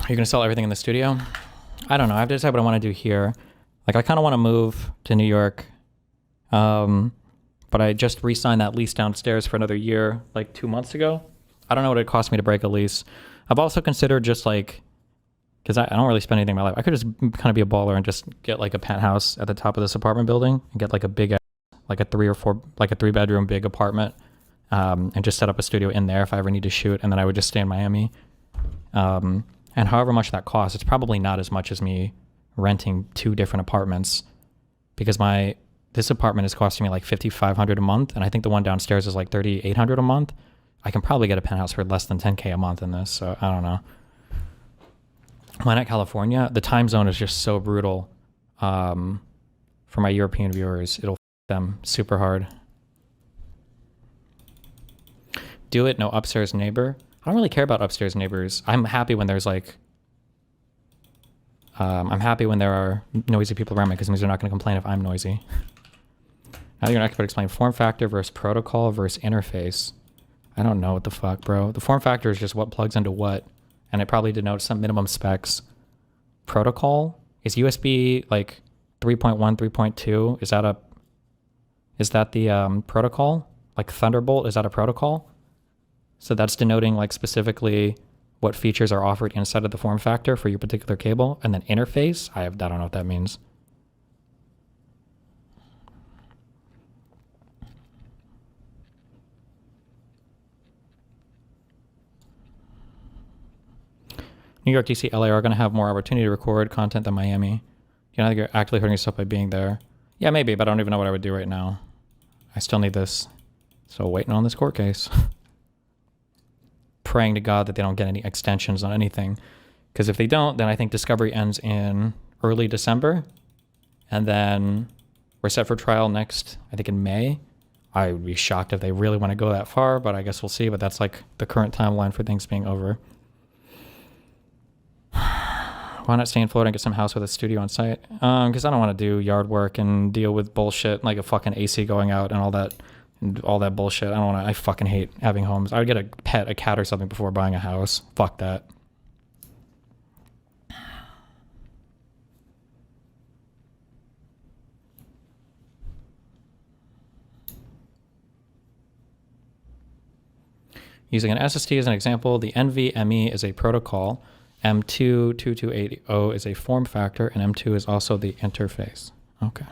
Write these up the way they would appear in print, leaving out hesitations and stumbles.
Are you gonna sell everything in the studio? I don't know. I have to decide what I want to do here. Like, I kind of want to move to New York, but I just re-signed that lease downstairs for another year, like 2 months ago. I don't know what it cost me to break a lease. I've also considered just like, because I don't really spend anything in my life. I could just kind of be a baller and just get like a penthouse at the top of this apartment building and get like a big, like a 3-bedroom big apartment, and just set up a studio in there if I ever need to shoot. And then I would just stay in Miami. And however much that costs, it's probably not as much as me renting 2 different apartments, because this apartment is costing me like $5,500 a month, and I think the one downstairs is like $3,800 a month. I can probably get a penthouse for less than $10K a month in this, so I don't know. Why not California? The time zone is just so brutal. For my European viewers, it'll f them super hard. Do it, no upstairs neighbor. I don't really care about upstairs neighbors. I'm happy when there's like, I'm happy when there are noisy people around me, because it means they're not going to complain if I'm noisy. Now you're an expert. Explain form factor versus protocol versus interface. I don't know what the fuck, bro. The form factor is just what plugs into what, and it probably denotes some minimum specs. Protocol is USB like 3.1, 3.2. Is that the protocol? Like Thunderbolt, is that a protocol? So that's denoting like specifically what features are offered inside of the form factor for your particular cable. And then interface, I don't know what that means. New York, DC, LA are going to have more opportunity to record content than Miami. You know, you're actively hurting yourself by being there. Yeah, maybe, but I don't even know what I would do right now. I still need this. So waiting on this court case. Praying to God that they don't get any extensions on anything. Because if they don't, then I think discovery ends in early December. And then we're set for trial next, I think in May. I would be shocked if they really want to go that far, but I guess we'll see. But that's like the current timeline for things being over. Why not stay in Florida and get some house with a studio on site? Because I don't want to do yard work and deal with bullshit like a fucking AC going out and all that bullshit. I fucking hate having homes. I would get a cat or something before buying a house. Fuck that. Using an SSD as an example, the NVMe is a protocol. M22280 is a form factor, and M2 is also the interface. Okay.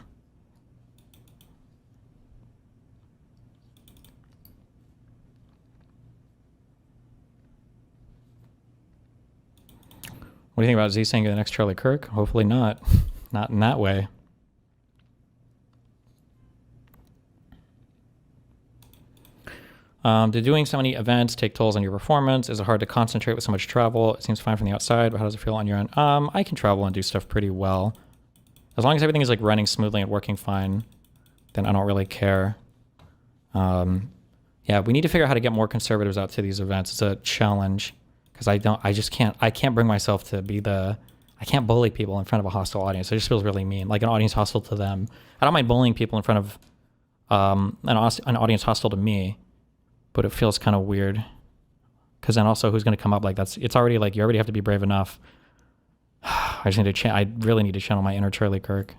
What do you think about Z saying the next Charlie Kirk? Hopefully not. Not in that way. Did doing so many events take tolls on your performance? Is it hard to concentrate with so much travel? It seems fine from the outside, but how does it feel on your end? I can travel and do stuff pretty well. As long as everything is like running smoothly and working fine, then I don't really care. Yeah, we need to figure out how to get more conservatives out to these events. It's a challenge, because I can't bring myself to be I can't bully people in front of a hostile audience. It just feels really mean, like an audience hostile to them. I don't mind bullying people in front of an audience hostile to me, but it feels kind of weird, because then also who's going to come up like it's already like you already have to be brave enough. I really need to channel my inner Charlie Kirk.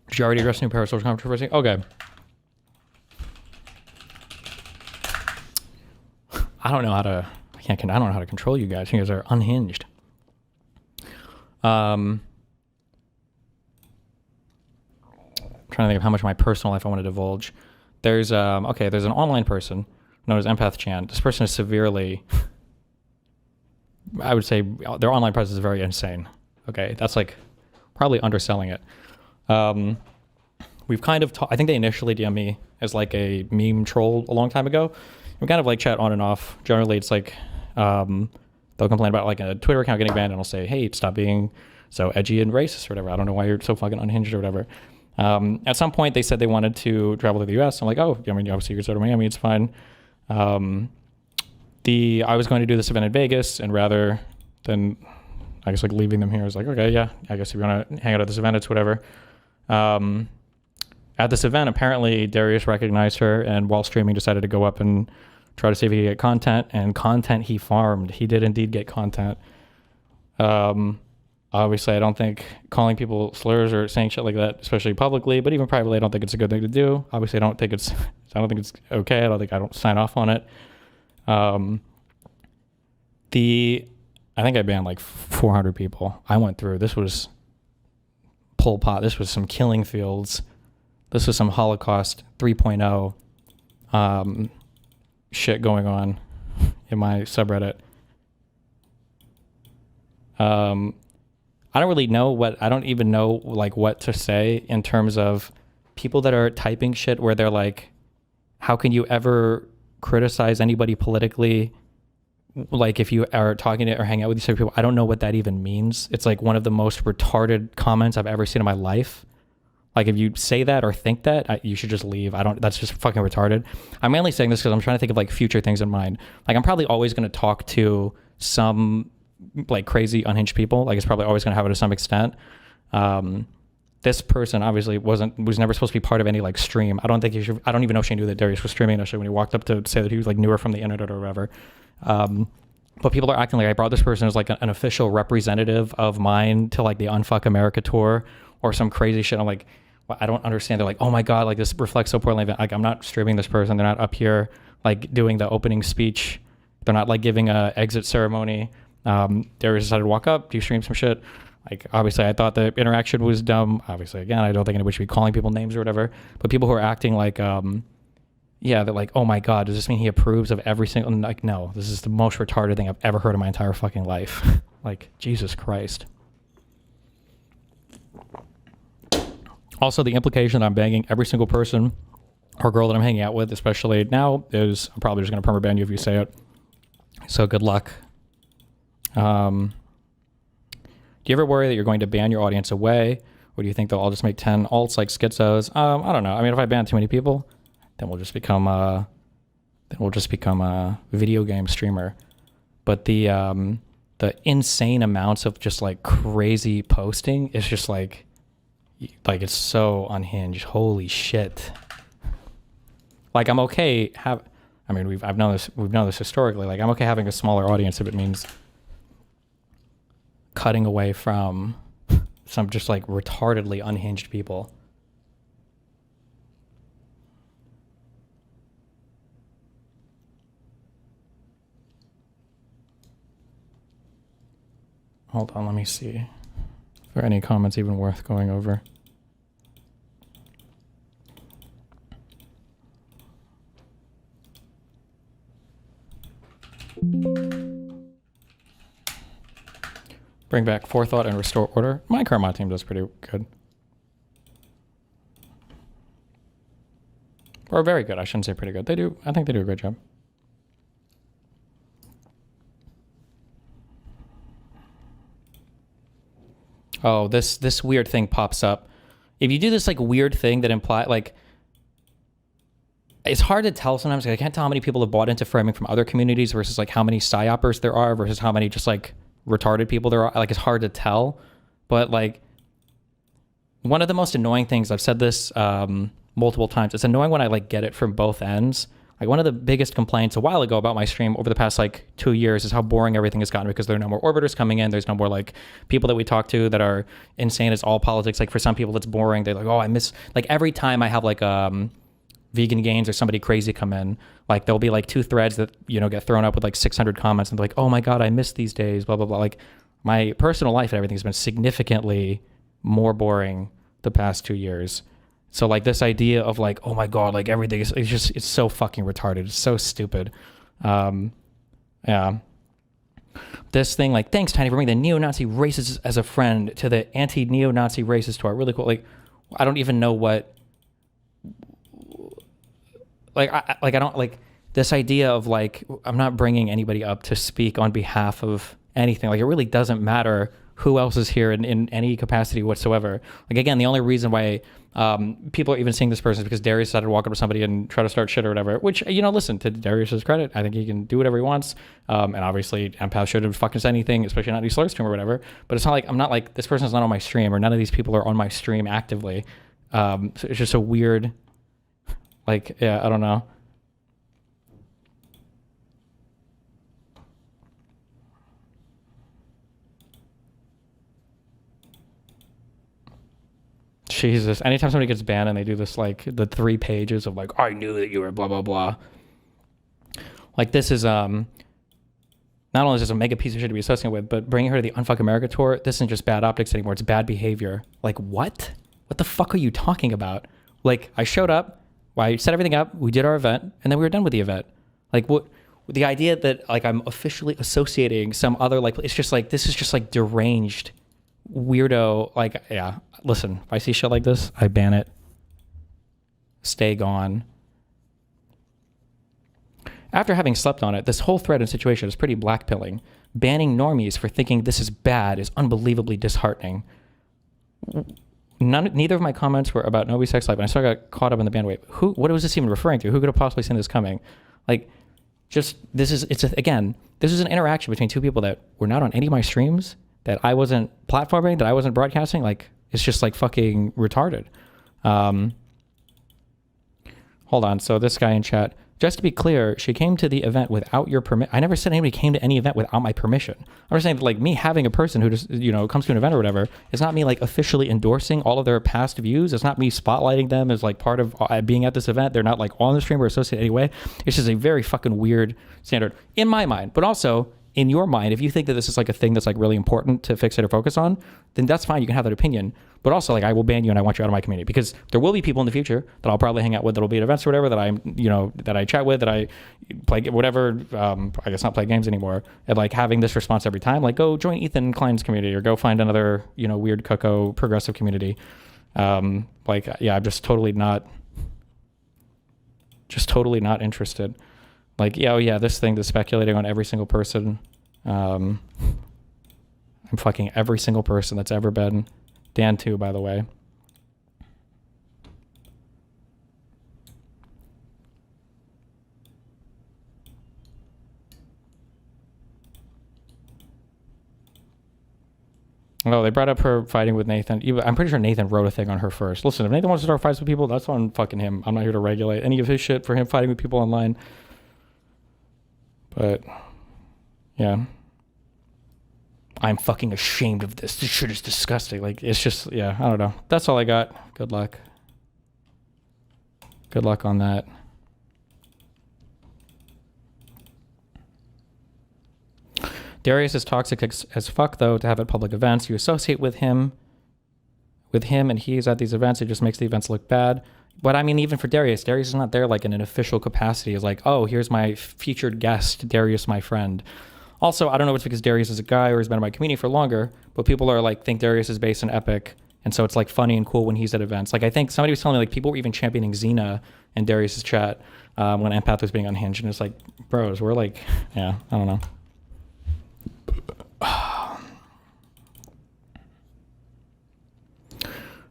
Did you already address new parasocial controversy? Okay. I don't know how to control you guys. You guys are unhinged. Trying to think of how much of my personal life I want to divulge. There's an online person known as Empath Chan. This person is severely, I would say their online presence is very insane. Okay, that's like probably underselling it. We've kind of, I think they initially DM me as like a meme troll a long time ago. We kind of like chat on and off. Generally it's like, they'll complain about like a Twitter account getting banned, and I'll say, hey, stop being so edgy and racist or whatever. I don't know why you're so fucking unhinged or whatever. At some point they said they wanted to travel to the US. I'm like, oh, I mean, obviously you could go to Miami, it's fine. I was going to do this event in Vegas, and rather than, I guess, like leaving them here, I was like, okay, yeah, I guess if you want to hang out at this event, it's whatever. at this event, apparently Darius recognized her, and while streaming decided to go up and try to see if he could get content, and content he farmed. He did indeed get content. Obviously, I don't think calling people slurs or saying shit like that, especially publicly, but even privately, I don't think it's a good thing to do. Obviously, I don't think it's okay. I don't sign off on it. I think I banned like 400 people. I went through, this was Pol Pot. This was some killing fields. This was some Holocaust 3.0 shit going on in my subreddit. I don't even know like what to say in terms of people that are typing shit where they're like, how can you ever criticize anybody politically? Like if you are talking to or hang out with these type of people, I don't know what that even means. It's like one of the most retarded comments I've ever seen in my life. Like if you say that or think that, you should just leave. That's just fucking retarded. I'm mainly saying this because I'm trying to think of like future things in mind. Like I'm probably always going to talk to some like crazy unhinged people. Like it's probably always going to happen to some extent. This person obviously was never supposed to be part of any like stream. I don't even know if she knew that Darius was streaming initially when he walked up to say that he was like knew her from the internet or whatever. But people are acting like I brought this person as like an official representative of mine to like the Unfuck America tour or some crazy shit. I'm like, well, I don't understand. They're like, oh my God, like this reflects so poorly. Like I'm not streaming this person. They're not up here like doing the opening speech. They're not like giving a exit ceremony. Darius decided to walk up, do stream some shit. Like obviously I thought the interaction was dumb. Obviously, again, I don't think anybody should be calling people names or whatever. But people who are acting like they're like, oh my God, does this mean he approves of every single, like, no, this is the most retarded thing I've ever heard in my entire fucking life. Like, Jesus Christ. Also, the implication that I'm banging every single person or girl that I'm hanging out with, especially now, is I'm probably just going to permaban you if you say it. So good luck. Do you ever worry that you're going to ban your audience away? Or do you think they'll all just make 10 alts like schizos? I don't know. I mean, if I ban too many people, then we'll just become a video game streamer. But the insane amounts of just like crazy posting is just like it's so unhinged. Holy shit. Like I'm okay we've known this historically. Like I'm okay having a smaller audience if it means cutting away from some just like retardedly unhinged people. Hold on, let me see if there are any comments even worth going over. Bring back forethought and restore order. My Karma team does pretty good. Or very good, I shouldn't say pretty good. I think they do a great job. Oh, this weird thing pops up. If you do this like weird thing that imply like, it's hard to tell sometimes. I can't tell how many people have bought into framing from other communities versus like how many psyopers there are versus how many just like retarded people there are. Like it's hard to tell, but like one of the most annoying things, I've said this multiple times, it's annoying when I like get it from both ends. Like one of the biggest complaints a while ago about my stream over the past like 2 years is how boring everything has gotten because there are no more orbiters coming in. There's no more like people that we talk to that are insane. It's all politics. Like for some people it's boring. They're like, oh, I miss, like every time I have like vegan gains or somebody crazy come in, like there'll be like 2 threads that, you know, get thrown up with like 600 comments and they're like, oh my God, I miss these days, blah, blah, blah. Like my personal life and everything has been significantly more boring the past 2 years. So like this idea of like, oh my God, like everything is, it's so fucking retarded. It's so stupid. Yeah. This thing like, thanks Tiny for bringing the neo-Nazi racist as a friend to the anti-neo-Nazi racist tour. Really cool. Like, I don't even know what, I don't like this idea of like, I'm not bringing anybody up to speak on behalf of anything. Like it really doesn't matter who else is here in any capacity whatsoever. Like again, the only reason why people are even seeing this person is because Darius decided to walk up to somebody and try to start shit or whatever, which, you know, listen, to Darius's credit, I think he can do whatever he wants. And obviously Empath shouldn't fucking say anything, especially not any slur stream or whatever. But it's not like, I'm not like, this person's not on my stream or none of these people are on my stream actively. So it's just a weird, like, yeah, I don't know. Jesus. Anytime somebody gets banned and they do this, like, the 3 pages of, like, I knew that you were blah, blah, blah. Like, this is, not only is this a mega piece of shit to be associated with, but bringing her to the Unfuck America tour, this isn't just bad optics anymore. It's bad behavior. Like, what? What the fuck are you talking about? Like, I showed up, I set everything up, we did our event, and then we were done with the event. Like, what? The idea that, like, I'm officially associating some other, like, it's just like, this is just like deranged weirdo. Like, yeah, listen, if I see shit like this, I ban it. Stay gone. After having slept on it, this whole thread and situation is pretty blackpilling. Banning normies for thinking this is bad is unbelievably disheartening. Neither of my comments were about Nobody's sex life, and I sort of got caught up in the bandwave. What was this even referring to? Who could have possibly seen this coming? Like, just, this is an interaction between two people that were not on any of my streams, that I wasn't platforming, that I wasn't broadcasting. Like, it's just like fucking retarded. Hold on. So this guy in chat, just to be clear, she came to the event without your permission. I never said anybody came to any event without my permission. I'm just saying that, like, me having a person who just, comes to an event or whatever, it's not me, like, officially endorsing all of their past views. It's not me spotlighting them as, like, part of being at this event. They're not, like, on the stream or associated anyway. It's just a very fucking weird standard in my mind. But also, in your mind, if you think that this is, like, a thing that's, like, really important to fixate or focus on, then that's fine. You can have that opinion. But also, like, I will ban you and I want you out of my community, because there will be people in the future that I'll probably hang out with, that'll be at events or whatever, that I'm, that I chat with, that I play, whatever, I guess not play games anymore, and, like, having this response every time, like, go join Ethan Klein's community or go find another, weird cucko progressive community. Like, yeah, I'm just totally not interested. Like, yeah, oh yeah, this thing, the speculating on every single person. I'm fucking every single person that's ever been. Dan too, by the way. Oh, they brought up her fighting with Nathan. I'm pretty sure Nathan wrote a thing on her first. Listen, if Nathan wants to start fights with people, that's on fucking him. I'm not here to regulate any of his shit for him fighting with people online. But, yeah. I'm fucking ashamed of this. This shit is disgusting. Like, it's just, yeah, I don't know. That's all I got. Good luck. Good luck on that. Darius is toxic as fuck, though, to have at public events. You associate with him, and he's at these events. It just makes the events look bad. But I mean, even for Darius is not there, like, in an official capacity. It's like, oh, here's my featured guest, Darius, my friend. Also, I don't know if it's because Darius is a guy or has been in my community for longer, but people are like, think Darius is based in Epic. And so it's like funny and cool when he's at events. Like, I think somebody was telling me, like, people were even championing Xena in Darius's chat when Empath was being unhinged. And it's like, bros, we're like, yeah, I don't know.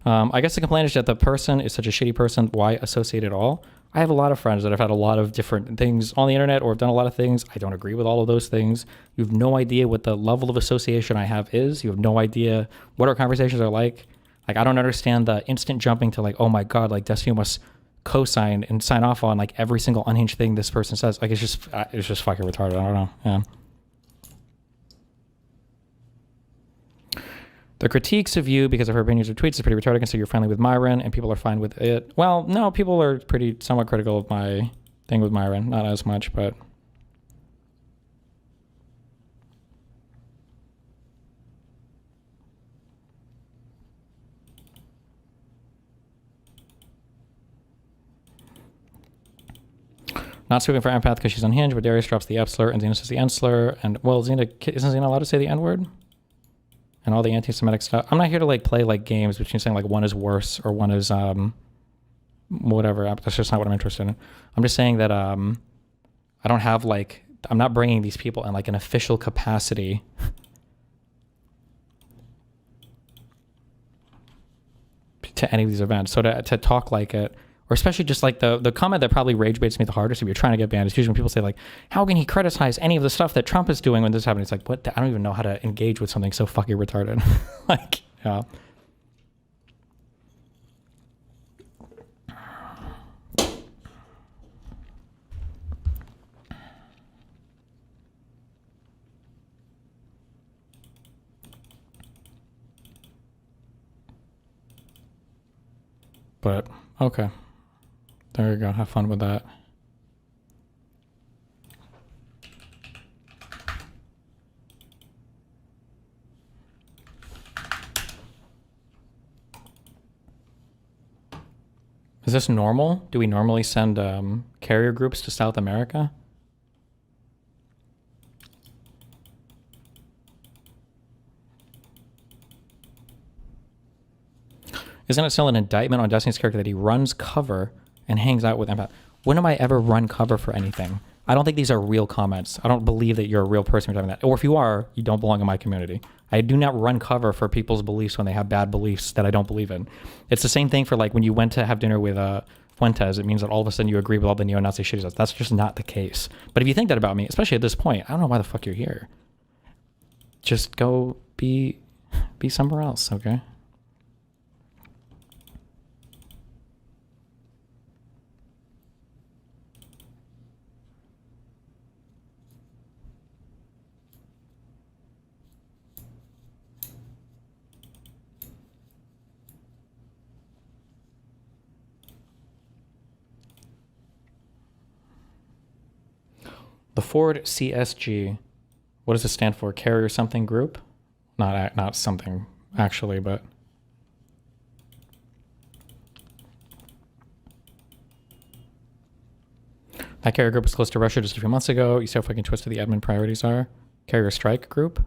I guess the complaint is that the person is such a shitty person. Why associate at all? I have a lot of friends that have had a lot of different things on the internet or have done a lot of things. I don't agree with all of those things. You have no idea what the level of association I have is. You have no idea what our conversations are like. Like, I don't understand the instant jumping to, like, oh my God, like, Destiny must co-sign and sign off on, like, every single unhinged thing this person says. Like, it's just fucking retarded. I don't know. Yeah. The critiques of you because of her opinions or tweets is pretty retarded, considering you're friendly with Myron and people are fine with it. Well, no, people are somewhat critical of my thing with Myron. Not as much, but... Not speaking for Empath because she's unhinged, but Darius drops the F slur and Xena says the N slur. And, well, isn't Xena allowed to say the N word? And all the anti-Semitic stuff. I'm not here to, like, play, like, games between saying, like, one is worse or one is whatever. That's just not what I'm interested in. I'm just saying that I don't have, like, I'm not bringing these people in, like, an official capacity to any of these events. So to talk like it, or especially just, like, the comment that probably rage baits me the hardest if you're trying to get banned is usually when people say, like, how can he criticize any of the stuff that Trump is doing when this happened? It's like, what? I don't even know how to engage with something so fucking retarded. Like, yeah. But okay. There you go. Have fun with that. Is this normal? Do we normally send carrier groups to South America? Isn't it still an indictment on Destiny's character that he runs cover and hangs out with empath? When am I ever run cover for anything? I don't think these are real comments. I don't believe that you're a real person for doing that. Or if you are, you don't belong in my community. I do not run cover for people's beliefs when they have bad beliefs that I don't believe in. It's the same thing for like when you went to have dinner with Fuentes. It means that all of a sudden you agree with all the neo-Nazi shit. That's just not the case. But if you think that about me, especially at this point, I don't know why the fuck you're here. Just go be somewhere else, okay? The Ford CSG, what does it stand for? Carrier something group? Not something actually, but that carrier group was close to Russia just a few months ago. You see how fucking twisted the admin priorities are? Carrier strike group?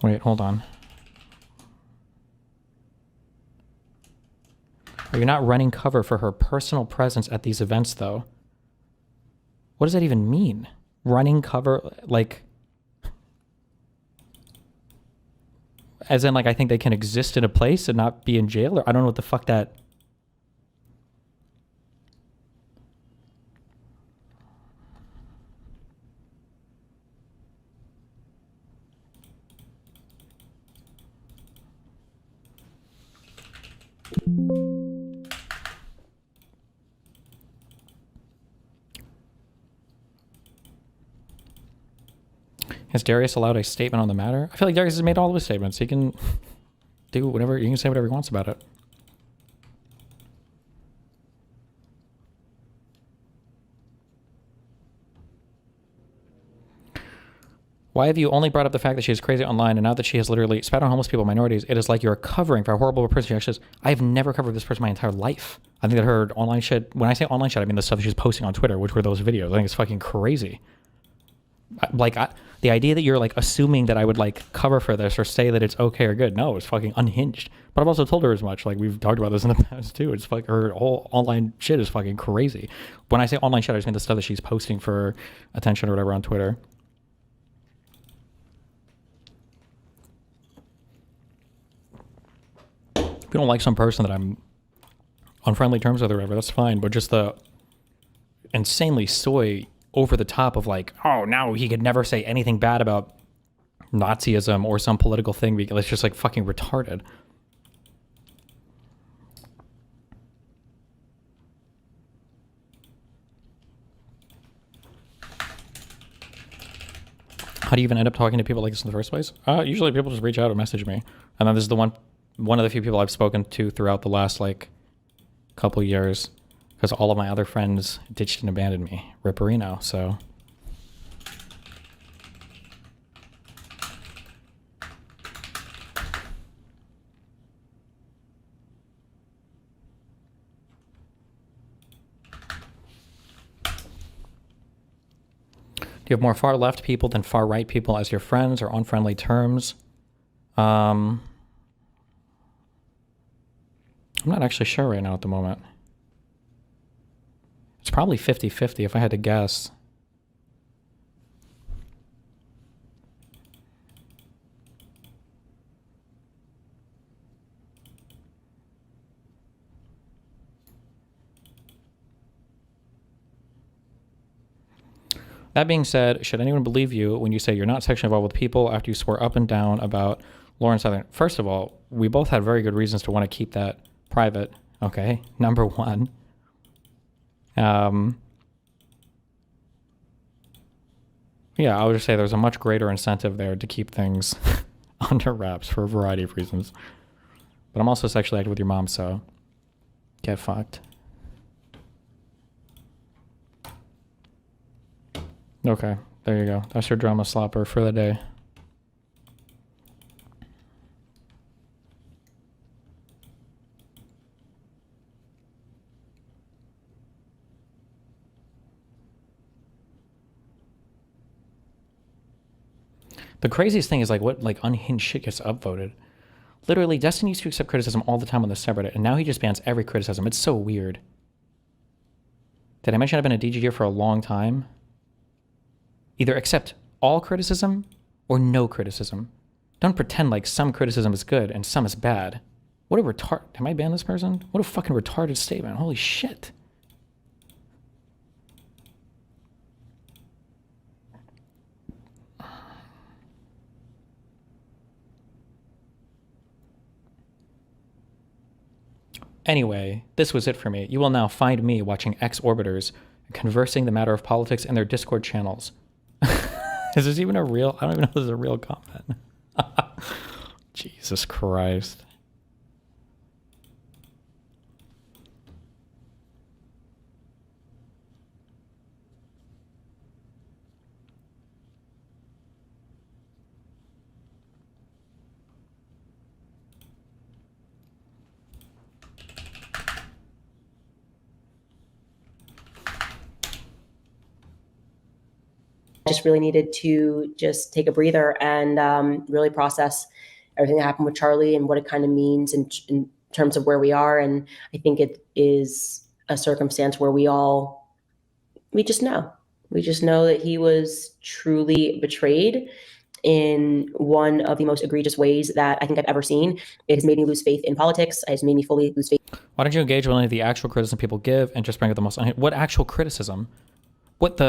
Wait, hold on. Are you not running cover for her personal presence at these events, though? What does that even mean? Running cover, like... As in, like, I think they can exist in a place and not be in jail? Or I don't know what the fuck that... Has Darius allowed a statement on the matter? I feel like Darius has made all of his statements. He can do whatever, he can say whatever he wants about it. Why have you only brought up the fact that she is crazy online, and now that she has literally spat on homeless people, minorities, it is like you're covering for a horrible person she actually is. I've never covered this person my entire life. I think that her online shit, when I say online shit, I mean the stuff she's posting on Twitter, which were those videos. I think it's fucking crazy. The idea that you're like assuming that I would like cover for this or say that it's okay or good, no, it's fucking unhinged. But I've also told her as much. Like we've talked about this in the past too. It's like her whole online shit is fucking crazy. When I say online shit, I just mean the stuff that she's posting for attention or whatever on Twitter. If you don't like some person that I'm on friendly terms with or whatever, that's fine. But just the insanely soy over the top of like, oh, now he could never say anything bad about Nazism or some political thing because it's just like fucking retarded. How do you even end up talking to people like this in the first place? Usually people just reach out or message me. And then this is the one of the few people I've spoken to throughout the last like couple years, because all of my other friends ditched and abandoned me. Ripperino, so. Do you have more far left people than far right people as your friends or on friendly terms? I'm not actually sure right now at the moment. It's probably 50-50 if I had to guess. That being said, should anyone believe you when you say you're not sexually involved with people after you swore up and down about Lauren Southern? First of all, we both had very good reasons to want to keep that private. Okay, number one. Yeah, I would just say there's a much greater incentive there to keep things under wraps for a variety of reasons. But I'm also sexually active with your mom, so get fucked. Okay, there you go. That's your drama slopper for the day. The craziest thing is like what like unhinged shit gets upvoted. Literally, Destin used to accept criticism all the time on the subreddit, and now he just bans every criticism. It's so weird. Did I mention I've been a DGGer for a long time? Either accept all criticism or no criticism. Don't pretend like some criticism is good and some is bad. What a retard. Am I ban this person? What a fucking retarded statement. Holy shit. Anyway, this was it for me. You will now find me watching X-Orbiters and conversing the matter of politics in their Discord channels. Is this even a real... I don't even know if this is a real comment. Jesus Christ. Just really needed to just take a breather and really process everything that happened with Charlie and what it kind of means in terms of where we are. And I think it is a circumstance where we just know that he was truly betrayed in one of the most egregious ways that I think I've ever seen. It has made me lose faith in politics. It has made me fully lose faith. Why don't you engage with any of the actual criticism people give and just bring up the most... What actual criticism? What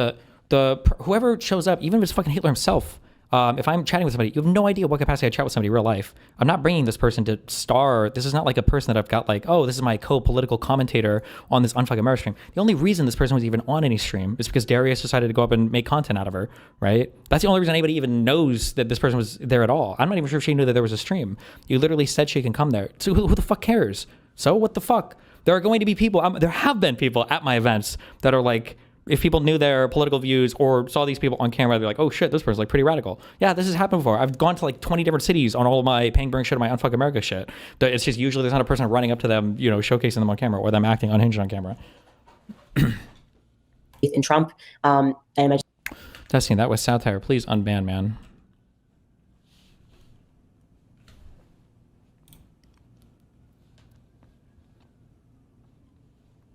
whoever shows up, even if it's fucking Hitler himself, if I'm chatting with somebody, you have no idea what capacity I chat with somebody in real life. I'm not bringing this person to star. This is not like a person that I've got like, oh, this is my co-political commentator on this Unfuck America stream. The only reason this person was even on any stream is because Darius decided to go up and make content out of her, right? That's the only reason anybody even knows that this person was there at all. I'm not even sure if she knew that there was a stream. You literally said she can come there. So who the fuck cares? So what the fuck? There are going to be people, there have been people at my events that are like, if people knew their political views or saw these people on camera, they're like, oh shit, this person's like pretty radical. Yeah, this has happened before. I've gone to like 20 different cities on all of my paying burn shit, my Unfuck America shit. It's just usually there's not a person running up to them, you know, showcasing them on camera or them acting unhinged on camera. In Trump. And Destiny, that was satire. Please unban, man.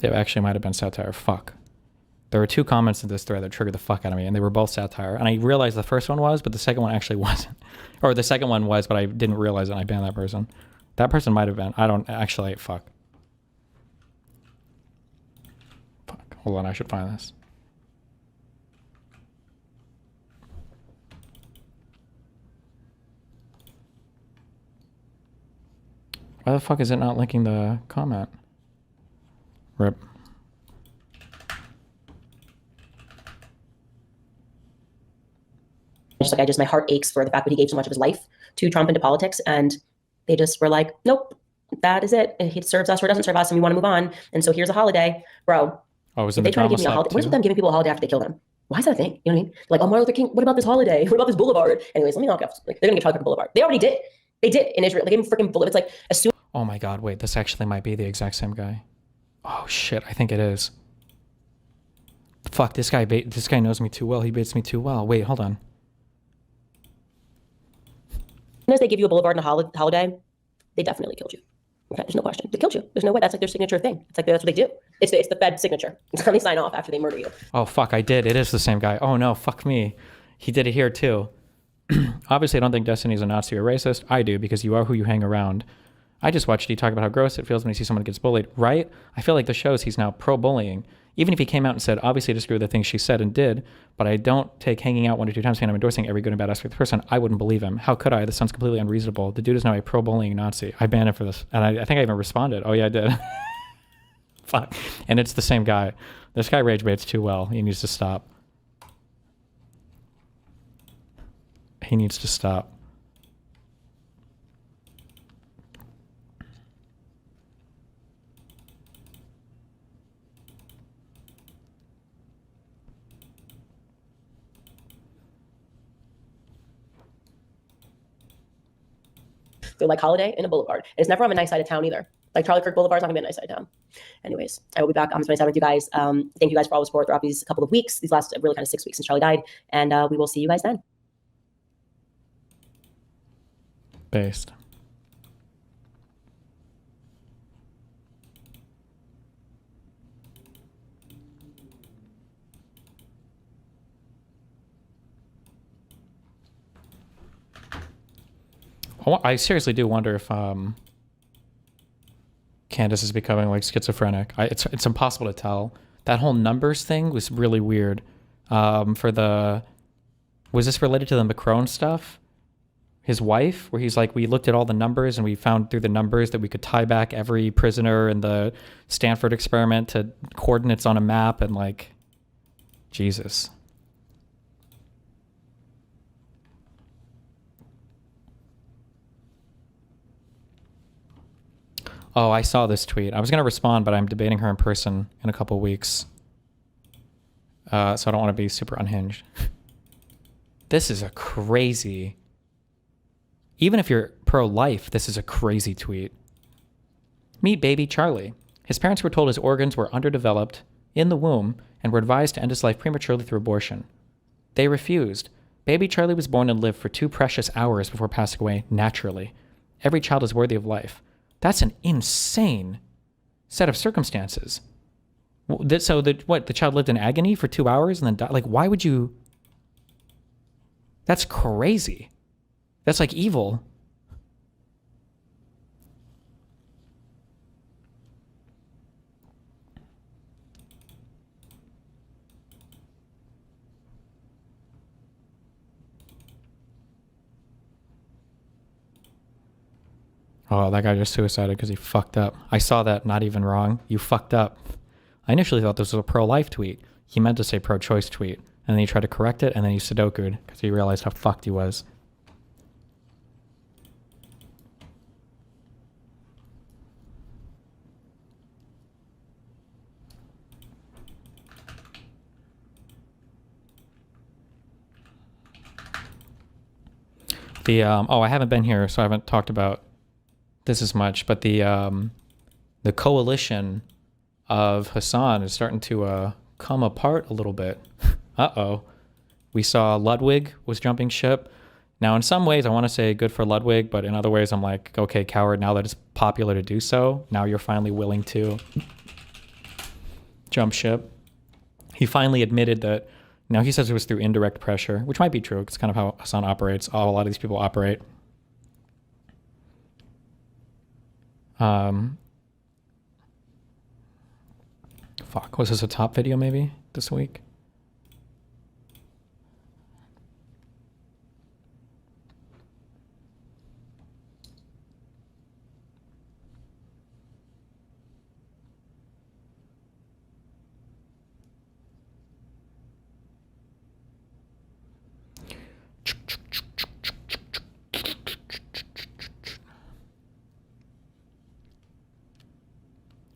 It actually might have been satire. Fuck. There were two comments in this thread that triggered the fuck out of me, and they were both satire. And I realized the first one was, but the second one actually wasn't. Or the second one was, but I didn't realize it, and I banned that person. That person might have been. I don't actually. Fuck. Fuck. Hold on, I should find this. Why the fuck is it not linking the comment? Rip. My heart aches for the fact that he gave so much of his life to Trump and to politics, and they just were like, nope, that is it. It serves us or doesn't serve us, and we want to move on. And so here's a holiday, bro. Oh, was it the try to give me a holiday? What is with them giving people a holiday after they kill them? Why is that a thing? You know what I mean? Like, oh, Martin Luther King, what about this holiday? What about this boulevard? Anyways, let me knock off. Like, they're gonna give Charlie Kirk a boulevard. They already did. They did in Israel. They gave him freaking boulevard. It's like as soon. Oh my God! Wait, this actually might be the exact same guy. Oh shit! I think it is. Fuck! This guy knows me too well. He baits me too well. Wait, hold on. As they give you a boulevard and a holiday, they definitely killed you. Okay, there's no question. They killed you. There's no way. That's like their signature thing. It's like that's what they do. It's the Fed signature. It's how they sign off after they murder you. Oh fuck! I did. It is the same guy. Oh no! Fuck me. He did it here too. Obviously, I don't think Destiny's a Nazi or racist. I do because you are who you hang around. I just watched you talk about how gross it feels when you see someone gets bullied, right? I feel like this shows he's now pro-bullying. Even if he came out and said, obviously I disagree with the things she said and did, but I don't take hanging out 1 or 2 times saying I'm endorsing every good and bad aspect of the person, I wouldn't believe him. How could I? This sounds completely unreasonable. The dude is now a pro-bullying Nazi. I banned him for this. And I think I even responded. Oh yeah, I did. Fuck. And it's the same guy. This guy rage baits too well. He needs to stop. He needs to stop. They're like Holiday and a Boulevard. And it's never on a nice side of town either. Like Charlie Kirk Boulevard's not gonna be a nice side of town. Anyways, I will be back on the 27th with you guys. Thank you guys for all the support throughout these couple of weeks, these last really kind of 6 weeks since Charlie died. And we will see you guys then. Based. I seriously do wonder if Candace is becoming like schizophrenic. It's impossible to tell. That whole numbers thing was really weird. Was this related to the Macron stuff? His wife, where he's like, we looked at all the numbers and we found through the numbers that we could tie back every prisoner in the Stanford experiment to coordinates on a map, and like, Jesus. Oh, I saw this tweet. I was going to respond, but I'm debating her in person in a couple weeks. So I don't want to be super unhinged. This is a crazy... Even if you're pro-life, this is a crazy tweet. Meet baby Charlie. His parents were told his organs were underdeveloped in the womb and were advised to end his life prematurely through abortion. They refused. Baby Charlie was born and lived for 2 precious hours before passing away naturally. Every child is worthy of life. That's an insane set of circumstances. So the child lived in agony for 2 hours and then died? Like, why would you... That's crazy. That's like evil. Oh, that guy just suicided because he fucked up. I saw that, not even wrong. You fucked up. I initially thought this was a pro-life tweet. He meant to say pro-choice tweet. And then he tried to correct it, and then he Sudoku'd because he realized how fucked he was. I haven't been here, so I haven't talked about this as much, but the coalition of Hassan is starting to come apart a little bit. Uh-oh. We saw Ludwig was jumping ship. Now, in some ways, I want to say good for Ludwig, but in other ways, I'm like, okay, coward, now that it's popular to do so, now you're finally willing to jump ship. He finally admitted that. Now, he says it was through indirect pressure, which might be true. It's kind of how Hassan operates. A lot of these people operate. Fuck, was this a top video maybe this week?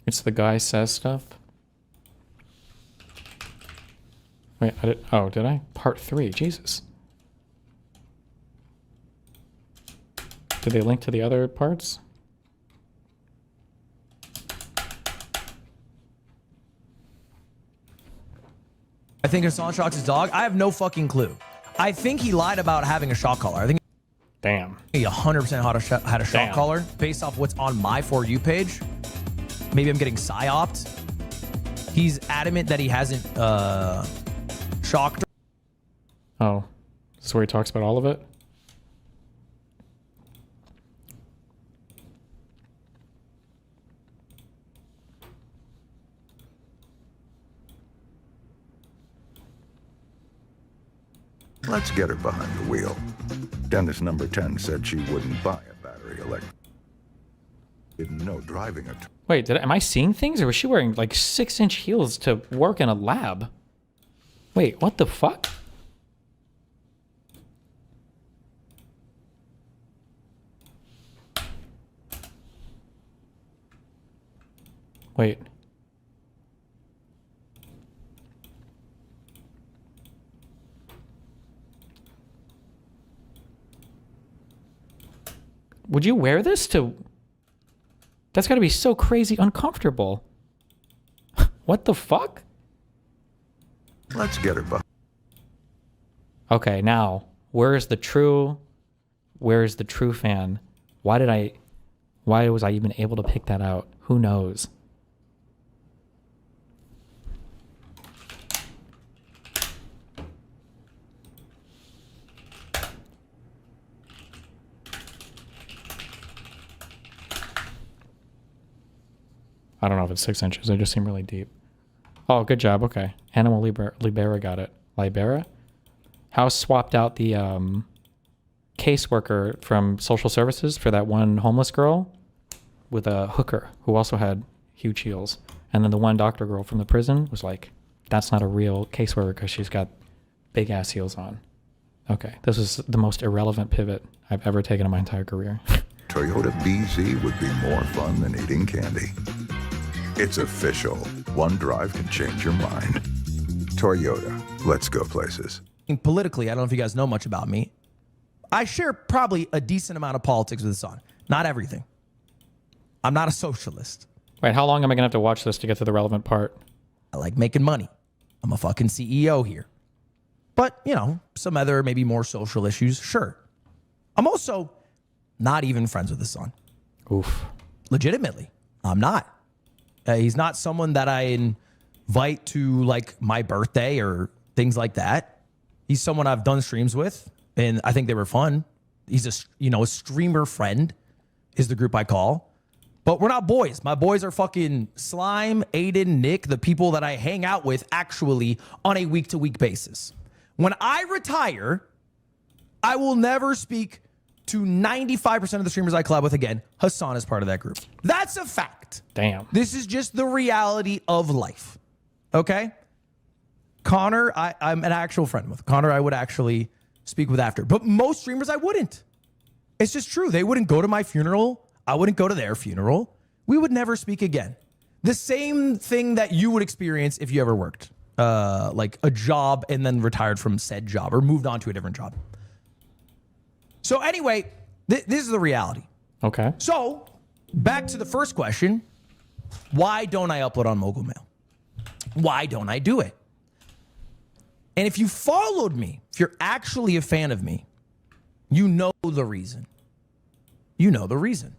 It's the guy says stuff. Wait, did I? Part 3, Jesus. Did they link to the other parts? I think Hassan shocks his dog. I have no fucking clue. I think he lied about having a shock collar. I think Damn. he 100% had a shock collar based off what's on my For You page. Maybe I'm getting psyoped. He's adamant that he hasn't shocked. Oh, this is where he talks about all of it? Let's get her behind the wheel. Dentist number 10 said she wouldn't buy a battery electric. Didn't know driving a... Wait, am I seeing things, or was she wearing like 6-inch heels to work in a lab? Wait, what the fuck? Wait. Would you wear this to... That's gotta be so crazy uncomfortable. What the fuck? Let's get her behind... Okay, now, where's the true fan? Why was I even able to pick that out? Who knows? I don't know if it's 6 inches. They just seem really deep. Oh, good job. Okay. Animal Libera got it. Libera? House swapped out the caseworker from social services for that one homeless girl with a hooker who also had huge heels. And then the one doctor girl from the prison was like, that's not a real caseworker because she's got big ass heels on. Okay. This was the most irrelevant pivot I've ever taken in my entire career. Toyota BZ would be more fun than eating candy. It's official. One drive can change your mind. Toyota. Let's go places. Politically, I don't know if you guys know much about me. I share probably a decent amount of politics with Hassan. Not everything. I'm not a socialist. Wait, how long am I going to have to watch this to get to the relevant part? I like making money. I'm a fucking CEO here. But, you know, some other maybe more social issues, sure. I'm also not even friends with Hassan. Oof. Legitimately, I'm not. He's not someone that I invite to like my birthday or things like that. He's someone I've done streams with, and I think they were fun. He's a streamer friend is the group I call. But we're not boys. My boys are fucking Slime, Aiden, Nick, the people that I hang out with actually on a week-to-week basis. When I retire, I will never speak to 95% of the streamers I collab with again. Hassan is part of that group. That's a fact. Damn. This is just the reality of life. Okay? Connor, I'm an actual friend with. Connor, I would actually speak with after. But most streamers, I wouldn't. It's just true. They wouldn't go to my funeral. I wouldn't go to their funeral. We would never speak again. The same thing that you would experience if you ever worked. Like a job and then retired from said job or moved on to a different job. So anyway, this is the reality. Okay. So back to the first question. Why don't I upload on Mogul Mail? Why don't I do it? And if you followed me, if you're actually a fan of me, you know the reason. You know the reason.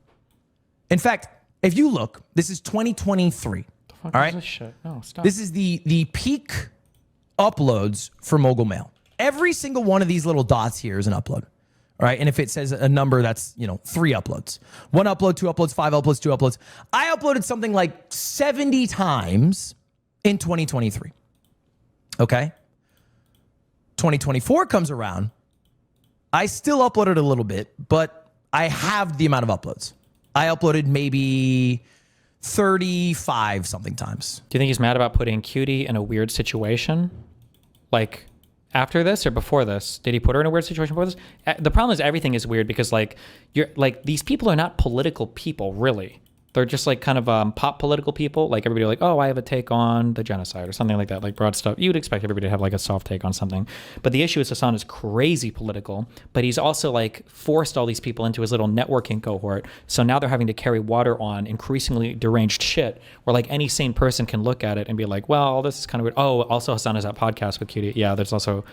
In fact, if you look, this is 2023. The fuck all is right? this shit? No, stop. This is the peak uploads for Mogul Mail. Every single one of these little dots here is an upload. All right. And if it says a number, that's, 3 uploads. 1 upload, 2 uploads, 5 uploads, 2 uploads. I uploaded something like 70 times in 2023. Okay. 2024 comes around. I still uploaded a little bit, but I have the amount of uploads. I uploaded maybe 35 something times. Do you think he's mad about putting Cutie in a weird situation? Like after this or before this? Did he put her in a weird situation before this? The problem is everything is weird because these people are not political people, really. They're just like kind of pop political people. Like everybody like, oh, I have a take on the genocide or something like that, like broad stuff. You would expect everybody to have like a soft take on something. But the issue is Hassan is crazy political, but he's also like forced all these people into his little networking cohort. So now they're having to carry water on increasingly deranged shit where like any sane person can look at it and be like, well, this is kind of weird. Oh, also Hassan has that podcast with Cutie. Yeah, that is a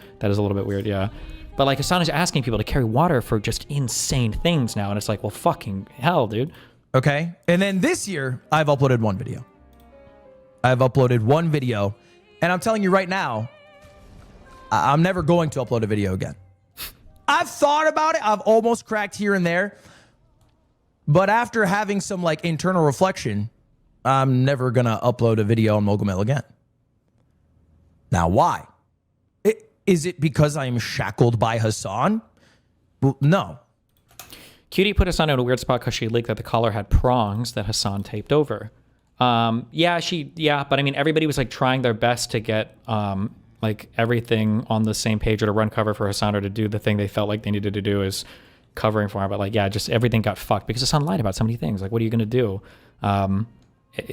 little bit weird. Yeah. But like Hassan is asking people to carry water for just insane things now. And it's like, well, fucking hell, dude. Okay. And then this year, I've uploaded 1 video. And I'm telling you right now, I'm never going to upload a video again. I've thought about it. I've almost cracked here and there. But after having some like internal reflection, I'm never going to upload a video on Mogul Mail again. Now, why? Is it because I'm shackled by Hassan? Well, no. Cutie put Hassan in a weird spot because she leaked that the collar had prongs that Hassan taped over. But I mean, everybody was like trying their best to get like everything on the same page or to run cover for Hassan or to do the thing they felt like they needed to do is covering for him. But like, yeah, just everything got fucked because Hassan lied about so many things. Like, what are you going to do?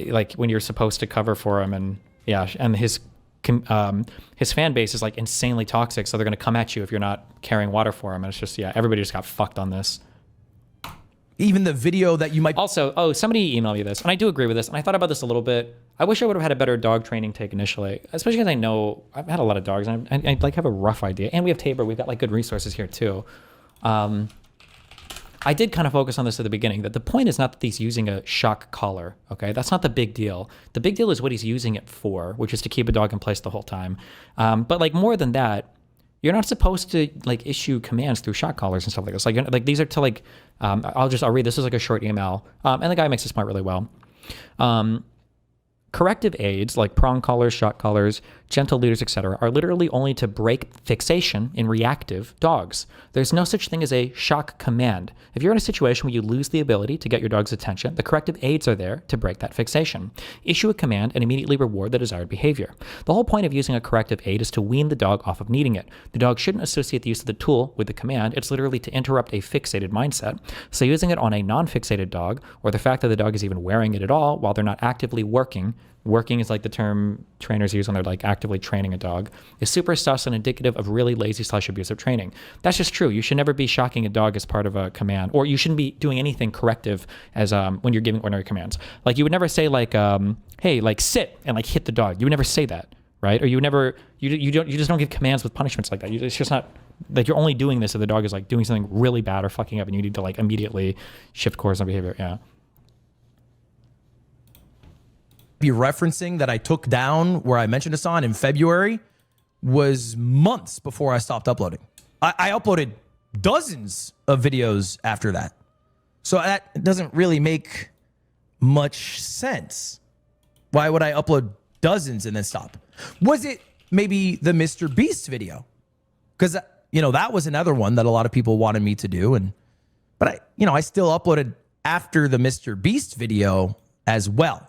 Like when you're supposed to cover for him, and yeah, and his fan base is like insanely toxic. So they're going to come at you if you're not carrying water for him. And it's just, yeah, everybody just got fucked on this. Even the video that you might also, somebody emailed me this, and I do agree with this, and I thought about this a little bit. I wish I would have had a better dog training take initially, especially because I know I've had a lot of dogs, and I like have a rough idea. And we have Tabor, we've got like good resources here too. I did kind of focus on this at the beginning, that the point is not that he's using a shock collar, okay? That's not the big deal. The big deal is what he's using it for, which is to keep a dog in place the whole time. But like more than that, you're not supposed to like issue commands through shock collars and stuff like this. Like these are to like, I'll read, this is like a short email. And the guy makes this point really well. Corrective aids like prong collars, shock collars, gentle leaders, etc., are literally only to break fixation in reactive dogs. There's no such thing as a shock command. If you're in a situation where you lose the ability to get your dog's attention, the corrective aids are there to break that fixation. Issue a command and immediately reward the desired behavior. The whole point of using a corrective aid is to wean the dog off of needing it. The dog shouldn't associate the use of the tool with the command. It's literally to interrupt a fixated mindset. So using it on a non-fixated dog, or the fact that the dog is even wearing it at all while they're not actively working is like the term trainers use when they're like actively training a dog, is super sus and indicative of really lazy/abusive training. That's just true. You should never be shocking a dog as part of a command, or you shouldn't be doing anything corrective as when you're giving ordinary commands. Like you would never say like, hey, like sit and like hit the dog. You would never say that, right? Or you would never, you just don't give commands with punishments like that. It's just not, like you're only doing this if the dog is like doing something really bad or fucking up and you need to like immediately shift course on behavior. Yeah. Be referencing that I took down where I mentioned Hassan in February was months before I stopped uploading. I uploaded dozens of videos after that. So that doesn't really make much sense. Why would I upload dozens and then stop? Was it maybe the Mr. Beast video? Because, you know, that was another one that a lot of people wanted me to do. But I still uploaded after the Mr. Beast video as well.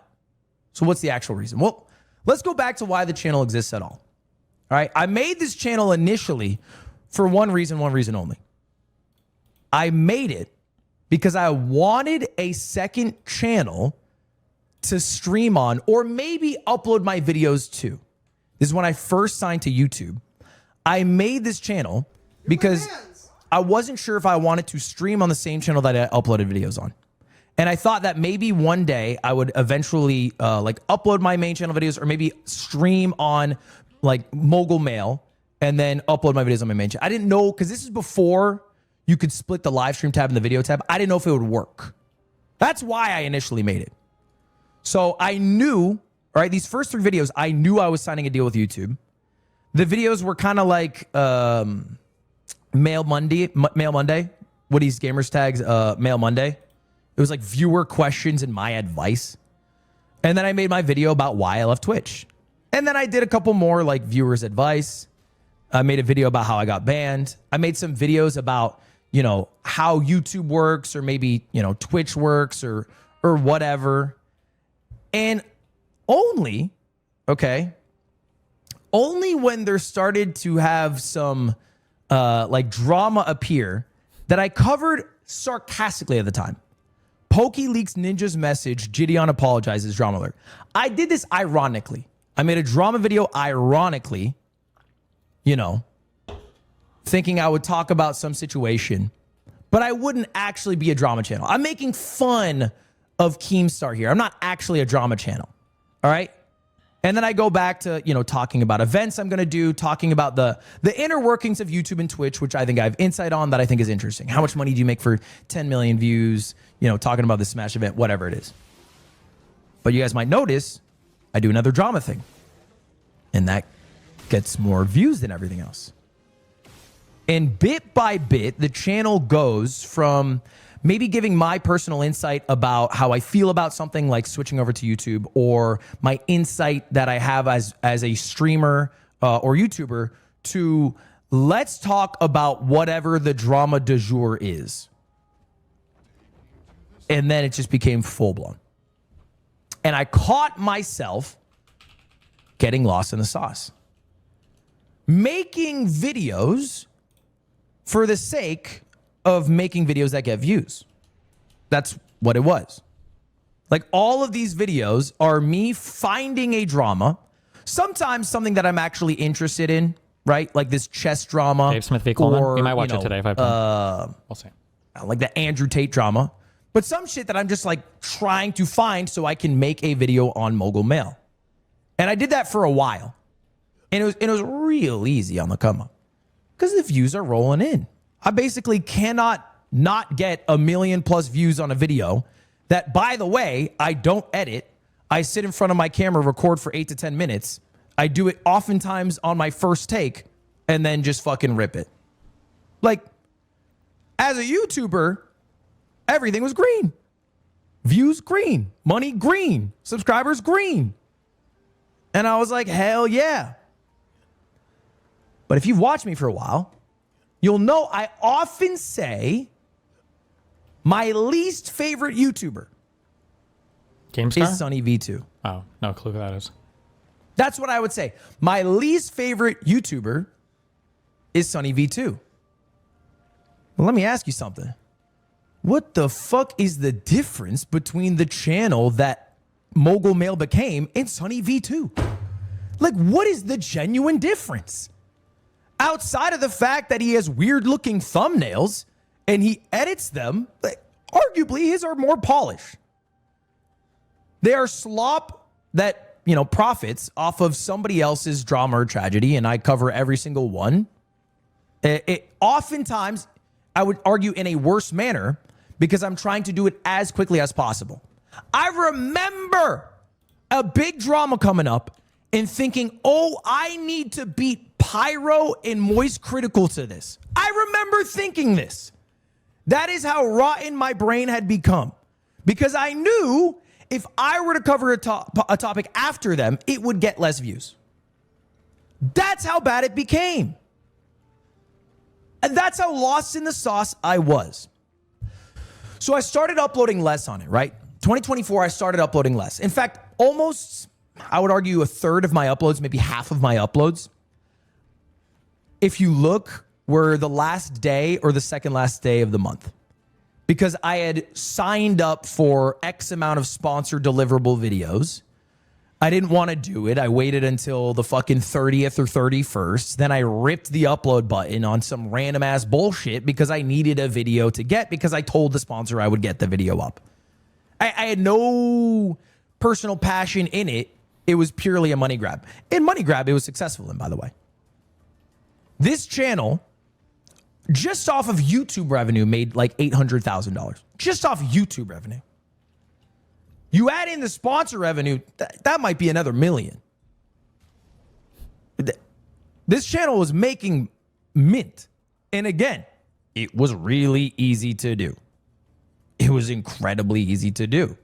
So what's the actual reason? Well, let's go back to why the channel exists at all. All right. I made this channel initially for one reason only. I made it because I wanted a second channel to stream on or maybe upload my videos to. This is when I first signed to YouTube. I made this channel because I wasn't sure if I wanted to stream on the same channel that I uploaded videos on. And I thought that maybe one day I would eventually like upload my main channel videos or maybe stream on like Mogul Mail and then upload my videos on my main channel. I didn't know, because this is before you could split the live stream tab and the video tab. I didn't know if it would work. That's why I initially made it. So I knew, all right, these first 3 videos, I knew I was signing a deal with YouTube. The videos were kind of like Mail Monday, Woody's Gamers Tags, Mail Monday. It was like viewer questions and my advice. And then I made my video about why I left Twitch. And then I did a couple more like viewers advice. I made a video about how I got banned. I made some videos about, you know, how YouTube works or maybe, you know, Twitch works or whatever. And only when there started to have some like drama appear that I covered sarcastically at the time. Pokey leaks Ninja's message. Gideon apologizes. Drama alert. I did this ironically. I made a drama video ironically, you know, thinking I would talk about some situation, but I wouldn't actually be a drama channel. I'm making fun of Keemstar here. I'm not actually a drama channel. All right. And then I go back to, you know, talking about events I'm going to do, talking about the inner workings of YouTube and Twitch, which I think I have insight on that I think is interesting. How much money do you make for 10 million views? You know, talking about the Smash event, whatever it is. But you guys might notice I do another drama thing. And that gets more views than everything else. And bit by bit, the channel goes from maybe giving my personal insight about how I feel about something like switching over to YouTube, or my insight that I have as a streamer or YouTuber, to let's talk about whatever the drama du jour is. And then it just became full blown. And I caught myself getting lost in the sauce. Making videos for the sake of making videos that get views. That's what it was. Like, all of these videos are me finding a drama, sometimes something that I'm actually interested in, right? Like this chess drama. Dave Smith v. Coleman. We might watch it today if I we'll see. Like the Andrew Tate drama. But some shit that I'm just like trying to find so I can make a video on Mogul Mail. And I did that for a while. And it was real easy on the come up because the views are rolling in. I basically cannot not get 1 million+ views on a video that, by the way, I don't edit. I sit in front of my camera, record for 8 to 10 minutes. I do it oftentimes on my first take and then just fucking rip it. Like, as a YouTuber, everything was green. Views green, money green, subscribers green. And I was like, hell yeah. But if you've watched me for a while, you'll know I often say my least favorite YouTuber GameStar? is Sunny V2. Oh, no clue who that is. That's what I would say. My least favorite YouTuber is Sunny V2. Well, let me ask you something. What the fuck is the difference between the channel that Mogul Mail became and Sunny V2? Like, what is the genuine difference? Outside of the fact that he has weird looking thumbnails and he edits them, like, arguably his are more polished. They are slop that, profits off of somebody else's drama or tragedy, and I cover every single one. Oftentimes, I would argue in a worse manner because I'm trying to do it as quickly as possible. I remember a big drama coming up and thinking, oh, I need to beat Pyro and Moist Critical to this. I remember thinking this. That is how rotten my brain had become. Because I knew if I were to cover a topic after them, it would get less views. That's how bad it became. And that's how lost in the sauce I was. So I started uploading less on it, right? 2024, I started uploading less. In fact, almost, I would argue, a third of my uploads, maybe half of my uploads, if you look, were the last day or the second last day of the month. Because I had signed up for X amount of sponsored deliverable videos. I didn't want to do it. I waited until the fucking 30th or 31st. Then I ripped the upload button on some random ass bullshit because I needed a video to get, because I told the sponsor I would get the video up. I had no personal passion in it. It was purely a money grab. In money grab, it was successful in, by the way. This channel, just off of YouTube revenue, made like $800,000. Just off YouTube revenue. You add in the sponsor revenue, that might be another $1 million. This channel was making mint. And again, it was really easy to do. It was incredibly easy to do.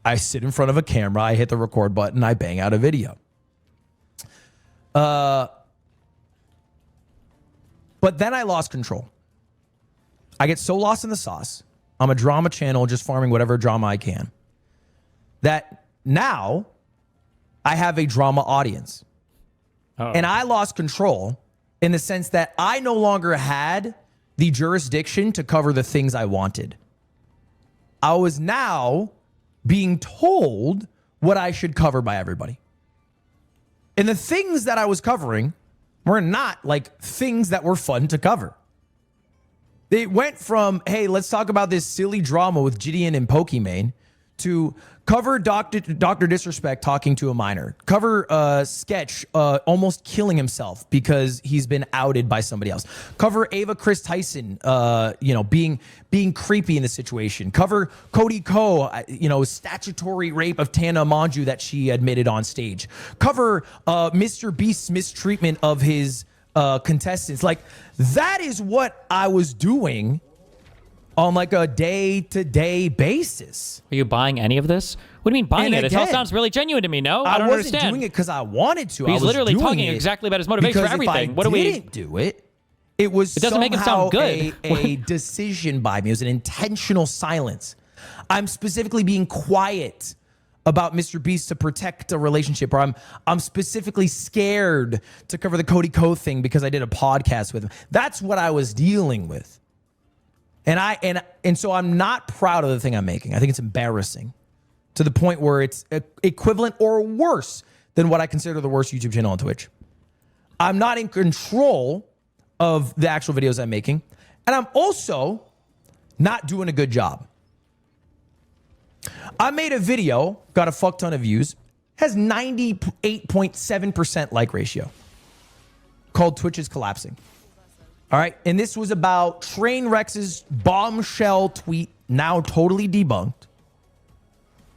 I sit in front of a camera, I hit the record button, I bang out a video. But then I lost control. I get so lost in the sauce. I'm a drama channel just farming whatever drama I can, that now I have a drama audience. Uh-oh. And I lost control in the sense that I no longer had the jurisdiction to cover the things I wanted. I was now being told what I should cover by everybody. And the things that I was covering were not like things that were fun to cover. They went from, hey, let's talk about this silly drama with Gideon and Pokimane, to cover Dr. Disrespect talking to a minor, cover Sketch almost killing himself because he's been outed by somebody else, cover Ava Chris Tyson, being creepy in the situation, cover Cody Ko, statutory rape of Tana Monju that she admitted on stage, cover Mr. Beast's mistreatment of his contestants. Like, that is what I was doing on like a day-to-day basis. Are you buying any of this? What do you mean buying And it? It all again, sounds really genuine to me. No, I don't wasn't understand. doing it because I wanted to. I He's was literally doing talking it exactly about his motivation for because everything. If What I do we? didn't do it? It was It doesn't make him sound good. a decision by me. It was an intentional silence. I'm specifically being quiet about Mr. Beast to protect a relationship, or I'm specifically scared to cover the Cody Ko thing because I did a podcast with him. That's what I was dealing with. And so I'm not proud of the thing I'm making. I think it's embarrassing to the point where it's equivalent or worse than what I consider the worst YouTube channel on Twitch. I'm not in control of the actual videos I'm making, and I'm also not doing a good job. I made a video, got a fuck ton of views, has 98.7% like ratio, called Twitch is Collapsing. All right. And this was about Trainwreck's bombshell tweet, now totally debunked,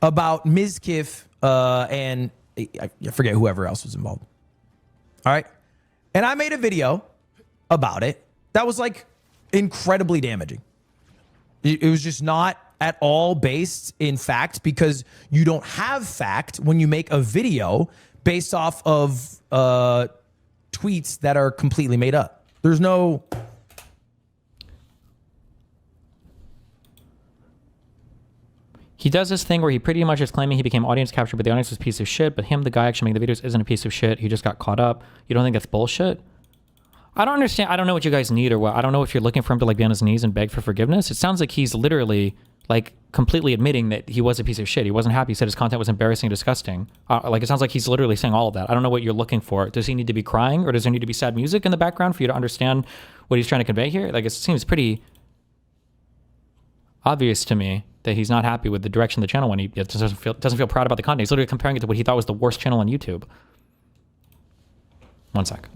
about Mizkif and I forget whoever else was involved. All right. And I made a video about it that was like incredibly damaging. It was just not at all based in fact, because you don't have fact when you make a video based off of tweets that are completely made up. There's no... He does this thing where he pretty much is claiming he became audience captured, but the audience was a piece of shit. But him, the guy actually making the videos, isn't a piece of shit. He just got caught up. You don't think that's bullshit? I don't understand. I don't know what you guys need or what. I don't know if you're looking for him to like be on his knees and beg for forgiveness. It sounds like he's literally like completely admitting that he was a piece of shit. He wasn't happy. He said his content was embarrassing and disgusting. Like it sounds like he's literally saying all of that. I don't know what you're looking for. Does he need to be crying, or does there need to be sad music in the background for you to understand what he's trying to convey here? Like it seems pretty obvious to me that he's not happy with the direction of the channel when he doesn't feel proud about the content. He's literally comparing it to what he thought was the worst channel on YouTube. One sec.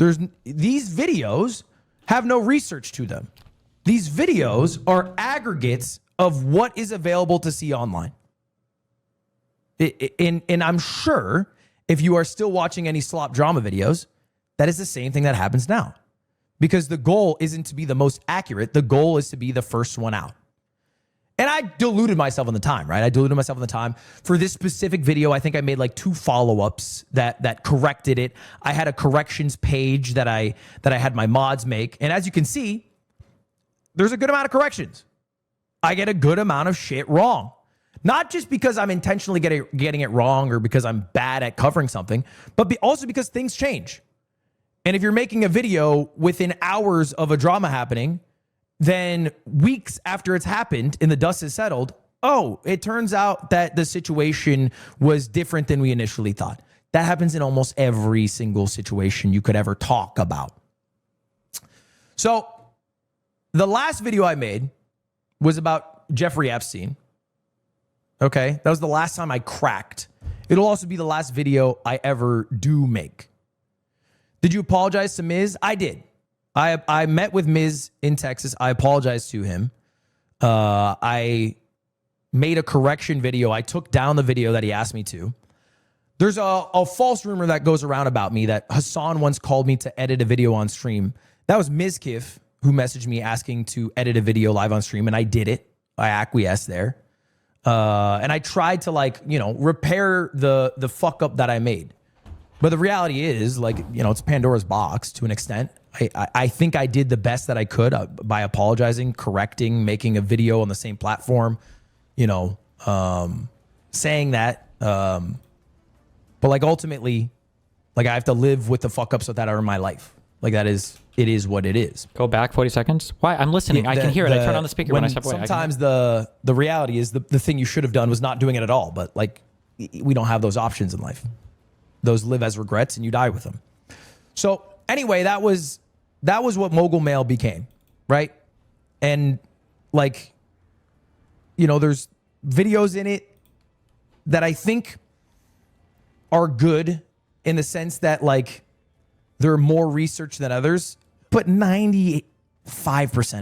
These videos have no research to them. These videos are aggregates of what is available to see online. And I'm sure if you are still watching any slop drama videos, that is the same thing that happens now. Because the goal isn't to be the most accurate. The goal is to be the first one out. And I deluded myself on the time, right? I deluded myself on the time. For this specific video, I think I made like 2 follow-ups that corrected it. I had a corrections page that I had my mods make. And as you can see, there's a good amount of corrections. I get a good amount of shit wrong. Not just because I'm intentionally getting it wrong or because I'm bad at covering something, but also because things change. And if you're making a video within hours of a drama happening, then weeks after it's happened and the dust has settled, oh, it turns out that the situation was different than we initially thought. That happens in almost every single situation you could ever talk about. So the last video I made was about Jeffrey Epstein. Okay, that was the last time I cracked. It'll also be the last video I ever do make. Did you apologize to Miz? I did. I met with Miz in Texas. I apologized to him. I made a correction video. I took down the video that he asked me to. There's a false rumor that goes around about me that Hassan once called me to edit a video on stream. That was Mizkif who messaged me asking to edit a video live on stream, and I did it. I acquiesced there. And I tried to repair the fuck up that I made. But the reality is, it's Pandora's box to an extent. I think I did the best that I could by apologizing, correcting, making a video on the same platform, saying that. But ultimately, I have to live with the fuck ups that are in my life. It is what it is. Go back 40 seconds. Why? I'm listening. I can hear it. I turn on the speaker when I step away. Sometimes the reality is the thing you should have done was not doing it at all. But we don't have those options in life. Those live as regrets and you die with them. So anyway, that was what Mogul Mail became, right? And there's videos in it that I think are good in the sense that they're more research than others, but 95%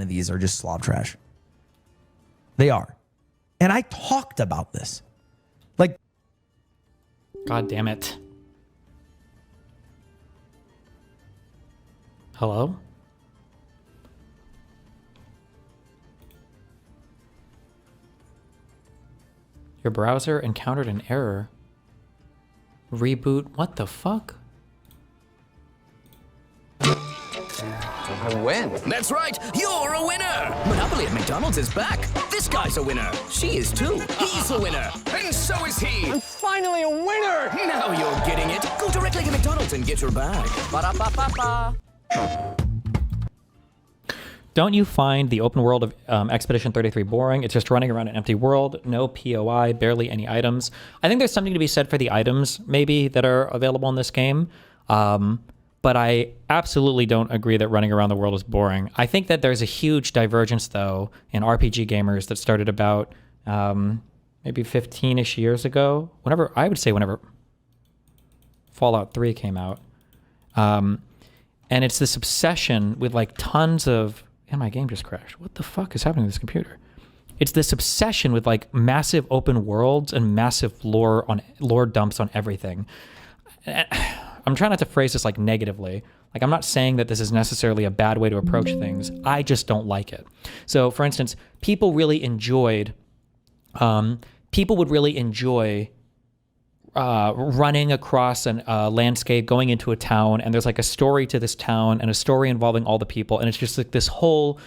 of these are just slob trash. They are. And I talked about this. God damn it. Hello? Your browser encountered an error. Reboot. What the fuck? I win. That's right. You're a winner. Monopoly at McDonald's is back. This guy's a winner. She is too. He's a winner. And so is he. I'm finally a winner! Now you're getting it. Go directly to McDonald's and get your bag. Ba-da-ba-ba-ba. Don't you find the open world of Expedition 33 boring? It's just running around an empty world, no POI, barely any items. I think there's something to be said for the items, maybe, that are available in this game. But I absolutely don't agree that running around the world is boring. I think that there's a huge divergence, though, in RPG gamers that started about maybe 15-ish years ago. Whenever Fallout 3 came out. And it's this obsession with like tons of... And my game just crashed. What the fuck is happening to this computer? It's this obsession with like massive open worlds and massive lore dumps on everything. I'm trying not to phrase this like negatively. Like, I'm not saying that this is necessarily a bad way to approach things. I just don't like it. So, for instance, people would really enjoy running across a landscape, going into a town, and there's like a story to this town and a story involving all the people, and it's just like this whole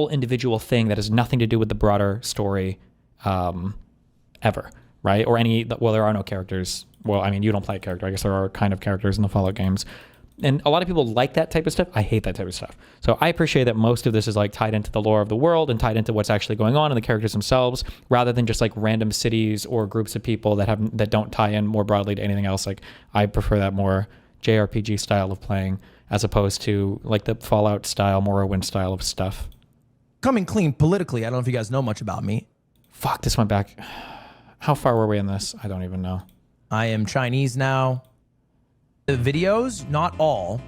individual thing that has nothing to do with the broader story ever, right? Or there are no characters. Well, I mean, you don't play a character. I guess there are kind of characters in the Fallout games. And a lot of people like that type of stuff. I hate that type of stuff. So I appreciate that most of this is like tied into the lore of the world and tied into what's actually going on in the characters themselves, rather than just like random cities or groups of people that don't tie in more broadly to anything else. Like, I prefer that more JRPG style of playing as opposed to like the Fallout style, Morrowind style of stuff. Coming clean politically, I don't know if you guys know much about me. Fuck, this went back. How far were we in this? I don't even know. I am Chinese now. The videos, not all.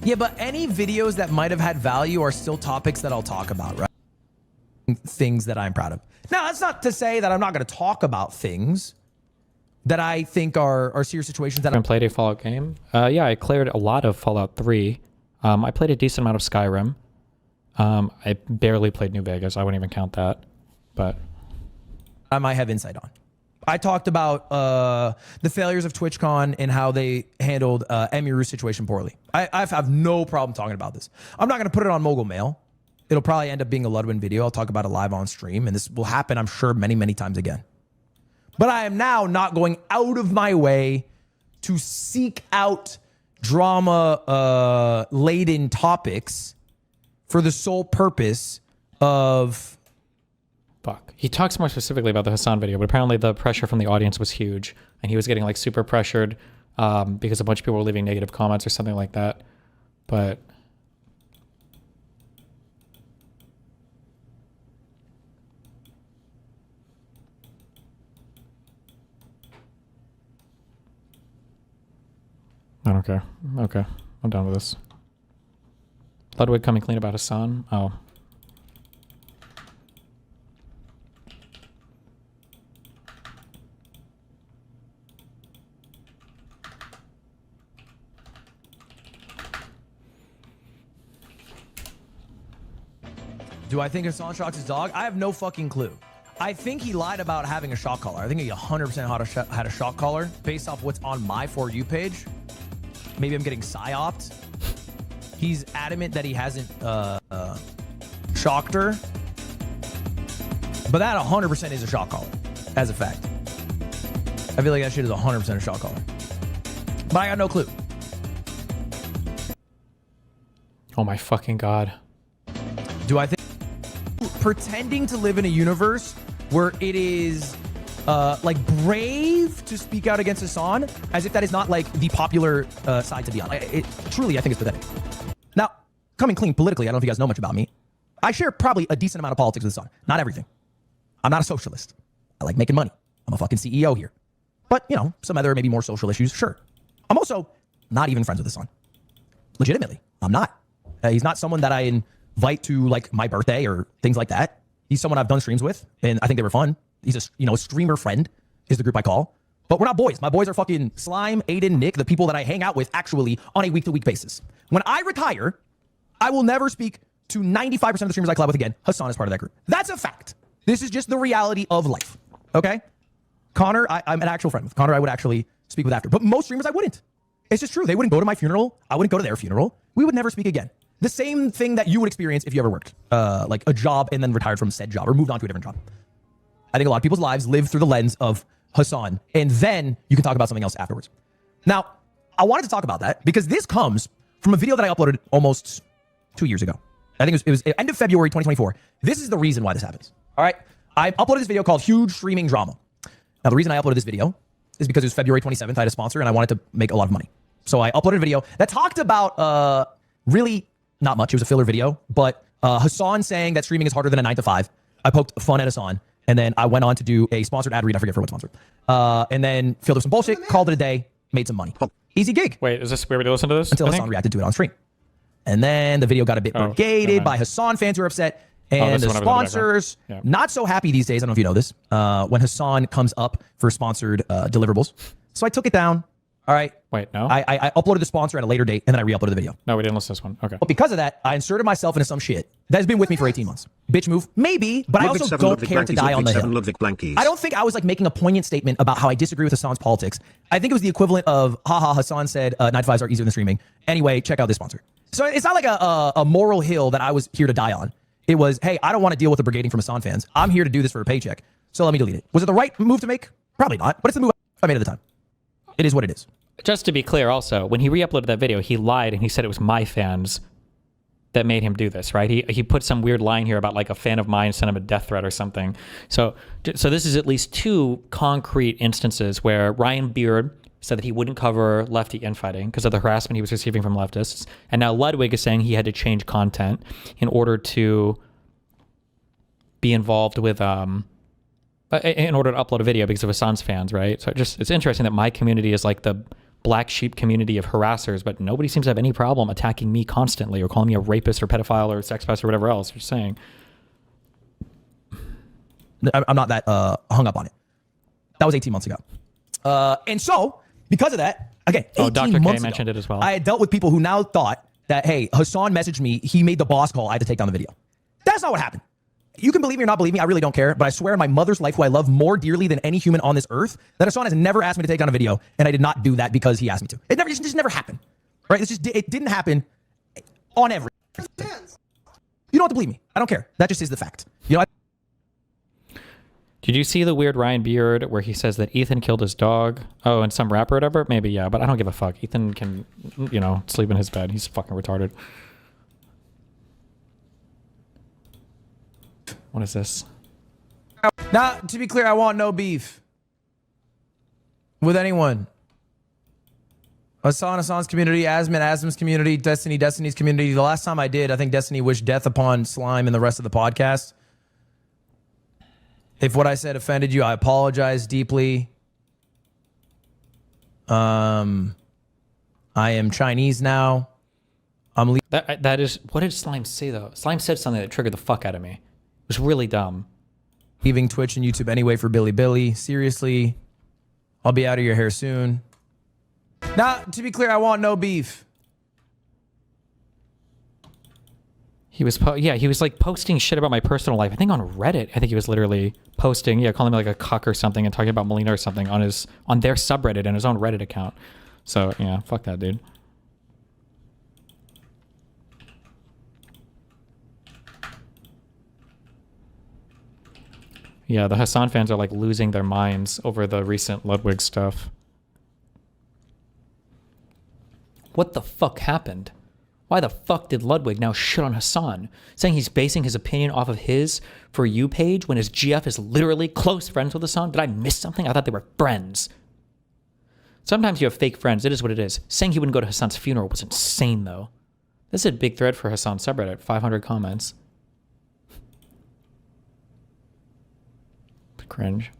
Yeah, but any videos that might have had value are still topics that I'll talk about, right? Things that I'm proud of. Now, that's not to say that I'm not going to talk about things that I think are serious situations that I played a Fallout game. Yeah, I cleared a lot of Fallout 3. I played a decent amount of Skyrim. I barely played New Vegas. I wouldn't even count that. But I might have insight on. I talked about the failures of TwitchCon and how they handled Emiru's situation poorly. I have no problem talking about this. I'm not going to put it on Mogul Mail. It'll probably end up being a Ludwig video. I'll talk about it live on stream, and this will happen, I'm sure, many, many times again. But I am now not going out of my way to seek out drama-laden topics for the sole purpose of... Fuck. He talks more specifically about the Hassan video, but apparently the pressure from the audience was huge, and he was getting like super pressured because a bunch of people were leaving negative comments or something like that. But I don't care. Okay, I'm done with this. Ludwig coming clean about Hassan. Oh. Do I think Hassan shocks his dog? I have no fucking clue. I think he lied about having a shock collar. I think he 100% had a shock collar based off what's on my For You page. Maybe I'm getting psyoped. He's adamant that he hasn't shocked her. But that 100% is a shock collar, as a fact. I feel like that shit is 100% a shock collar. But I got no clue. Oh my fucking God. Do I think pretending to live in a universe where it is like brave to speak out against Hassan, as if that is not like the popular side to be on? Truly, I think it's pathetic. Now, coming clean politically, I don't know if you guys know much about me. I share probably a decent amount of politics with Hassan. Not everything. I'm not a socialist. I like making money. I'm a fucking CEO here. But, you know, some other maybe more social issues, sure. I'm also not even friends with Hassan. Legitimately, I'm not. He's not someone that I invite to like my birthday or things like that. He's someone I've done streams with, and I think they were fun. He's a streamer friend is the group I call. But we're not boys. My boys are fucking Slime, Aiden, Nick, the people that I hang out with actually on a week-to-week basis. When I retire, I will never speak to 95% of the streamers I collab with again. Hassan is part of that group. That's a fact. This is just the reality of life. Okay? Connor, I'm an actual friend with. Connor, I would actually speak with after. But most streamers, I wouldn't. It's just true. They wouldn't go to my funeral. I wouldn't go to their funeral. We would never speak again. The same thing that you would experience if you ever worked like a job and then retired from said job or moved on to a different job. I think a lot of people's lives live through the lens of Hassan, and then you can talk about something else afterwards. Now, I wanted to talk about that because this comes from a video that I uploaded almost 2 years ago. I think it was end of February 2024. This is the reason why this happens. All right. I uploaded this video called Huge Streaming Drama. Now, the reason I uploaded this video is because it was February 27th. I had a sponsor and I wanted to make a lot of money. So I uploaded a video that talked about really not much. It was a filler video, but Hassan saying that streaming is harder than a 9 to 5. I poked fun at Hassan. And then I went on to do a sponsored ad read. I forget for what sponsor. And then filled up some bullshit, called it a day, made some money. Easy gig. Wait, is this where we listen to this? Until Hassan reacted to it on stream. And then the video got a bit brigaded by Hassan fans who were upset. And the sponsors, not so happy these days. I don't know if you know this. When Hassan comes up for sponsored deliverables. So I took it down. All right. Wait, no. I uploaded the sponsor at a later date, and then I re-uploaded the video. No, we didn't listen to this one. Okay. But because of that, I inserted myself into some shit that has been with me for 18 months. Bitch move? Maybe, but Ludwig I also 7, don't Ludwig care to Blankies, die on the Ludwig 7, hill. Ludwig Blankies. I don't think I was like making a poignant statement about how I disagree with Hassan's politics. I think it was the equivalent of, haha, Hassan said 9 to 5s are easier than streaming. Anyway, check out this sponsor. So it's not like a moral hill that I was here to die on. It was, hey, I don't want to deal with the brigading from Hassan fans. I'm here to do this for a paycheck. So let me delete it. Was it the right move to make? Probably not, but it's the move I made at the time. It is what it is. Just to be clear also, when he re-uploaded that video, he lied and he said it was my fans that made him do this, right? He put some weird line here about like a fan of mine sent him a death threat or something. So this is at least 2 concrete instances where Ryan Beard said that he wouldn't cover lefty infighting because of the harassment he was receiving from leftists. And now Ludwig is saying he had to change content in order to be involved with, in order to upload a video because of Hassan's fans, right? So it's interesting that my community is like the black sheep community of harassers, but nobody seems to have any problem attacking me constantly or calling me a rapist or pedophile or sex pest or whatever else you're saying. I'm not that hung up on it. That was 18 months ago. And so, because of that, again, 18 Dr. months K mentioned ago, it as well. I had dealt with people who now thought that, hey, Hassan messaged me, he made the boss call, I had to take down the video. That's not what happened. You can believe me or not believe me, I really don't care, but I swear on my mother's life, who I love more dearly than any human on this earth, that Hassan has never asked me to take down a video, and I did not do that because he asked me to. It just never happened. Right? It didn't happen on everything. You don't have to believe me. I don't care. That just is the fact. You know, Did you see the weird Ryan Beard where he says that Ethan killed his dog? Oh, and some rapper or whatever? Maybe, yeah, but I don't give a fuck. Ethan can, sleep in his bed. He's fucking retarded. What is this? now, to be clear, I want no beef with anyone. Hassan's community, Asm's community, Destiny's community. The last time I did, I think Destiny wished death upon Slime and the rest of the podcast. If what I said offended you, I apologize deeply. I am Chinese now. That is, what did Slime say though? Slime said something that triggered the fuck out of me. It was really dumb. Leaving Twitch and YouTube anyway for Billy. Seriously, I'll be out of your hair soon. Now, to be clear, I want no beef. He was, he was like posting shit about my personal life. I think on Reddit. I think he was literally posting, calling me like a cuck or something and talking about Melina or something on their subreddit and his own Reddit account. So yeah, fuck that dude. Yeah, the Hassan fans are like losing their minds over the recent Ludwig stuff. What the fuck happened? Why the fuck did Ludwig now shit on Hassan, saying he's basing his opinion off of his For You page when his GF is literally close friends with Hassan? Did I miss something? I thought they were friends. Sometimes you have fake friends. It is what it is. Saying he wouldn't go to Hassan's funeral was insane, though. This is a big thread for Hassan's subreddit. 500 comments. Cringe.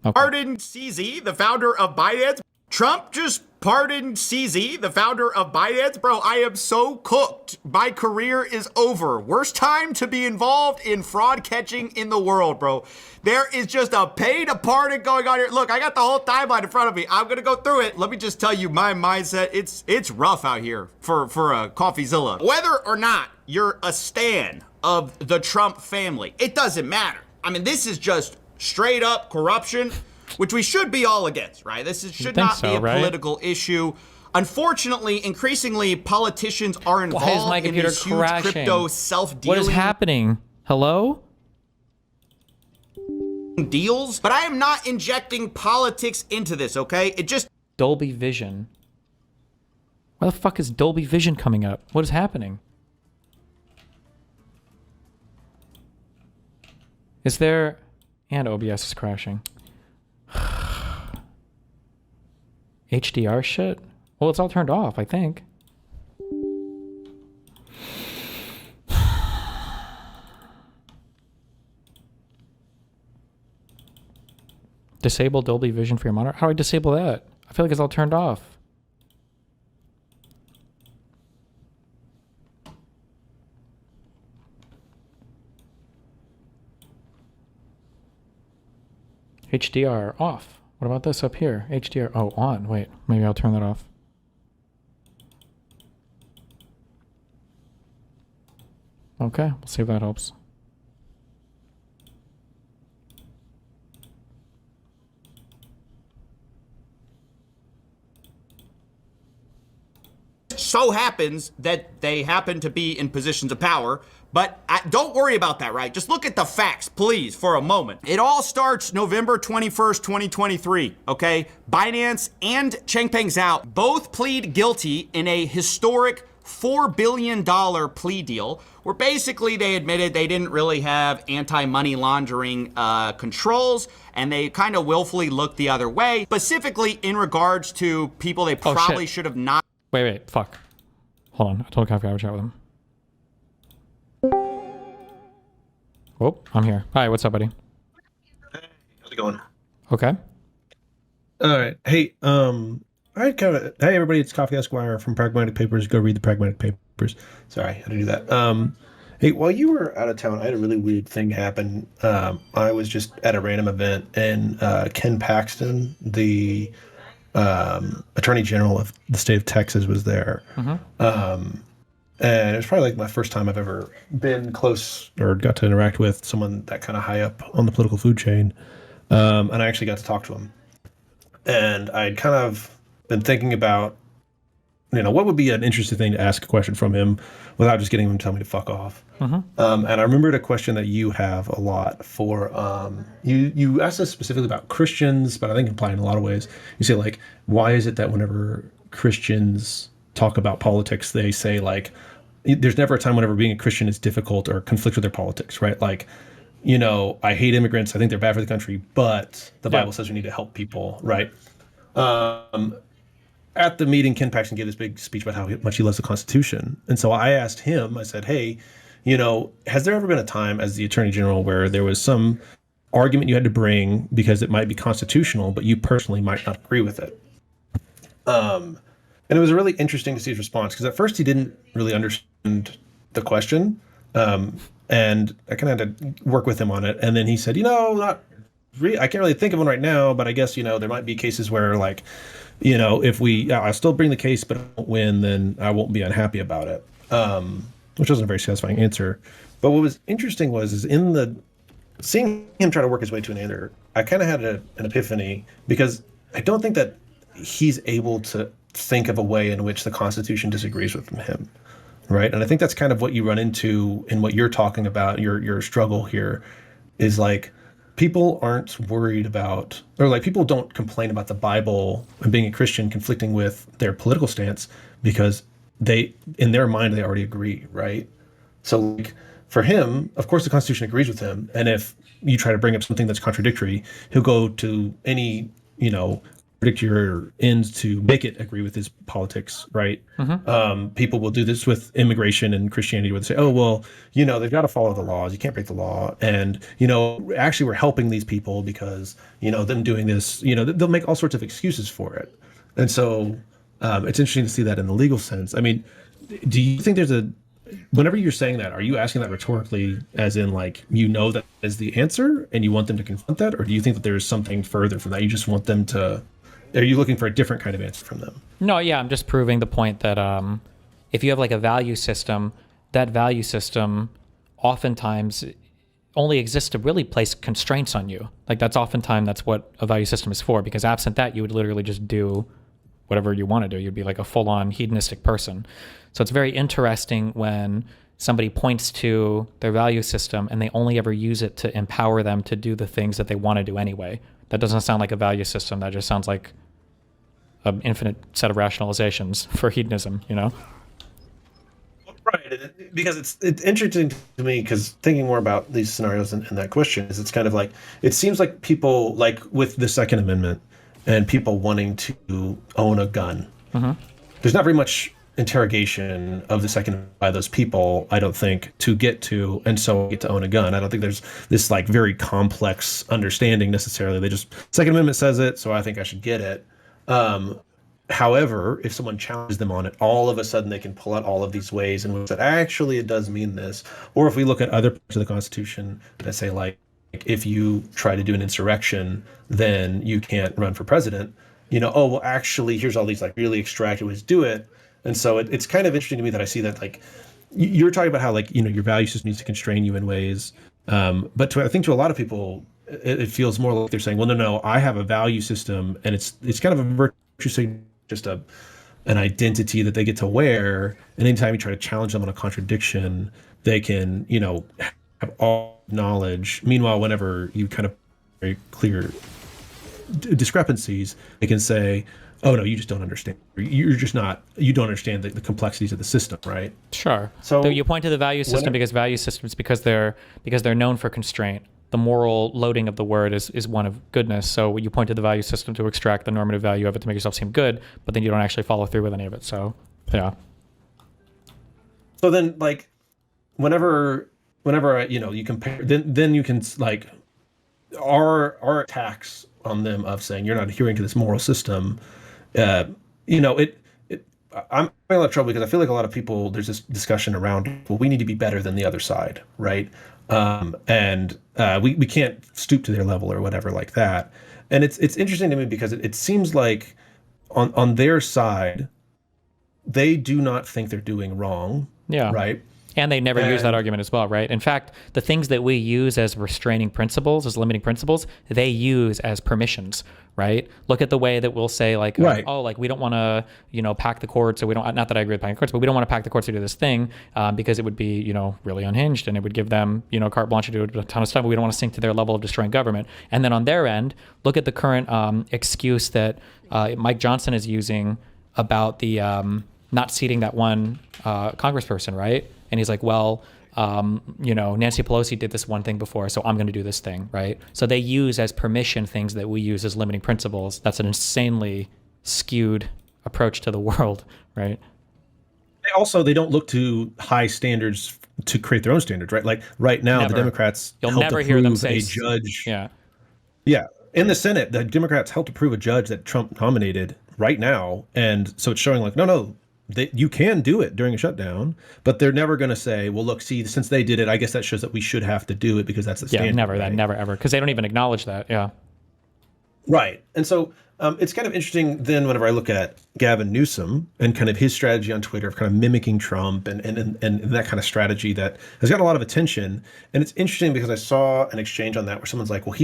Okay. Pardon CZ, the founder of ByteDance. Trump just pardoned CZ, the founder of ByteDance. Bro, I am so cooked. My career is over. Worst time to be involved in fraud catching in the world, bro. There is just a pay to pardon going on here. Look, I got the whole timeline in front of me. I'm gonna go through it. Let me just tell you my mindset. It's rough out here for a CoffeeZilla. Whether or not you're a stan of the Trump family. It doesn't matter. I mean, this is just straight up corruption, which we should be all against, right? Should not be a political issue. Unfortunately, increasingly, politicians are involved in these huge crypto self-dealing. What is happening? Hello? Deals, but I am not injecting politics into this, okay? It just... Dolby Vision. Why the fuck is Dolby Vision coming up? What is happening? Is there... And OBS is crashing. HDR shit? Well, it's all turned off, I think. Disable Dolby Vision for your monitor? How do I disable that? I feel like it's all turned off. HDR off. What about this up here? HDR, oh, on. Wait, maybe I'll turn that off. Okay, we'll see if that helps. So happens that they happen to be in positions of power, but don't worry about that, right? Just look at the facts, please, for a moment. It all starts November 21st, 2023, okay? Binance and Changpeng Zhao both plead guilty in a historic $4 billion plea deal where basically they admitted they didn't really have anti-money laundering controls and they kind of willfully looked the other way, specifically in regards to people they probably should have not. Wait, fuck. Hold on, I told Kafka I would chat with him. Oh, I'm here. Hi, what's up, buddy? Hey, how's it going? Okay. All right. Hey, hey everybody, it's Coffee Esquire from Pragmatic Papers. Go read the Pragmatic Papers. Sorry, I had to do that. Hey, while you were out of town, I had a really weird thing happen. I was just at a random event and Ken Paxton, the Attorney General of the state of Texas, was there. And it was probably like my first time I've ever been close or got to interact with someone that kind of high up on the political food chain. And I actually got to talk to him. And I'd kind of been thinking about, what would be an interesting thing to ask a question from him without just getting him to tell me to fuck off. And I remembered a question that you have a lot for, you asked us specifically about Christians, but I think implying in a lot of ways. You say, like, why is it that whenever Christians talk about politics, they say, like, there's never a time whenever being a Christian is difficult or conflicts with their politics, right? Like, I hate immigrants. I think they're bad for the country, but the Bible says we need to help people, right? At the meeting, Ken Paxton gave this big speech about how much he loves the Constitution. And so I asked him, I said, hey, has there ever been a time as the Attorney General where there was some argument you had to bring because it might be constitutional, but you personally might not agree with it? And it was really interesting to see his response, because at first he didn't really understand the question. And I kind of had to work with him on it. And then he said, I can't really think of one right now, but I guess, there might be cases where, like, if I'll still bring the case, but I won't win, then I won't be unhappy about it. Which wasn't a very satisfying answer. But what was interesting is seeing him try to work his way to an answer, I kind of had an epiphany, because I don't think that he's able to think of a way in which the Constitution disagrees with him, right? And I think that's kind of what you run into in what you're talking about, your struggle here, is like, people aren't worried about, or like, people don't complain about the Bible and being a Christian conflicting with their political stance, because in their mind, they already agree, right? So, like, for him, of course, the Constitution agrees with him. And if you try to bring up something that's contradictory, he'll go to any, predict your ends to make it agree with his politics, right? People will do this with immigration and Christianity, where they say, oh, well, they've got to follow the laws. You can't break the law. And, actually we're helping these people because, them doing this, they'll make all sorts of excuses for it. And so it's interesting to see that in the legal sense. I mean, do you think whenever you're saying that, are you asking that rhetorically, as in, like, that is the answer and you want them to confront that? Or do you think that there's something further from that? You just want them to... Are you looking for a different kind of answer from them? No, yeah, I'm just proving the point that if you have, like, a value system, that value system oftentimes only exists to really place constraints on you. Like that's what a value system is for, because absent that, you would literally just do whatever you want to do. You'd be like a full-on hedonistic person. So it's very interesting when somebody points to their value system and they only ever use it to empower them to do the things that they want to do anyway. That doesn't sound like a value system. That just sounds like an infinite set of rationalizations for hedonism, you know? Right, because it's interesting to me, because thinking more about these scenarios and that question is, it's kind of like, it seems like people, like with the Second Amendment and people wanting to own a gun, there's not very much interrogation of the Second Amendment by those people, I don't think, to get to, and so get to own a gun. I don't think there's this like very complex understanding necessarily. They just, Second Amendment says it, so I think I should get it. However, if someone challenges them on it, all of a sudden they can pull out all of these ways in which that actually it does mean this. Or if we look at other parts of the Constitution that say, like, if you try to do an insurrection, then you can't run for president. You know, oh, well, actually, here's all these like really extracted ways to do it. And so it's kind of interesting to me that I see that, like, you're talking about how, like, you know, your value system needs to constrain you in ways. But I think to a lot of people, it feels more like they're saying, well, no, I have a value system, and it's kind of a virtue signature, just an identity that they get to wear. And anytime you try to challenge them on a contradiction, they can, you know, have all knowledge. Meanwhile, whenever you kind of very clear discrepancies, they can say, oh no, you just don't understand. You don't understand the complexities of the system, right? Sure. So you point to the value system because value systems, because they're known for constraint. The moral loading of the word is one of goodness. So you point to the value system to extract the normative value of it to make yourself seem good, but then you don't actually follow through with any of it. So, yeah. So then, like, whenever you know, you compare, then you can, like, our attacks on them of saying you're not adhering to this moral system, you know, I'm having a lot of trouble because I feel like a lot of people, there's this discussion around, well, we need to be better than the other side, right? And we can't stoop to their level or whatever like that. And it's interesting to me because it seems like on their side, they do not think they're doing wrong. Yeah. Right. And they never use that argument as well, right? In fact, the things that we use as restraining principles, as limiting principles, they use as permissions, right? Look at the way that we'll say, like, right. Oh, like, we don't want to, you know, pack the courts, or we don't, not that I agree with packing the courts, but we don't want to pack the courts to do this thing because it would be, you know, really unhinged, and it would give them, you know, carte blanche to do a ton of stuff, but we don't want to sink to their level of destroying government. And then on their end, look at the current excuse that Mike Johnson is using about the not seating that one congressperson, right? And he's like, well, you know, Nancy Pelosi did this one thing before, so I'm going to do this thing, right? So they use as permission things that we use as limiting principles. That's an insanely skewed approach to the world, right? They don't look to high standards to create their own standards, right? Like right now, Never. The Democrats You'll helped never hear them approve say a judge. Yeah. Yeah. In the Senate, the Democrats helped approve a judge that Trump nominated right now. And so it's showing like, no, you can do it during a shutdown, but they're never going to say, well, look, see, since they did it, I guess that shows that we should have to do it because that's the standard. Yeah, never, right? that, never, ever, because they don't even acknowledge that. Yeah. Right. And so it's kind of interesting then whenever I look at Gavin Newsom and kind of his strategy on Twitter of kind of mimicking Trump and that kind of strategy that has gotten a lot of attention. And it's interesting because I saw an exchange on that where someone's like, well,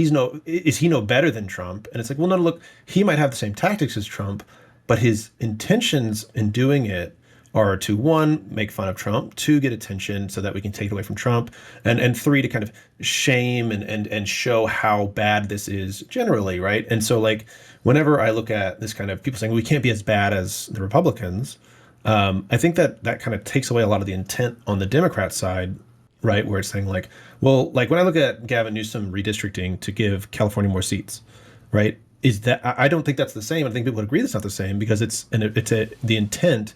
is he no better than Trump? And it's like, well, no, look, he might have the same tactics as Trump, but his intentions in doing it are to, one, make fun of Trump, two, get attention so that we can take it away from Trump, and three, to kind of shame and show how bad this is generally, right? And so, like, whenever I look at this kind of people saying we can't be as bad as the Republicans, I think that kind of takes away a lot of the intent on the Democrat side, right? Where it's saying like, well, like when I look at Gavin Newsom redistricting to give California more seats, right? Is that, I don't think that's the same. I think people would agree that's not the same because the intent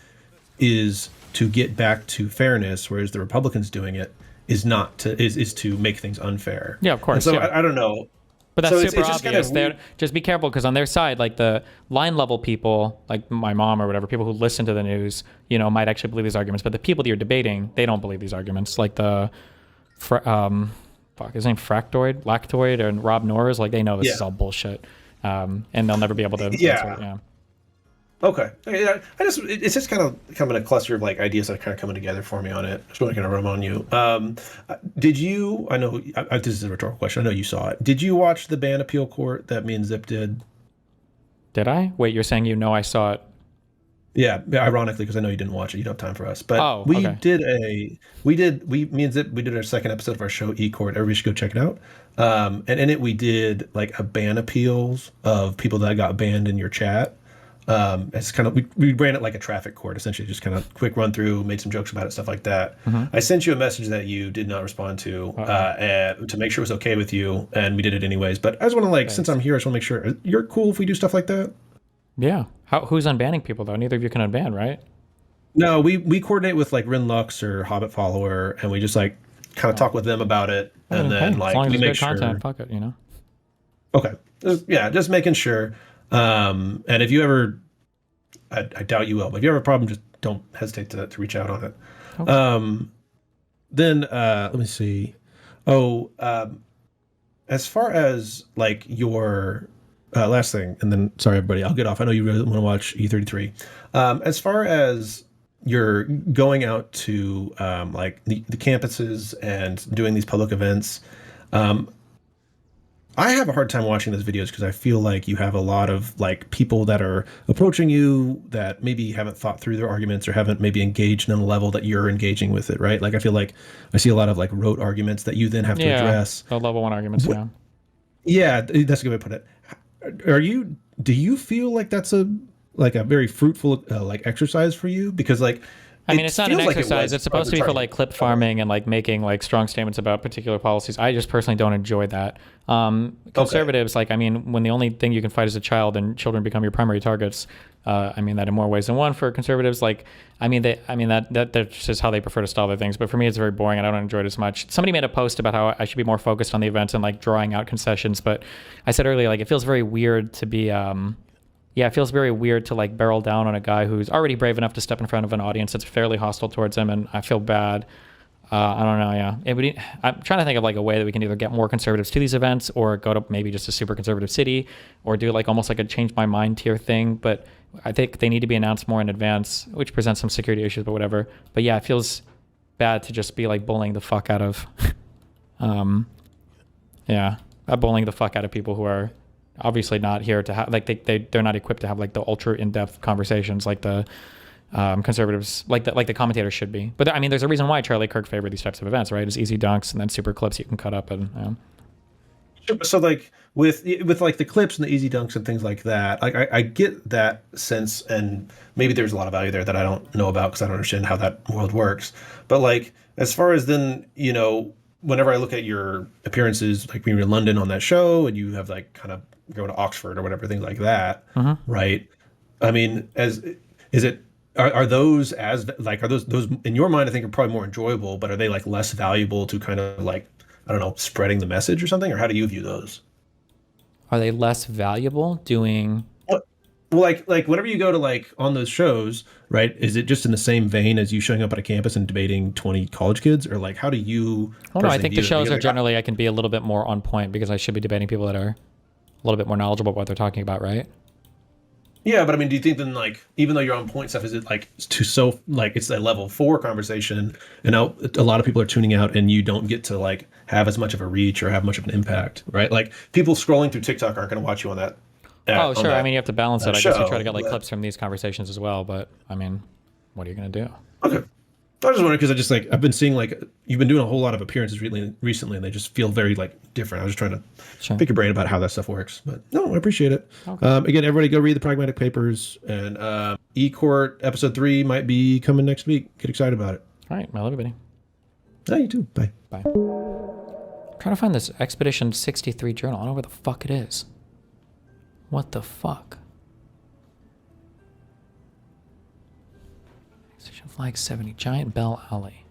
is to get back to fairness, whereas the Republicans doing it is not to is to make things unfair. Yeah, of course. And so yeah. I don't know. But that's So super just kind obvious. of Just be careful because on their side, like the line level people, like my mom or whatever, people who listen to the news, you know, might actually believe these arguments. But the people that you're debating, they don't believe these arguments. Like the, his name Fractoid, Lactoid, and Rob Noors, like they know this is all bullshit, and they'll never be able to. Yeah. Okay. It's just kind of a cluster of like ideas that are kind of coming together for me on it. Just want to kind of run on you. Did you? I know this is a rhetorical question. I know you saw it. Did you watch the ban appeal court that me and Zip did? Did I? Wait, you're saying I saw it? Yeah, ironically, because I know you didn't watch it. You don't have time for us. But okay. Me and Zip, we did our second episode of our show, E-Court. Everybody should go check it out. And in it, we did like a ban appeals of people that got banned in your chat. It's kind of, we ran it like a traffic court, essentially, just kind of quick run through, made some jokes about it, stuff like that. Mm-hmm. I sent you a message that you did not respond to, and to make sure it was okay with you, and we did it anyways. But I just want to Thanks. since I'm here, I just want to make sure you're cool if we do stuff like that. Yeah. Who's unbanning people though? Neither of you can unban, right? No, we coordinate with like Rin Lux or Hobbit Follower, and we just like kind of talk with them about it, and then as like long as we it's make good sure. content, fuck it, you know. Okay, just making sure. And if you ever, I doubt you will, but if you have a problem, just don't hesitate to reach out on it. Okay. Then let me see. As far as like your last thing, and then sorry everybody, I'll get off. I know you really want to watch E33. As far as you're going out to like the campuses and doing these public events, I have a hard time watching those videos because I feel like you have a lot of like people that are approaching you that maybe haven't thought through their arguments or haven't maybe engaged on a level that you're engaging with it, right? Like I feel like I see a lot of like rote arguments that you then have to address. The level 1 arguments, yeah. Yeah, that's a good way to put it. Do you feel like that's a very fruitful like exercise for you? Because like, I mean, it's not an exercise. It's supposed to be for like clip farming and like making like strong statements about particular policies. I just personally don't enjoy that. Conservatives, like, I mean, when the only thing you can fight is a child and children become your primary targets, I mean that in more ways than one for conservatives. Like, that's just how they prefer to style their things. But for me, it's very boring and I don't enjoy it as much. Somebody made a post about how I should be more focused on the event and like drawing out concessions. But I said earlier, like, it feels very weird to be, it feels very weird to like barrel down on a guy who's already brave enough to step in front of an audience that's fairly hostile towards him, and I feel bad. I don't know, yeah. I'm trying to think of like a way that we can either get more conservatives to these events or go to maybe just a super conservative city or do like almost like a change my mind tier thing. But I think they need to be announced more in advance, which presents some security issues, but whatever. But yeah, it feels bad to just be like bullying the fuck out of, bullying the fuck out of people who are obviously not here to have, like, they're not equipped to have like the ultra in-depth conversations like the conservatives, like the commentators should be. But I mean, there's a reason why Charlie Kirk favored these types of events, right? It's easy dunks and then super clips you can cut up and. So like with like the clips and the easy dunks and things like that, like I get that sense, and maybe there's a lot of value there that I don't know about because I don't understand how that world works. But like as far as then, you know, whenever I look at your appearances, like when you're in London on that show and you have like kind of go to Oxford or whatever, things like that, right? I mean, are those in your mind? I think are probably more enjoyable, but are they like less valuable to kind of like, I don't know, spreading the message or something? Or how do you view those? Are they less valuable doing? Well, like whenever you go to like on those shows, right? Is it just in the same vein as you showing up at a campus and debating 20 college kids, or like how do you? Well, no, I think the shows are generally I can be a little bit more on point because I should be debating people that are a little bit more knowledgeable about what they're talking about, right? Yeah, but I mean, do you think then, like, even though you're on point stuff, is it like it's a level 4 conversation, and now a lot of people are tuning out, and you don't get to like have as much of a reach or have much of an impact, right? Like people scrolling through TikTok aren't going to watch you on that. Oh, sure. I mean, you have to balance it. I guess you try to get like but... clips from these conversations as well, but I mean, what are you going to do? Okay. I was just wondering because I just like I've been seeing like you've been doing a whole lot of appearances recently, and they just feel very like different. I was just trying to pick your brain about how that stuff works, but no, I appreciate it. Okay. Again, everybody go read the Pragmatic Papers, and E-Court episode 3 might be coming next week. Get excited about it. All right, well, everybody. Yeah, you too. Bye. Bye. I'm trying to find this Expedition 63 journal. I don't know where the fuck it is. What the fuck? Flag 70, Giant Bell Alley.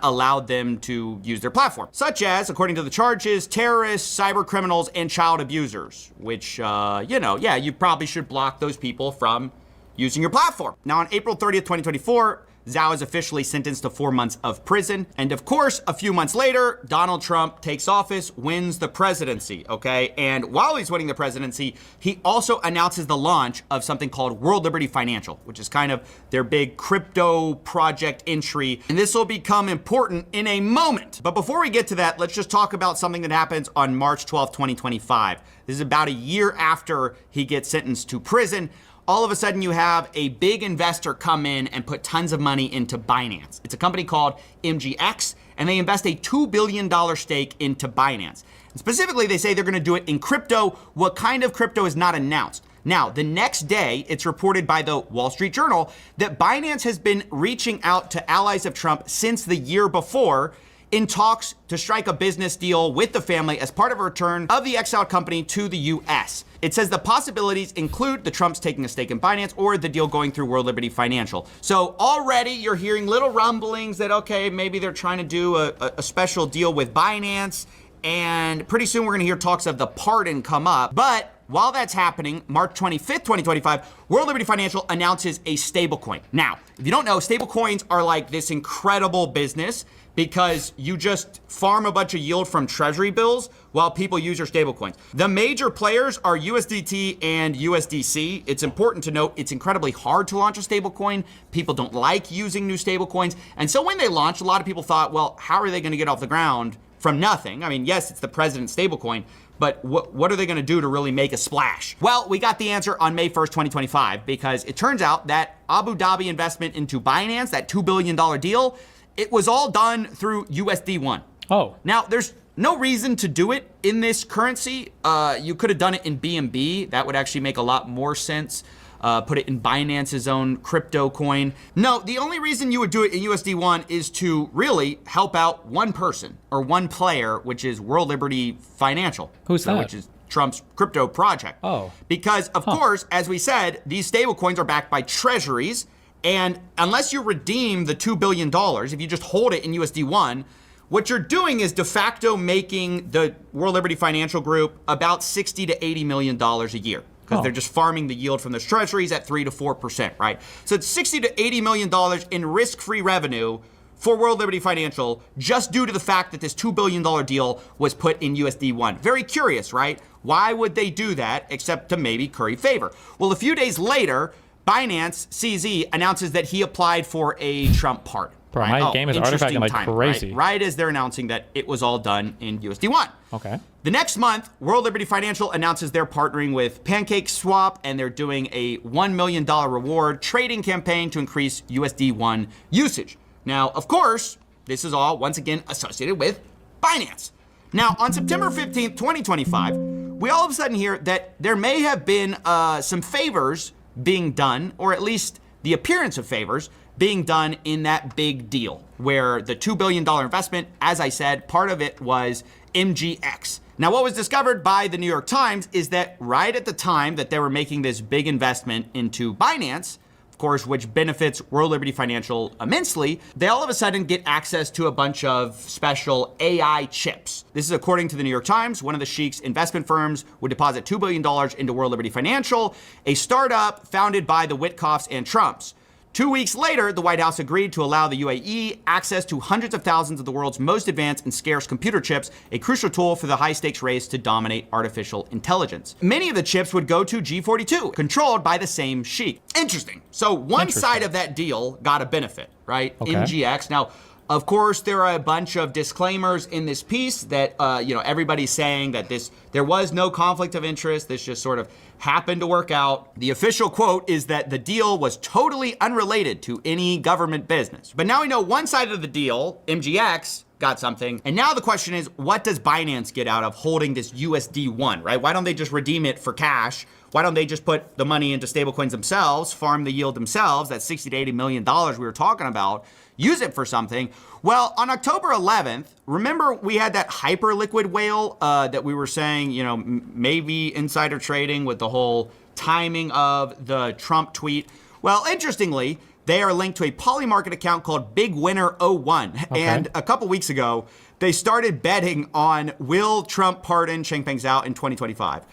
Allowed them to use their platform, such as, according to the charges, terrorists, cyber criminals, and child abusers, which, you probably should block those people from using your platform. Now, on April 30th, 2024, Zhao is officially sentenced to 4 months of prison. And of course, a few months later, Donald Trump takes office, wins the presidency, okay? And while he's winning the presidency, he also announces the launch of something called World Liberty Financial, which is kind of their big crypto project entry. And this will become important in a moment. But before we get to that, let's just talk about something that happens on March 12th, 2025. This is about a year after he gets sentenced to prison. All of a sudden you have a big investor come in and put tons of money into Binance. It's a company called MGX, and they invest a $2 billion stake into Binance. And specifically, they say they're gonna do it in crypto. What kind of crypto is not announced. Now, the next day, it's reported by the Wall Street Journal that Binance has been reaching out to allies of Trump since the year before in talks to strike a business deal with the family as part of a return of the exiled company to the U.S. It says the possibilities include the Trumps taking a stake in Binance or the deal going through World Liberty Financial. So already you're hearing little rumblings that, okay, maybe they're trying to do a special deal with Binance, and pretty soon we're gonna hear talks of the pardon come up. But while that's happening, March 25th, 2025, World Liberty Financial announces a stablecoin. Now, if you don't know, stablecoins are like this incredible business because you just farm a bunch of yield from treasury bills while people use your stablecoins. The major players are USDT and USDC. It's important to note it's incredibly hard to launch a stablecoin. People don't like using new stablecoins. And so when they launched, a lot of people thought, well, how are they gonna get off the ground from nothing? I mean, yes, it's the president's stablecoin, but what are they gonna do to really make a splash? Well, we got the answer on May 1st, 2025, because it turns out that Abu Dhabi investment into Binance, that $2 billion deal, it was all done through USD1. Oh. Now, there's no reason to do it in this currency. You could have done it in BNB. That would actually make a lot more sense. Put it in Binance's own crypto coin. No, the only reason you would do it in USD1 is to really help out one person or one player, which is World Liberty Financial. Who's that? Which is Trump's crypto project. Oh. Because, of course, as we said, these stable coins are backed by treasuries. And unless you redeem the $2 billion, if you just hold it in USD1, what you're doing is de facto making the World Liberty Financial Group about $60 to $80 million a year. Because they're just farming the yield from those treasuries at 3 to 4%, right? So it's $60 to $80 million in risk-free revenue for World Liberty Financial just due to the fact that this $2 billion deal was put in USD1. Very curious, right? Why would they do that except to maybe curry favor? Well, a few days later, Binance CZ announces that he applied for a Trump pardon. Bro, my game is artifacting like crazy. Right as they're announcing that it was all done in USD1. Okay. The next month, World Liberty Financial announces they're partnering with PancakeSwap and they're doing a $1 million reward trading campaign to increase USD1 usage. Now, of course, this is all once again associated with Binance. Now, on September 15th, 2025, we all of a sudden hear that there may have been some favors being done, or at least the appearance of favors being done in that big deal where the $2 billion investment, as I said, part of it was MGX. Now, what was discovered by the New York Times is that right at the time that they were making this big investment into Binance, of course, which benefits World Liberty Financial immensely, they all of a sudden get access to a bunch of special AI chips. This is according to the New York Times. One of the Sheik's investment firms would deposit $2 billion into World Liberty Financial, a startup founded by the Witkoffs and Trumps. 2 weeks later, the White House agreed to allow the UAE access to hundreds of thousands of the world's most advanced and scarce computer chips, a crucial tool for the high-stakes race to dominate artificial intelligence. Many of the chips would go to G42, controlled by the same sheik. Interesting. So one side of that deal got a benefit, right? Okay. MGX. Now, of course, there are a bunch of disclaimers in this piece that, everybody's saying that there was no conflict of interest. This just sort of happened to work out. The official quote is that the deal was totally unrelated to any government business. But now we know one side of the deal, MGX, got something. And now the question is, what does Binance get out of holding this USD1, right? Why don't they just redeem it for cash? Why don't they just put the money into stablecoins themselves, farm the yield themselves, that $60 to $80 million we were talking about, use it for something? Well, on October 11th, remember we had that hyper liquid whale that we were saying, maybe insider trading with the whole timing of the Trump tweet. Well, interestingly, they are linked to a Polymarket account called Big Winner 01. Okay. And a couple weeks ago, they started betting on will Trump pardon Changpeng Zhao in 2025,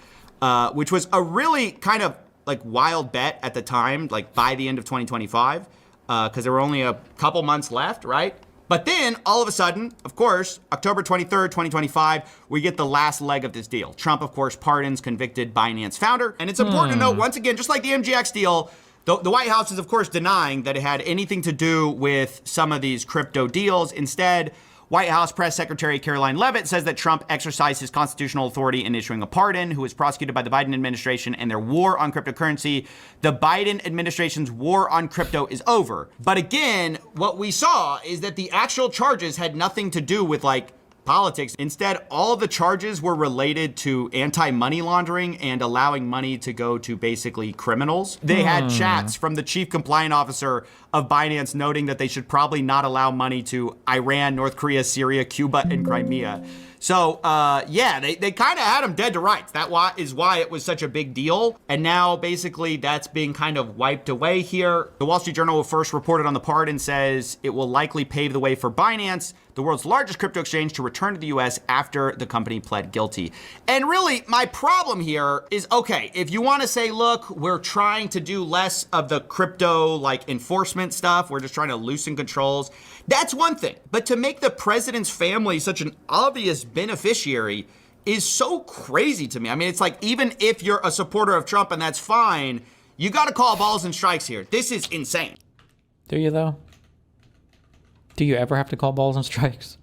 which was a really kind of like wild bet at the time, like by the end of 2025. because there were only a couple months left, right? But then, all of a sudden, of course, October 23rd, 2025, we get the last leg of this deal. Trump, of course, pardons convicted Binance founder. And it's important to note, once again, just like the MGX deal, the White House is, of course, denying that it had anything to do with some of these crypto deals. Instead, White House Press Secretary Caroline Leavitt says that Trump exercised his constitutional authority in issuing a pardon, who was prosecuted by the Biden administration and their war on cryptocurrency. The Biden administration's war on crypto is over. But again, what we saw is that the actual charges had nothing to do with like politics. Instead, all the charges were related to anti-money laundering and allowing money to go to basically criminals. They had chats from the chief compliance officer of Binance noting that they should probably not allow money to Iran, North Korea, Syria, Cuba, and Crimea. So, yeah, they kind of had him dead to rights. That is why it was such a big deal. And now, basically, that's being kind of wiped away here. The Wall Street Journal first reported on the pardon, says it will likely pave the way for Binance, the world's largest crypto exchange, to return to the U.S. after the company pled guilty. And really, my problem here is, okay, if you want to say, look, we're trying to do less of the crypto, like, enforcement stuff, we're just trying to loosen controls, that's one thing. But to make the president's family such an obvious beneficiary is so crazy to me. I mean, it's like, even if you're a supporter of Trump, and that's fine, you got to call balls and strikes here. This is insane. Do you, though? Do you ever have to call balls and strikes?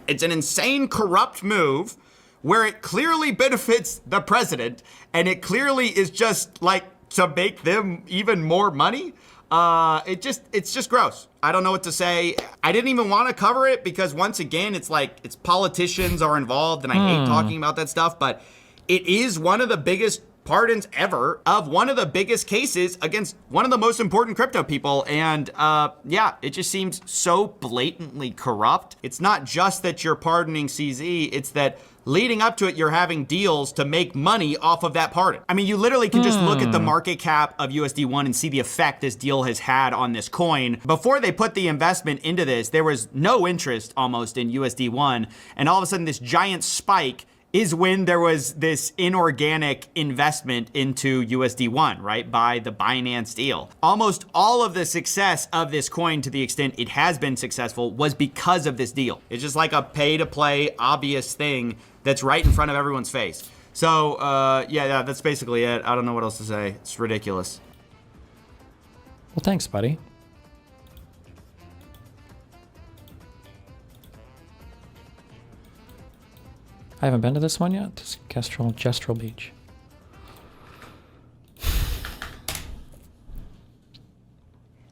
It's an insane, corrupt move where it clearly benefits the president, and it clearly is just like to make them even more money. It's just gross. I don't know what to say. I didn't even want to cover it because, once again, it's like it's politicians are involved, and I hate talking about that stuff, but it is one of the biggest pardons ever of one of the biggest cases against one of the most important crypto people. And yeah, it just seems so blatantly corrupt. It's not just that you're pardoning CZ, it's that leading up to it, you're having deals to make money off of that pardon. I mean, you literally can just look at the market cap of USD1 and see the effect this deal has had on this coin. Before they put the investment into this, there was no interest almost in USD1. And all of a sudden, this giant spike is when there was this inorganic investment into USD1, right, by the Binance deal. Almost all of the success of this coin, to the extent it has been successful, was because of this deal. It's just like a pay-to-play obvious thing that's right in front of everyone's face. So, yeah, that's basically it. I don't know what else to say. It's ridiculous. Well, thanks, buddy. I haven't been to this one yet. This Gestrel Beach.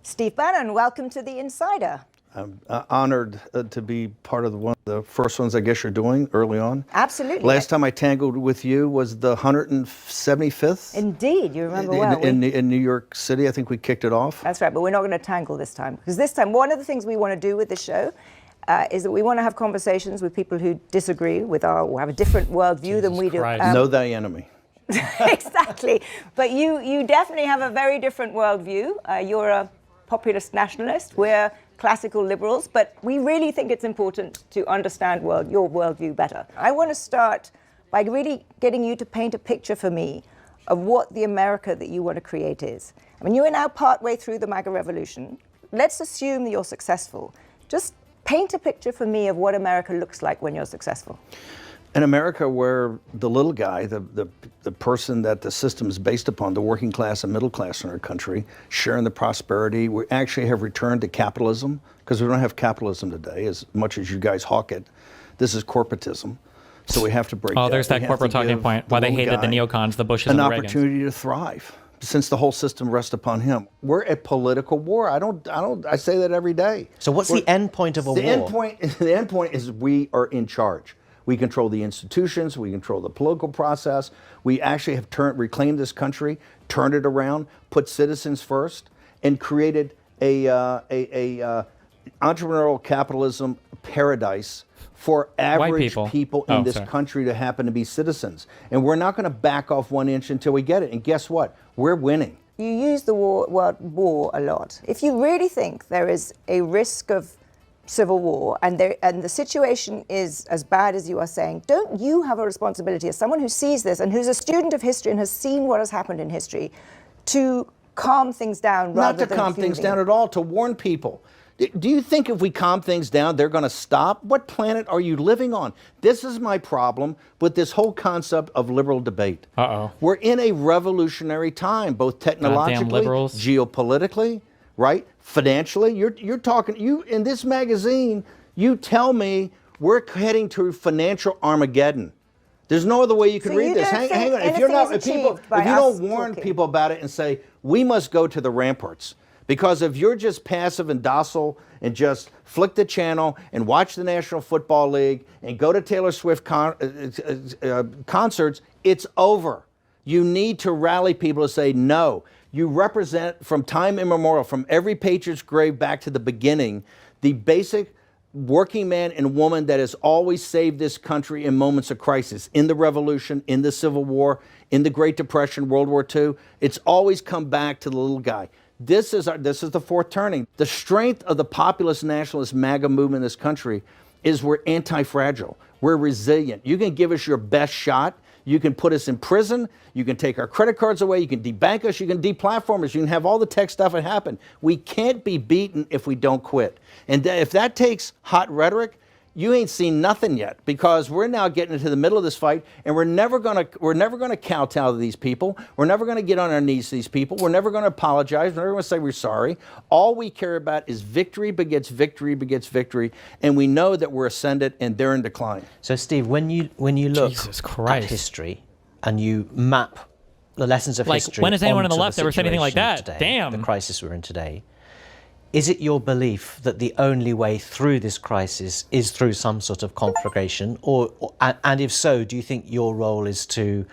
Steve Bannon, welcome to The Insider. I'm honored to be part of one of the first ones I guess you're doing early on. Absolutely. Last time I tangled with you was the 175th. Indeed, you remember well. In New York City, I think we kicked it off. That's right, but we're not going to tangle this time. Because this time, one of the things we want to do with the show is that we want to have conversations with people who disagree with or have a different worldview than we do. Know thy enemy. Exactly. But you definitely have a very different worldview. You're a populist nationalist. We're classical liberals. But we really think it's important to understand your worldview better. I want to start by really getting you to paint a picture for me of what the America that you want to create is. I mean, you are now partway through the MAGA revolution. Let's assume that you're successful. Just paint a picture for me of what America looks like when you're successful. An America where the little guy, the person that the system is based upon, the working class and middle class in our country, sharing the prosperity. We actually have returned to capitalism, because we don't have capitalism today, as much as you guys hawk it. This is corporatism. So we have to break that. Oh, there's that corporate talking point. Why they hated the neocons, the Bushes, and the Reagans. An opportunity to thrive, since the whole system rests upon him. We're at political war. I say that every day. So what's the end point of a war? The end point is we are in charge. We control the institutions. We control the political process. We actually have reclaimed this country, turned it around, put citizens first, and created a entrepreneurial capitalism paradise for average people in this country to happen to be citizens. And we're not going to back off 1 inch until we get it. And guess what? We're winning. You use the word war a lot. If you really think there is a risk of civil war, and the situation is as bad as you are saying, don't you have a responsibility as someone who sees this and who's a student of history and has seen what has happened in history to calm things down rather than Not to calm things fuming? down at all, to warn people. Do you think if we calm things down, they're going to stop? What planet are you living on? This is my problem with this whole concept of liberal debate. Uh-oh. We're in a revolutionary time, both technologically, liberals. geopolitically, right? Financially. You're talking, in this magazine, you tell me we're heading to financial Armageddon. There's no other way you can So read you this. don't Hang think on. If you're not, anything is if achieved by you us don't warn talking? people about it and say we must go to the ramparts, because if you're just passive and docile and just flick the channel and watch the National Football League and go to Taylor Swift concerts, it's over. You need to rally people to say no. You represent, from time immemorial, from every patriot's grave back to the beginning, the basic working man and woman that has always saved this country in moments of crisis. In the Revolution, in the Civil War, in the Great Depression, World War II, it's always come back to the little guy. This is the fourth turning. The strength of the populist nationalist MAGA movement in this country is we're anti-fragile. We're resilient. You can give us your best shot. You can put us in prison. You can take our credit cards away. You can debank us. You can deplatform us. You can have all the tech stuff that happened. We can't be beaten if we don't quit. And if that takes hot rhetoric, you ain't seen nothing yet, because we're now getting into the middle of this fight, and we're never gonna kowtow to these people. We're never gonna get on our knees to these people. We're never gonna apologize. We're never gonna say we're sorry. All we care about is victory begets victory begets victory, and we know that we're ascendant and they're in decline. So, Steve, when you look Jesus at Christ. history and you map the lessons of Like, history, when has anyone on the onto left ever said anything like situation that? today, Damn. the crisis we're in today. Is it your belief that the only way through this crisis is through some sort of conflagration, and if so, do you think your role is to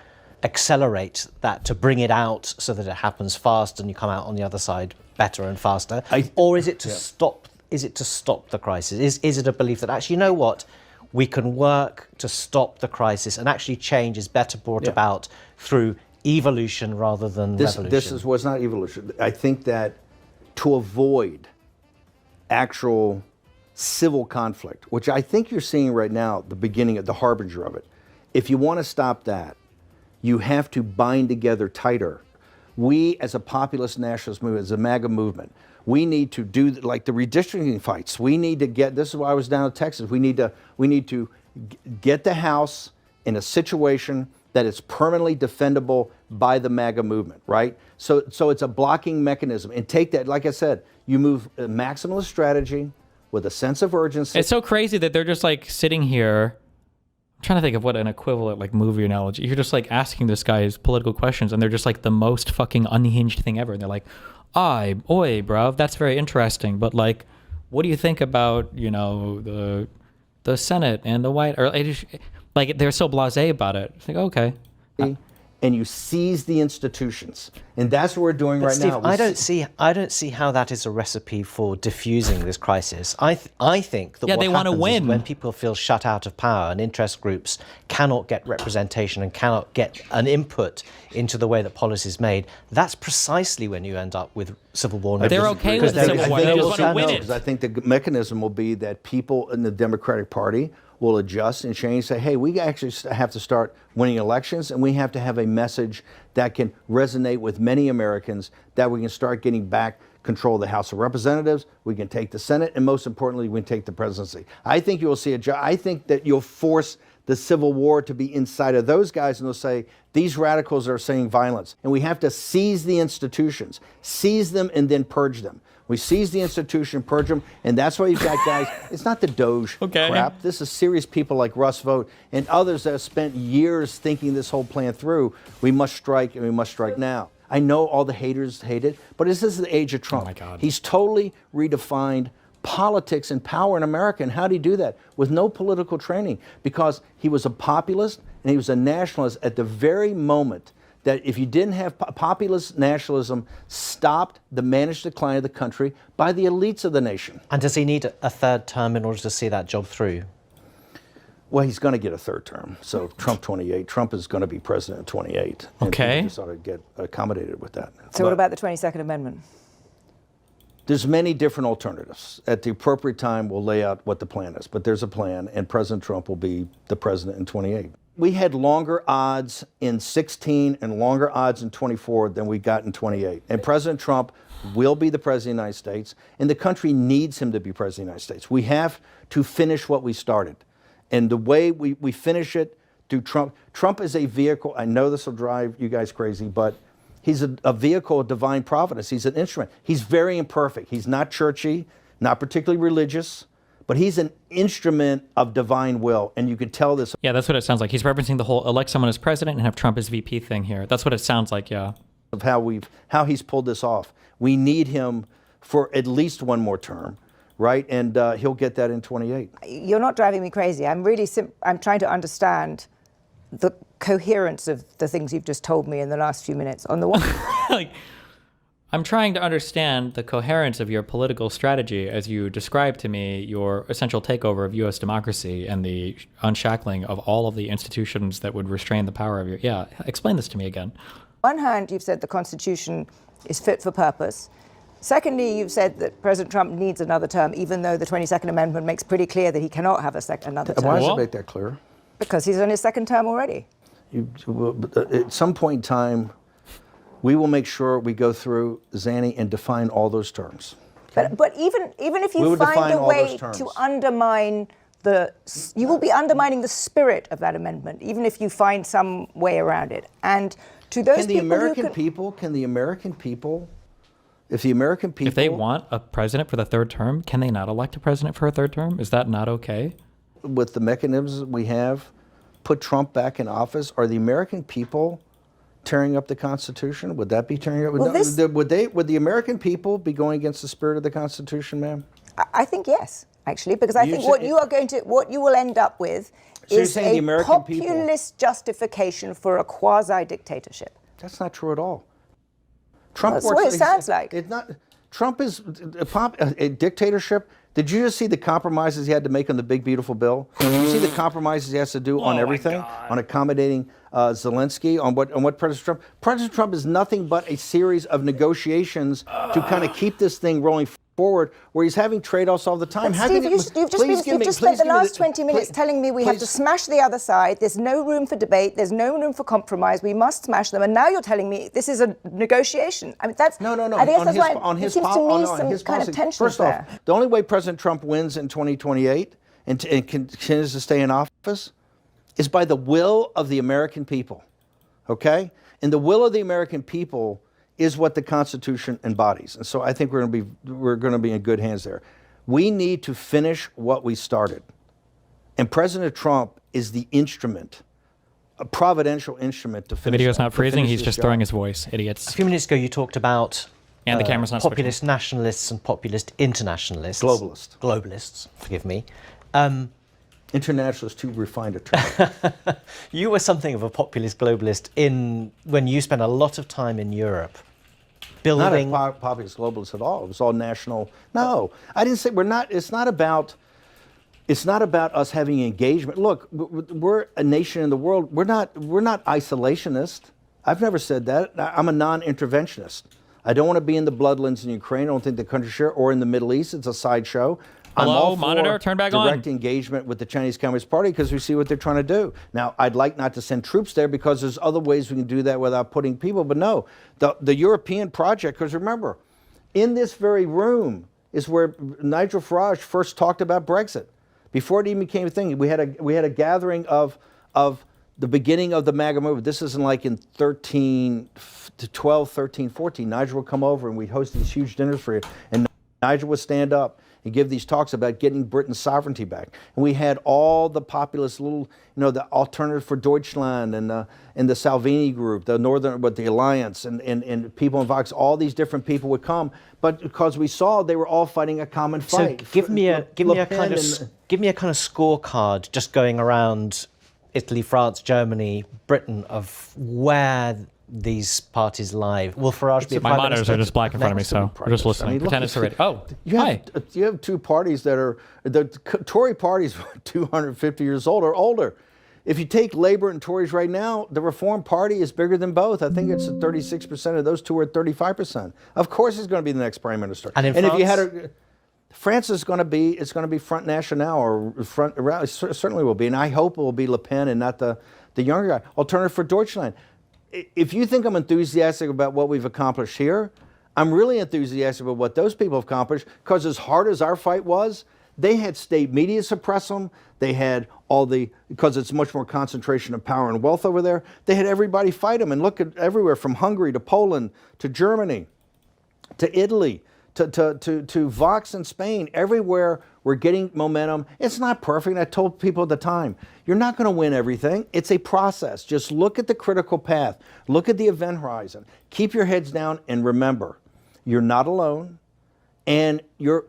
accelerate that, to bring it out so that it happens fast and you come out on the other side better and faster, or is it to stop? Is it to stop the crisis? Is it a belief that actually, you know what, we can work to stop the crisis and actually change is better brought about through evolution rather than revolution? This was not evolution. I think that to avoid actual civil conflict, which I think you're seeing right now, the beginning of the harbinger of it, if you want to stop that, you have to bind together tighter. We, as a populist nationalist movement, as a MAGA movement, we need to do like the redistricting fights. We need to get, this is why I was down in Texas, we need to get the House in a situation that is permanently defendable by the MAGA movement, right? So it's a blocking mechanism. And take that, like I said, you move a maximalist strategy with a sense of urgency. It's so crazy that they're just like sitting here. I'm trying to think of what an equivalent like movie analogy. You're just like asking this guy political questions, and they're just like the most fucking unhinged thing ever. And they're like, "Oi, bruv, that's very interesting, but like, what do you think about, you know, the Senate and the White?" Or like they're so blasé about it. It's like, okay. And you seize the institutions, and that's what we're doing right Steve, now. I don't see how that is a recipe for diffusing this crisis. I think that Yeah, what they wanna happens is win. when people feel shut out of power and interest groups cannot get representation and cannot get an input into the way that policy is made. That's precisely when you end up with civil war. But they're okay with the Civil War. They just want to win it. Because I think the mechanism will be that people in the Democratic Party will adjust and change, say, hey, we actually have to start winning elections, and we have to have a message that can resonate with many Americans, that we can start getting back control of the House of Representatives, we can take the Senate, and most importantly, we can take the presidency. I think you'll see I think that you'll force the Civil War to be inside of those guys, and they'll say, these radicals are saying violence, and we have to seize the institutions, seize them, and then purge them. We seize the institution, purge them, and that's why you've got guys, it's not the Doge crap. This is serious people like Russ Vought and others that have spent years thinking this whole plan through. We must strike, and we must strike now. I know all the haters hate it, but this is the age of Trump. Oh my God. He's totally redefined politics and power in America. And how did he do that? With no political training, because he was a populist and he was a nationalist at the very moment that if you didn't have populist nationalism stopped the managed decline of the country by the elites of the nation. And does he need a third term in order to see that job through? Well, he's going to get a third term. So Trump 28. Trump is going to be president in 28. Okay. And he just ought to get accommodated with that. So what about the 22nd Amendment? There's many different alternatives. At the appropriate time, we'll lay out what the plan is, but there's a plan, and President Trump will be the president in 28. We had longer odds in 16 and longer odds in 24 than we got in 28. And President Trump will be the president of the United States, and the country needs him to be president of the United States. We have to finish what we started. And the way we finish it through Trump is a vehicle. I know this will drive you guys crazy, but he's a vehicle of divine providence. He's an instrument. He's very imperfect. He's not churchy, not particularly religious, but he's an instrument of divine will, and you can tell this. Yeah, that's what it sounds like. He's referencing the whole elect someone as president and have Trump as VP thing here. That's what it sounds like, yeah. Of how he's pulled this off. We need him for at least one more term, right? And he'll get that in 28. You're not driving me crazy. I'm trying to understand the coherence of the things you've just told me in the last few minutes. On the one, like, I'm trying to understand the coherence of your political strategy as you describe to me your essential takeover of U.S. democracy and the unshackling of all of the institutions that would restrain the power of your. Yeah, explain this to me again. On one hand, you've said the Constitution is fit for purpose. Secondly, you've said that President Trump needs another term, even though the 22nd Amendment makes pretty clear that he cannot have another term. Why does it make that clear? Because he's on his second term already. At some point in time, we will make sure we go through, Zanny, and define all those terms. Okay? But even if you find a way to undermine you will be undermining the spirit of that amendment, even if you find some way around it. And to those Can the American people, if they want a president for the third term, can they not elect a president for a third term? Is that not okay? With the mechanisms we have, put Trump back in office? Are the American people tearing up the Constitution? Would that be tearing up? Well, would the American people be going against the spirit of the Constitution, ma'am? I think yes, actually, because I think what you will end up with is a populist justification for a quasi-dictatorship. That's not true at all. That's what it sounds like. Trump is a dictatorship. Did you just see the compromises he had to make on the big, beautiful bill? Did you see the compromises he has to do on everything? On accommodating Zelensky, on what President Trump? President Trump is nothing but a series of negotiations to kind of keep this thing rolling forward, where he's having trade-offs all the time. Steve, you've just spent the last 20 minutes telling me we have to smash the other side. There's no room for debate. There's no room for compromise. We must smash them. And now you're telling me this is a negotiation. I mean, that's no. I guess that's why it seems to me some kind of tension First there. off, the only way President Trump wins in 2028 and continues to stay in office is by the will of the American people. Okay? And the will of the American people is what the Constitution embodies. And so I think we're going to be in good hands there. We need to finish what we started. And President Trump is the instrument, a providential instrument to finish. The video's not freezing, he's just throwing his voice, idiots. A few minutes ago you talked about and the camera's not populist nationalists and populist internationalists. Globalists, forgive me. Internationalist, too refined a term. You were something of a populist globalist when you spent a lot of time in Europe. Building... Not a populist globalist at all. It was all national. No, I didn't say we're not. It's not about us having engagement. Look, we're a nation in the world. We're not isolationist. I've never said that. I'm a non-interventionist. I don't want to be in the bloodlands in Ukraine. I don't think the country share, or in the Middle East. It's a sideshow. Hello, I'm all monitor, turn back on. Direct engagement with the Chinese Communist Party because we see what they're trying to do. Now, I'd like not to send troops there because there's other ways we can do that without putting people. But no, the European project, because remember, in this very room is where Nigel Farage first talked about Brexit. Before it even became a thing, we had a gathering of the beginning of the MAGA movement. This isn't like in 12, 13, 14. Nigel would come over and we'd host these huge dinners for you. And Nigel would stand up and give these talks about getting Britain's sovereignty back. And we had all the populist little, the Alternative for Deutschland and the Salvini group, the Northern, the Alliance, and people in Vox. All these different people would come, but because we saw they were all fighting a common fight. So give me a kind of scorecard, just going around Italy, France, Germany, Britain, of where these parties lie. Will Farage be? My monitors are just black in front of me, so we're just listening. Pretend it's already. Oh, hi. You have two parties that are the Tory parties 250 years old or older. if you take Labor and Tories right now, the Reform Party is bigger than both. I think it's 36% of those two are at 35%. Of course he's going to be the next prime minister. And in if you France? had France is going to be, it's going to be Front National or Front, it certainly will be. And I hope it will be Le Pen and not the younger guy. Alternative for Deutschland. If you think I'm enthusiastic about what we've accomplished here, I'm really enthusiastic about what those people have accomplished, because as hard as our fight was, they had state media suppress them. They had because it's much more concentration of power and wealth over there, they had everybody fight them. And look at everywhere from Hungary to Poland to Germany to Italy to Vox in Spain. Everywhere we're getting momentum. It's not perfect. I told people at the time, you're not going to win everything. It's a process. Just look at the critical path. Look at the event horizon. Keep your heads down and remember, you're not alone. And you're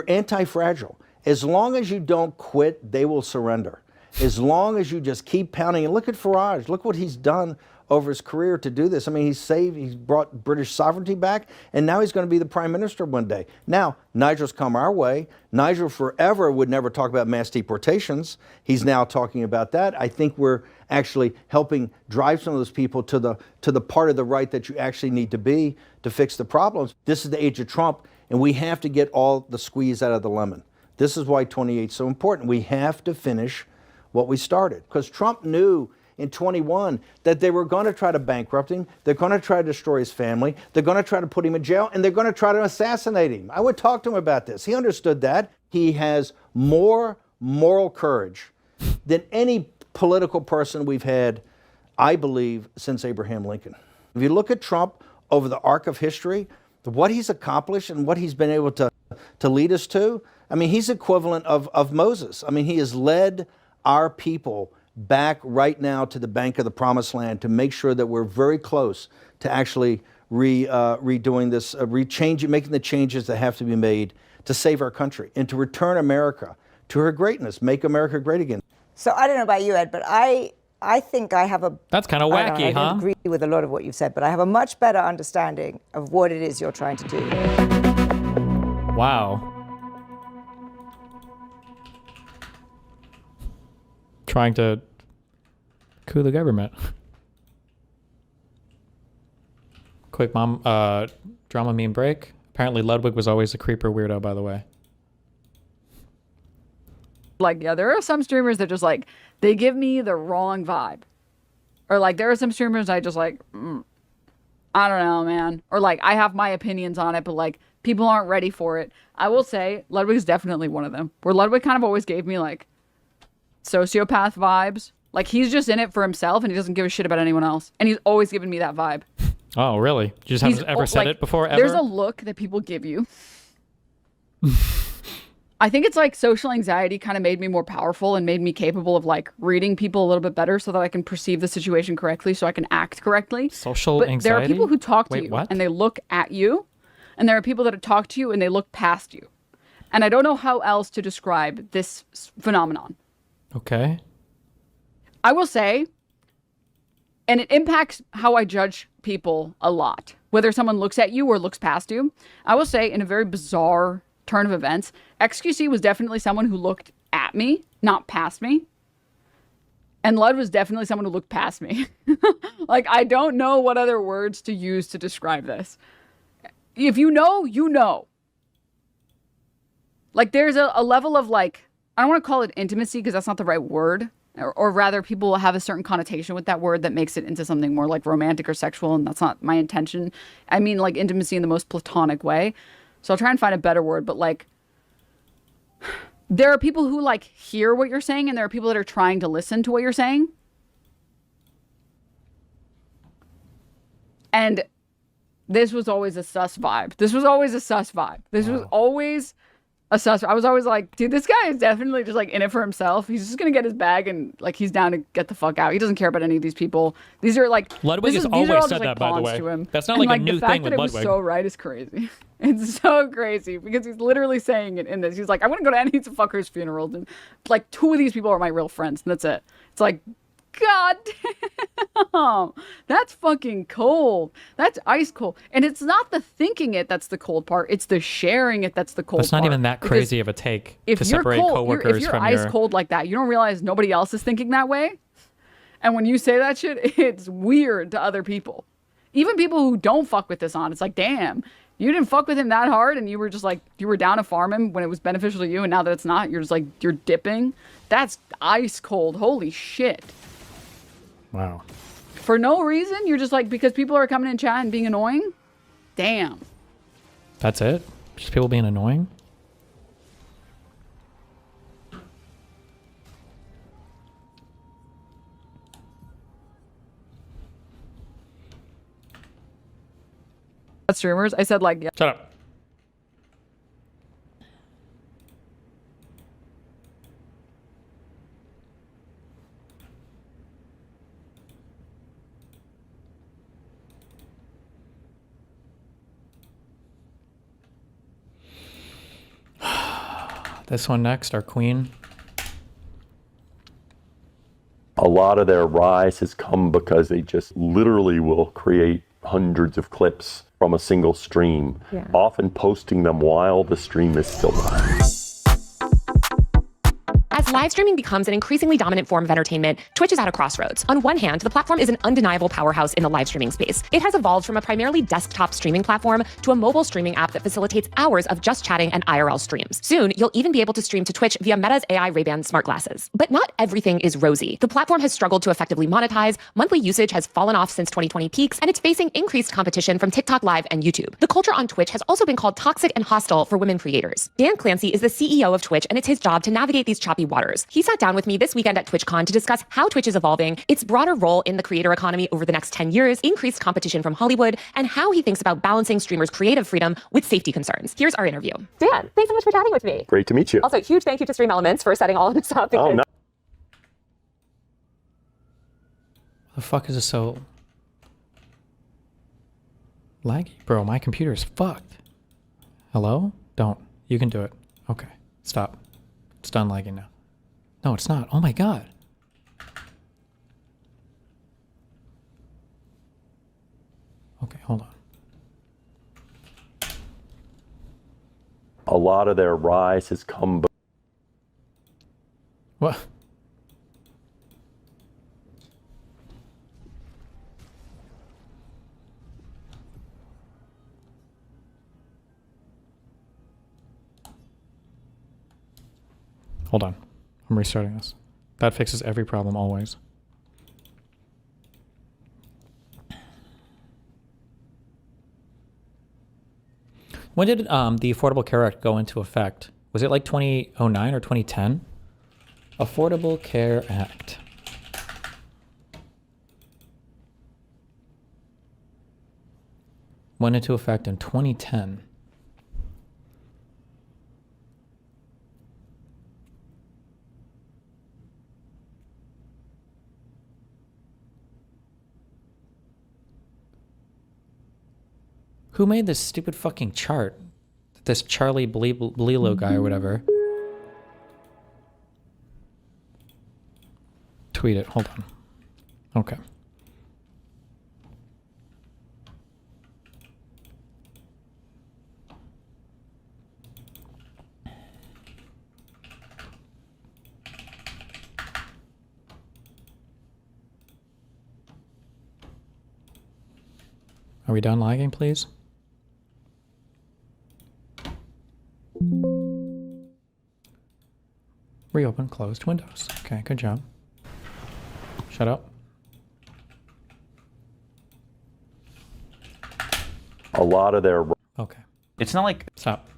anti-fragile. As long as you don't quit, they will surrender. As long as you just keep pounding. And look at Farage. Look what he's done over his career to do this. I mean, he's brought British sovereignty back, and now he's going to be the prime minister one day. Now, Nigel's come our way. Nigel forever would never talk about mass deportations. He's now talking about that. I think we're actually helping drive some of those people to the part of the right that you actually need to be to fix the problems. This is the age of Trump. And we have to get all the squeeze out of the lemon. This is why 28 is so important. We have to finish what we started. Because Trump knew in 21 that they were going to try to bankrupt him. They're going to try to destroy his family. They're going to try to put him in jail. And they're going to try to assassinate him. I would talk to him about this. He understood that. He has more moral courage than any political person we've had, I believe, since Abraham Lincoln. If you look at Trump over the arc of history, what he's accomplished and what he's been able to lead us to, I mean, he's equivalent of Moses. I mean, he has led our people back right now to the bank of the promised land to make sure that we're very close to actually redoing this, making the changes that have to be made to save our country and to return America to her greatness, make America great again. So I don't know about you, Ed, but I think I have a... That's kind of wacky, I don't agree with a lot of what you've said, but I have a much better understanding of what it is you're trying to do. Wow. Trying to coup the government. Quick drama meme break. Apparently Ludwig was always a creeper weirdo, by the way. Like, yeah, there are some streamers that just like, they give me the wrong vibe. Or like, there are some streamers I just like, I don't know, man. Or like, I have my opinions on it, but like, people aren't ready for it. I will say, Ludwig is definitely one of them. Where Ludwig kind of always gave me like sociopath vibes. Like, he's just in it for himself and he doesn't give a shit about anyone else. And he's always given me that vibe. Oh, really? You just haven't ever said it before, ever? There's a look that people give you. I think it's like social anxiety kind of made me more powerful and made me capable of like reading people a little bit better so that I can perceive the situation correctly so I can act correctly. Social but anxiety? There are people who talk to Wait, you what? and they look at you, and there are people that talk to you and they look past you. And I don't know how else to describe this phenomenon. Okay. I will say, and it impacts how I judge people a lot, whether someone looks at you or looks past you. I will say, in a very bizarre turn of events, XQC was definitely someone who looked at me, not past me. And Lud was definitely someone who looked past me. Like, I don't know what other words to use to describe this. If you know, you know. Like, there's a level of, like, I don't want to call it intimacy because that's not the right word. Or rather, people have a certain connotation with that word that makes it into something more like romantic or sexual, and that's not my intention. I mean, like, intimacy in the most platonic way. So I'll try and find a better word, but, like, there are people who, like, hear what you're saying, and there are people that are trying to listen to what you're saying. And this was always a sus vibe. This was always a sus vibe. This was always a sus. I was always like, dude, this guy is definitely just like in it for himself. He's just gonna get his bag and like he's down to get the fuck out. He doesn't care about any of these people. These are like Ludwig has always said that, by the way. That's not like a new thing with Ludwig. The fact that it was so right is crazy. It's so crazy because he's literally saying it in this. He's like, I wouldn't go to any of the fuckers' funerals, and like 2 of these people are my real friends, and that's it. It's like, God damn. Damn, that's fucking cold. That's ice cold. And it's not the thinking it that's the cold part. It's the sharing it that's the cold part. It's not even that Because crazy of a take if to you're separate cold, coworkers if you're from ice your. cold like that, you don't realize nobody else is thinking that way. And when you say that shit, it's weird to other people. Even people who don't fuck with this on, it's like, damn, you didn't fuck with him that hard and you were just like, you were down to farm him when it was beneficial to you, and now that it's not, you're just like, you're dipping. That's ice cold. Holy shit. Wow. For no reason, you're just like, because people are coming in chat and being annoying? Damn. That's it? Just people being annoying? Streamers, I said like, yeah. Shut up. This one next, our queen. A lot of their rise has come because they just literally will create hundreds of clips from a single stream, often posting them while the stream is still live. As live streaming becomes an increasingly dominant form of entertainment, Twitch is at a crossroads. On one hand, the platform is an undeniable powerhouse in the live streaming space. It has evolved from a primarily desktop streaming platform to a mobile streaming app that facilitates hours of just chatting and IRL streams. Soon, you'll even be able to stream to Twitch via Meta's AI Ray-Ban smart glasses. But not everything is rosy. The platform has struggled to effectively monetize, monthly usage has fallen off since 2020 peaks, and it's facing increased competition from TikTok Live and YouTube. The culture on Twitch has also been called toxic and hostile for women creators. Dan Clancy is the CEO of Twitch, and it's his job to navigate these choppy waters. He sat down with me this weekend at TwitchCon to discuss how Twitch is evolving, its broader role in the creator economy over the next 10 years, increased competition from Hollywood, and how he thinks about balancing streamers' creative freedom with safety concerns. Here's our interview. Dan, thanks so much for chatting with me. Great to meet you. Also, huge thank you to Stream Elements for setting all of this up. Oh, no. The fuck is this so laggy? Bro, my computer's fucked. Hello? Don't. You can do it. Okay. Stop. It's done lagging now. No, it's not. Oh my god. Okay, hold on. A lot of their rise has come. What? Hold on. I'm restarting this. That fixes every problem always. When did the Affordable Care Act go into effect? Was it like 2009 or 2010? Affordable Care Act. Went into effect in 2010. Who made this stupid fucking chart? This Charlie Blelo guy or whatever. Tweet it. Hold on. Okay. Are we done lagging, please? Reopen closed windows. Okay, good job. Shut up. A lot of their. Okay. It's not like. Stop.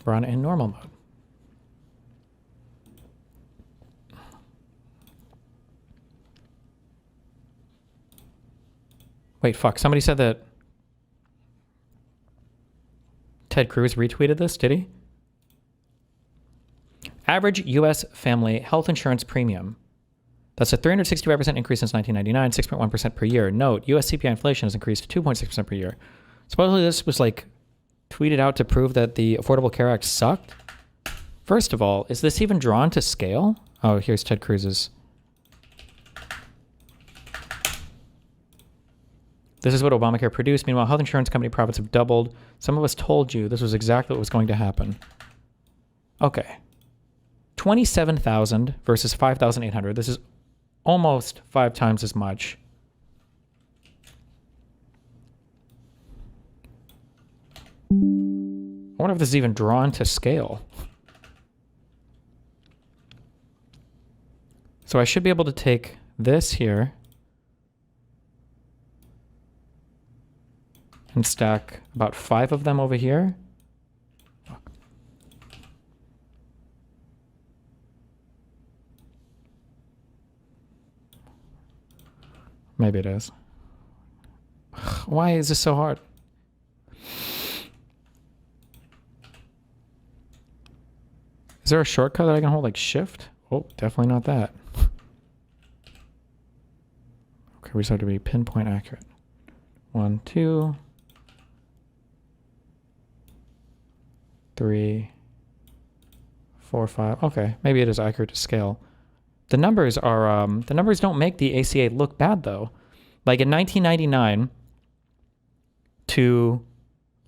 We're on in normal mode. Wait, fuck. Somebody said that Ted Cruz retweeted this, did he? Average U.S. family health insurance premium. That's a 365% increase since 1999, 6.1% per year. Note, U.S. CPI inflation has increased 2.6% per year. Supposedly this was like tweeted out to prove that the Affordable Care Act sucked. First of all, is this even drawn to scale? Oh, here's Ted Cruz's. This is what Obamacare produced. Meanwhile, health insurance company profits have doubled. Some of us told you this was exactly what was going to happen. Okay. 27,000 versus 5,800. This is almost 5 times as much. I wonder if this is even drawn to scale. So I should be able to take this here and stack about 5 of them over here. Fuck. Maybe it is. Why is this so hard? Is there a shortcut that I can hold, like shift? Oh, definitely not that. Okay, we just have to be pinpoint accurate. 1, 2, 3, 4, 5. Okay, maybe it is accurate to scale. The numbers are the numbers don't make the ACA look bad though. Like in 1999 to,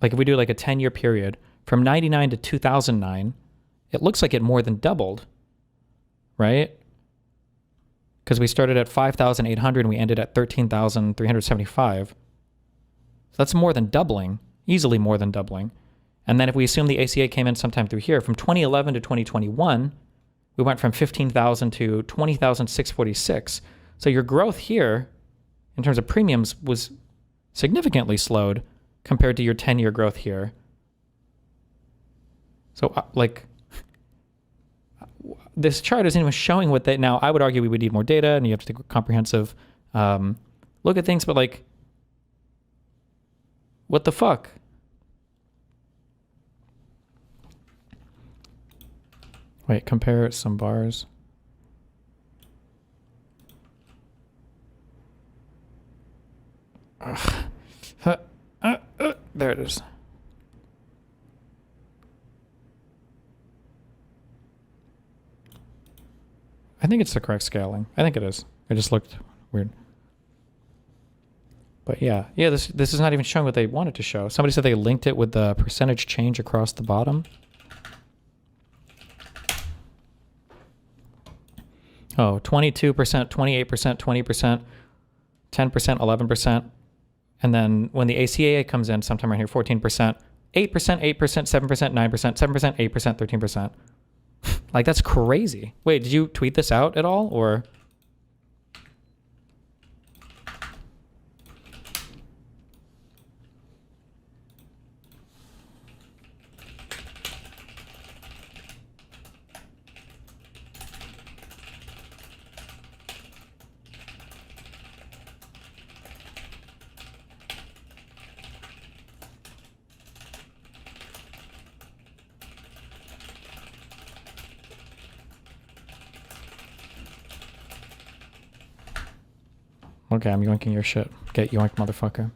like if we do like a 10-year period from 99 to 2009, it looks like it more than doubled, right? Because we started at 5,800 and we ended at 13,375. So that's more than doubling, easily more than doubling. And then if we assume the ACA came in sometime through here, from 2011 to 2021, we went from 15,000 to 20,646. So your growth here, in terms of premiums, was significantly slowed compared to your 10-year growth here. So like, this chart isn't even showing what they, now I would argue we would need more data and you have to take a comprehensive look at things, but like, what the fuck? Wait, compare some bars. There it is. I think it's the correct scaling. I think it is. It just looked weird. But yeah, this is not even showing what they wanted to show. Somebody said they linked it with the percentage change across the bottom. Oh, 22%, 28%, 20%, 10%, 11%. And then when the ACA comes in, sometime right here, 14%, 8%, 8%, 7%, 9%, 7%, 8%, 13%. Like, that's crazy. Wait, did you tweet this out at all, or? Okay, I'm yoinking your shit. Get yoinked, motherfucker.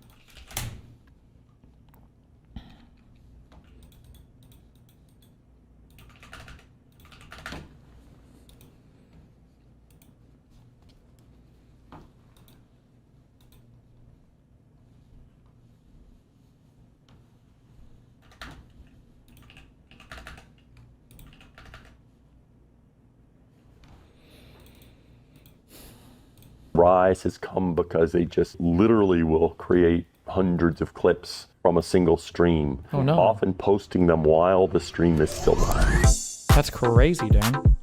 Rise has come because they just literally will create hundreds of clips from a single stream, often posting them while the stream is still live. That's crazy, Dan.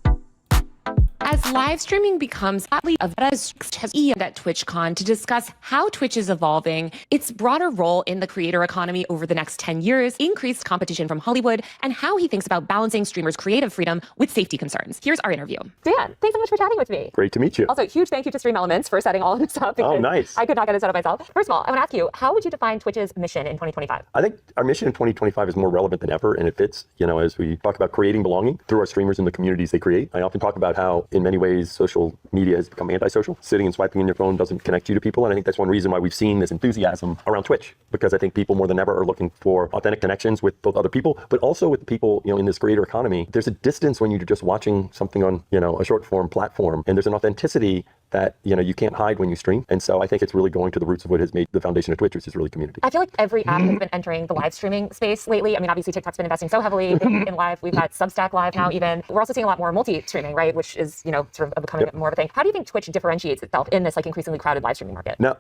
As live streaming becomes hotly has at TwitchCon to discuss how Twitch is evolving, its broader role in the creator economy over the next 10 years, increased competition from Hollywood, and how he thinks about balancing streamers' creative freedom with safety concerns. Here's our interview. Dan, thanks so much for chatting with me. Great to meet you. Also, huge thank you to Stream Elements for setting all of this up. Oh, nice. I could not get it set up myself. First of all, I want to ask you, how would you define Twitch's mission in 2025? I think our mission in 2025 is more relevant than ever, and it fits, as we talk about creating belonging through our streamers and the communities they create. I often talk about how in in many ways, social media has become antisocial. Sitting and swiping in your phone doesn't connect you to people. And I think that's one reason why we've seen this enthusiasm around Twitch, because I think people more than ever are looking for authentic connections with both other people, but also with the people, in this creator economy. There's a distance when you're just watching something on, a short form platform, and there's an authenticity that, you can't hide when you stream. And so I think it's really going to the roots of what has made the foundation of Twitch, which is really community. I feel like every app has been entering the live streaming space lately. I mean, obviously TikTok's been investing so heavily in live. We've got Substack Live now even. We're also seeing a lot more multi-streaming, right? Which is, sort of becoming more of a thing. How do you think Twitch differentiates itself in this increasingly crowded live streaming market? Now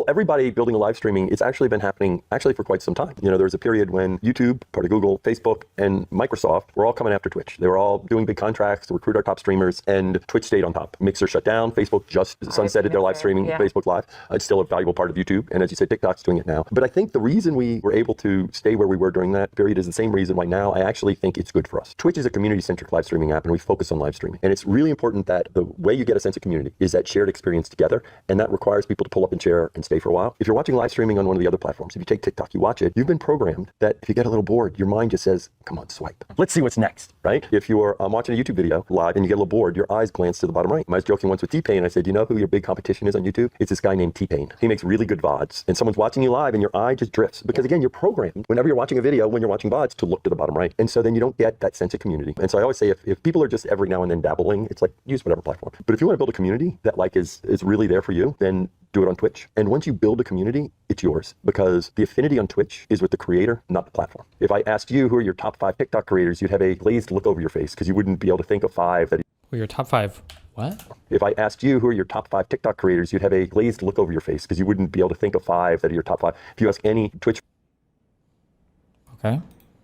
everybody building a live streaming, it's actually been happening for quite some time. There was a period when YouTube, part of Google, Facebook, and Microsoft were all coming after Twitch. They were all doing big contracts to recruit our top streamers, and Twitch stayed on top. Mixer shut down. Facebook just sunsetted their live streaming, Facebook Live. It's still a valuable part of YouTube. And as you said, TikTok's doing it now. But I think the reason we were able to stay where we were during that period is the same reason why now I actually think it's good for us. Twitch is a community-centric live streaming app, and we focus on live streaming. And it's really important that the way you get a sense of community is that shared experience together. And that requires people to pull up and share and stay for a while. If you're watching live streaming on one of the other platforms, if you take TikTok, you watch it, you've been programmed that if you get a little bored, your mind just says, come on, swipe. Let's see what's next, right? If you're watching a YouTube video live and you get a little bored, your eyes glance to the bottom right. I was joking once with T-Pain. I said, you know who your big competition is on YouTube? It's this guy named T-Pain. He makes really good VODs, and someone's watching you live and your eye just drifts because again, you're programmed whenever you're watching a video, when you're watching VODs, to look to the bottom right. And so then you don't get that sense of community. And so I always say if people are just every now and then dabbling, it's like use whatever platform. But if you want to build a community that is really there for you, then do it on Twitch. And once you build a community, it's yours because the affinity on Twitch is with the creator, not the platform. If I asked you who are your top 5 TikTok creators, you'd have a glazed look over your face because you wouldn't be able to think of 5 that. Well, your top 5 what? If I asked you who are your top 5 TikTok creators, you'd have a glazed look over your face because you wouldn't be able to think of 5 that are your top 5. If you ask any Twitch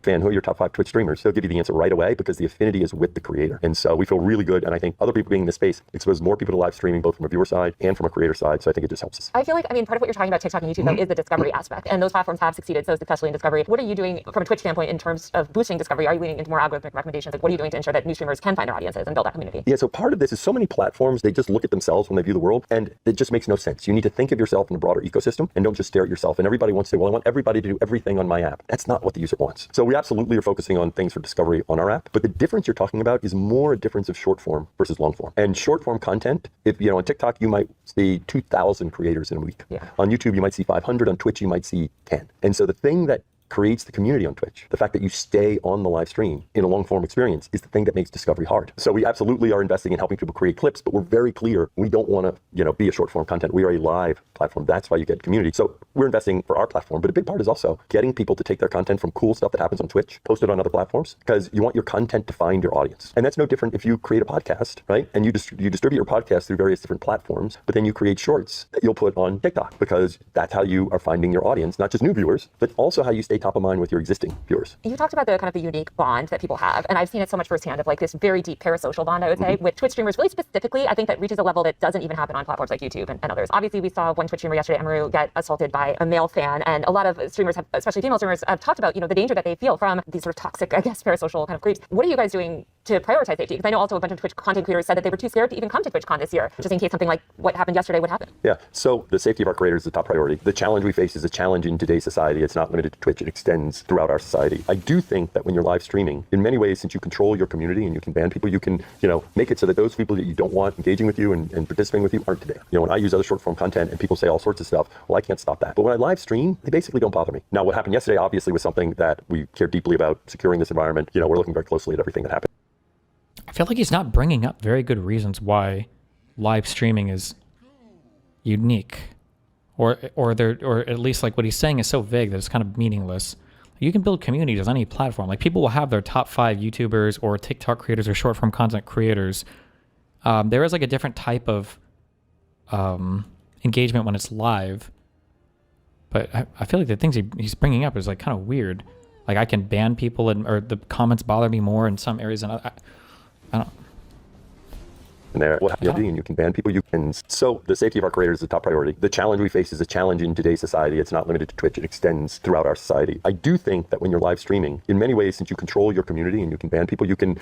fan, who are your top 5 Twitch streamers, they'll give you the answer right away because the affinity is with the creator. And so we feel really good. And I think other people being in this space expose more people to live streaming, both from a viewer side and from a creator side. So I think it just helps us. I feel like, part of what you're talking about TikTok and YouTube though is the discovery aspect. And those platforms have succeeded so successfully in discovery. What are you doing from a Twitch standpoint in terms of boosting discovery? Are you leaning into more algorithmic recommendations? What are you doing to ensure that new streamers can find their audiences and build that community? Yeah, so part of this is so many platforms, they just look at themselves when they view the world, and it just makes no sense. You need to think of yourself in a broader ecosystem and don't just stare at yourself. And everybody wants to say, well, I want everybody to do everything on my app. That's not what the user wants. So we absolutely are focusing on things for discovery on our app. But the difference you're talking about is more a difference of short form versus long form. And short form content, if on TikTok, you might see 2,000 creators in a week. Yeah. On YouTube, you might see 500. On Twitch, you might see 10. And so the thing that creates the community on Twitch, the fact that you stay on the live stream in a long form experience is the thing that makes discovery hard. So we absolutely are investing in helping people create clips, but we're very clear we don't want to be a short form content. We are a live platform. That's why you get community. So we're investing for our platform, but a big part is also getting people to take their content from cool stuff that happens on Twitch, post it on other platforms, because you want your content to find your audience. And that's no different if you create a podcast, right? And you distribute your podcast through various different platforms, but then you create shorts that you'll put on TikTok because that's how you are finding your audience, not just new viewers, but also how you stay top of mind with your existing viewers. You talked about the kind of the unique bond that people have, and I've seen it so much firsthand of this very deep parasocial bond, I would say, with Twitch streamers really specifically. I think that reaches a level that doesn't even happen on platforms like YouTube and others. Obviously, we saw one Twitch streamer yesterday, Amaru, get assaulted by a male fan, and a lot of streamers, especially female streamers, have talked about the danger that they feel from these sort of toxic, parasocial kind of groups. What are you guys doing to prioritize safety? Because I know also a bunch of Twitch content creators said that they were too scared to even come to TwitchCon this year, just in case something like what happened yesterday would happen. Yeah, so the safety of our creators is the top priority. The challenge we face is a challenge in today's society. It's not limited to Twitch. It extends throughout our society. I do think that when you're live streaming, in many ways, since you control your community and you can ban people, you can, make it so that those people that you don't want engaging with you and participating with you aren't today. When I use other short form content and people say all sorts of stuff, well, I can't stop that. But when I live stream, they basically don't bother me. Now, what happened yesterday obviously was something that we care deeply about, securing this environment. We're looking very closely at everything that happened. I feel like he's not bringing up very good reasons why live streaming is unique, or at least what he's saying is so vague that it's kind of meaningless. You can build communities on any platform. People will have their top 5 YouTubers or TikTok creators or short form content creators. There is a different type of engagement when it's live, but I feel like the things he's bringing up is kind of weird. I can ban people or the comments bother me more in some areas, and I don't. There, what happened, and you can ban people, you can. So the safety of our creators is the top priority. The challenge we face is a challenge in today's society. It's not limited to Twitch. It extends throughout our society. I do think that when you're live streaming, in many ways, since you control your community and you can ban people, you can,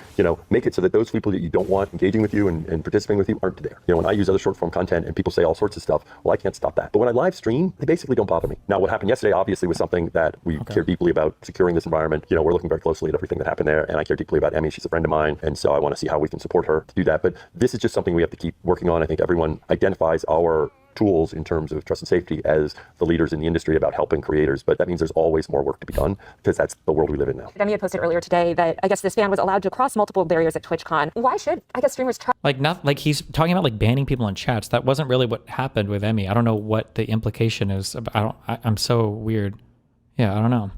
make it so that those people that you don't want engaging with you and participating with you aren't there. When I use other short form content and people say all sorts of stuff, well, I can't stop that. But when I live stream, they basically don't bother me. Now, what happened yesterday obviously was something that we care deeply about, securing this environment. We're looking very closely at everything that happened there, and I care deeply about Emmy. She's a friend of mine, and so I want to see how we can support her to do that. But this is just something we have to keep working on. I think everyone identifies our tools in terms of trust and safety as the leaders in the industry about helping creators, but that means there's always more work to be done because that's the world we live in now. Demi had posted earlier today that I guess this ban was allowed to cross multiple barriers at TwitchCon. Why should, I guess, streamers try? Like he's talking about like banning people in chats. That wasn't really what happened with Emmy. I don't know what the implication is. I'm so weird. Yeah, I don't know.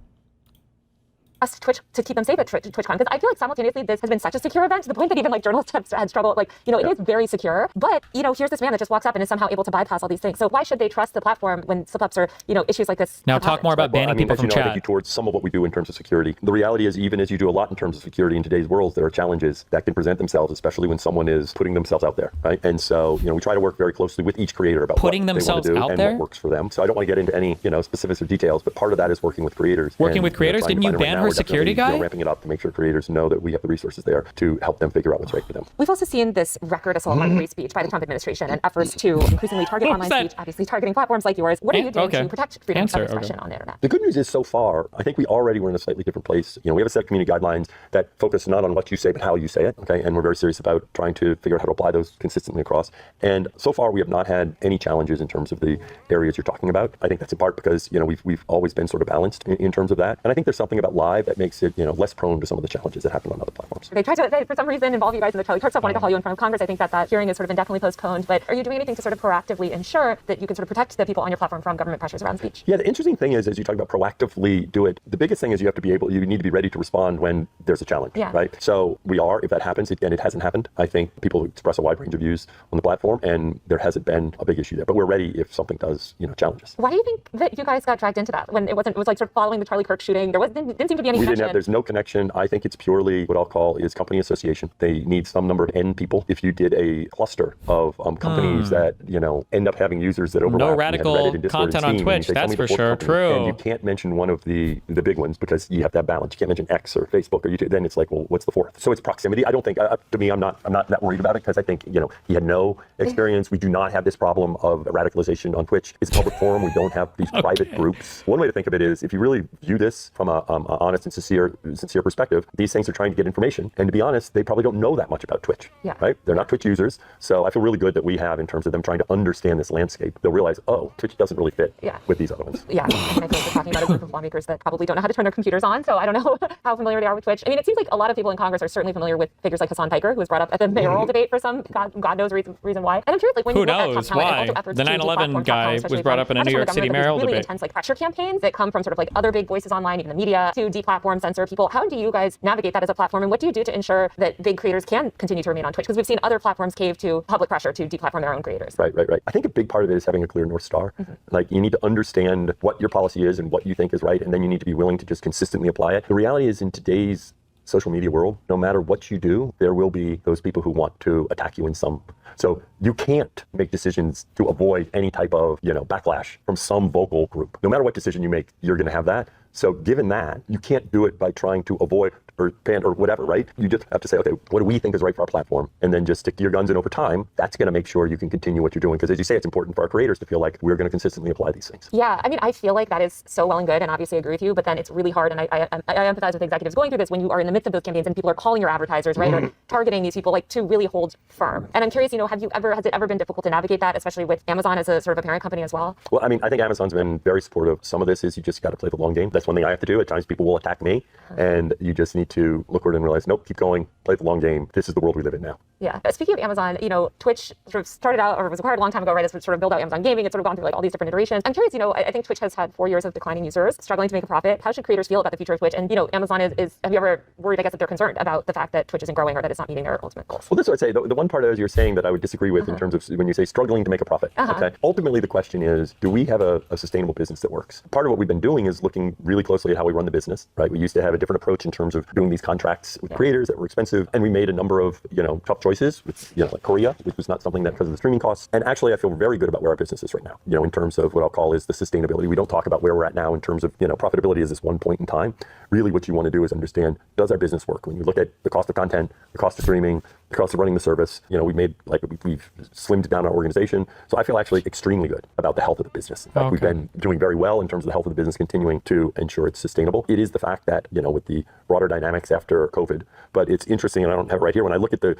Ask Twitch to keep them safe at TwitchCon, because I feel like simultaneously this has been such a secure event to the point that even like journalists have had struggle. Like, you know, it is very secure, but you know, here's this man that just walks up and is somehow able to bypass all these things. So why should they trust the platform when slip-ups or, you know, issues like this? Now talk more about banning people from chat. I think you towards some of what we do in terms of security. The reality is, even as you do a lot in terms of security in today's world, there are challenges that can present themselves, especially when someone is putting themselves out there, right? And so, you know, we try to work very closely with each creator about putting what themselves they want to do out and there? what works for them. So I don't want to get into any, you know, specifics or details, but part of that is working with creators. Working with creators? Didn't you ban her security guy? Ramping it up to make sure creators know that we have the resources there to help them figure out what's right for them. We've also seen this record assault on free speech by the Trump administration and efforts to increasingly target online speech, obviously targeting platforms like yours. What are you doing to protect freedom of expression on the internet? The good news is, so far, I think we already were in a slightly different place. You know, we have a set of community guidelines that focus not on what you say, but how you say it, okay? And we're very serious about trying to figure out how to apply those consistently across. And so far, we have not had any challenges in terms of the areas you're talking about. I think that's in part because, you know, we've always been sort of balanced in terms of that. And I think there's something about live that makes it, you know, less prone to some of the challenges that happen on other platforms. They tried to, for some reason, involve you guys in the Charlie Kirk stuff, wanted to call you in front of Congress. I think that hearing is sort of indefinitely postponed. But are you doing anything to sort of proactively ensure that you can sort of protect the people on your platform from government pressures around speech? Yeah, the interesting thing is, as you talk about proactively do it, the biggest thing is you need to be ready to respond when there's a challenge, right? So we are, if that happens, and it hasn't happened, I think people express a wide range of views on the platform, and there hasn't been a big issue there. But we're ready if something does, you know, challenge us. Why do you think that you guys got dragged into that when it was like sort of following the Charlie Kirk shooting? There didn't seem to be any connection. There's no connection. I think it's purely what I'll call is company association. They need some number of N people. If you did a cluster of companies that, you know, end up having users that overlap. No radical content on Twitch, that's for sure. True. And you can't mention one of the big ones because you have to have balance. You can't mention X or Facebook or YouTube. Then it's like, well, what's the fourth? So it's proximity. I don't think, to me, I'm not that worried about it because I think, you know, he had no experience. We do not have this problem of radicalization on Twitch. It's a public forum. We don't have these private groups. One way to think of it is, if you really view this from a honest and sincere perspective, these things are trying to get information. And to be honest, they probably don't know that much about Twitch, right? They're not Twitch users. So I feel really good that we have, in terms of them trying to understand this landscape, they'll realize, oh, Twitch doesn't really fit with these other ones. Yeah, and I feel like we're talking about a group of lawmakers that probably don't know how to turn their computers on, so I don't know how familiar they are with Twitch. I mean, it seems like a lot of people in Congress are certainly familiar with figures like Hassan Piker, who was brought up at the mayoral debate for some God knows reason why. And I'm curious, like, when you look at top talent and also efforts the to 9/11 guy was brought up in a New York City mayoral really debate. Intense, like, pressure campaigns that come from sort of like other big voices online, even the media, to deplatform, censor people. How do you guys navigate that as a platform, and what do you do to ensure that big creators can continue to remain on Twitch? Because we've seen other platforms cave to public pressure to deplatform their own creators. Right. I think a big part of it is having a clear North Star. Like, you need to understand what your policy is and what you think is right, and then you need to be willing to just consistently apply it. The reality is, in today's social media world, no matter what you do, there will be those people who want to attack you in some. So you can't make decisions to avoid any type of, you know, backlash from some vocal group. No matter what decision you make, you're going to have that. So given that, you can't do it by trying to avoid or ban or whatever, right? You just have to say, okay, what do we think is right for our platform? And then just stick to your guns, and over time, that's going to make sure you can continue what you're doing. Because as you say, it's important for our creators to feel like we're going to consistently apply these things. Yeah, I mean, I feel like that is so well and good, and obviously I agree with you, but then it's really hard, and I empathize with executives going through this when you are in the midst of those campaigns and people are calling your advertisers, right, or targeting these people, like, to really hold firm. And I'm curious, you know, has it ever been difficult to navigate that, especially with Amazon as a sort of a parent company as well? Well, I mean, I think Amazon's been very supportive. Some of this is you just got to play the long game. That's one thing I have to do. At times people will attack me, and you just need to look forward and realize, nope, keep going, play the long game. This is the world we live in now. Yeah. Speaking of Amazon, you know, Twitch sort of started out, or was acquired a long time ago, right, as sort of build out Amazon Gaming. It's sort of gone through like all these different iterations. I'm curious, you know, I think Twitch has had 4 years of declining users, struggling to make a profit. How should creators feel about the future of Twitch? And, you know, Amazon is have you ever worried, I guess, that they're concerned about the fact that Twitch isn't growing or that it's not meeting their ultimate goals? Well, this is what I'd say. The one part, as you're saying, that I would disagree with in terms of when you say struggling to make a profit. Okay. Ultimately, the question is, do we have a sustainable business that works? Part of what we've been doing is looking really closely at how we run the business, right? We used to have a different approach in terms of doing these contracts with creators that were expensive, and we made a number of, you know, tough choices with, you know, like Korea, which was not something that, because of the streaming costs. And actually, I feel very good about where our business is right now, you know, in terms of what I'll call is the sustainability. We don't talk about where we're at now in terms of, you know, profitability is this one point in time. Really, what you want to do is understand, does our business work? When you look at the cost of content the cost of streaming, the cost of running the service. We've slimmed down our organization. So I feel actually extremely good about the health of the business. In fact, we've been doing very well in terms of the health of the business, continuing to ensure it's sustainable. It is the fact that, with the broader dynamics after COVID, but it's interesting, and I don't have it right here, when I look at the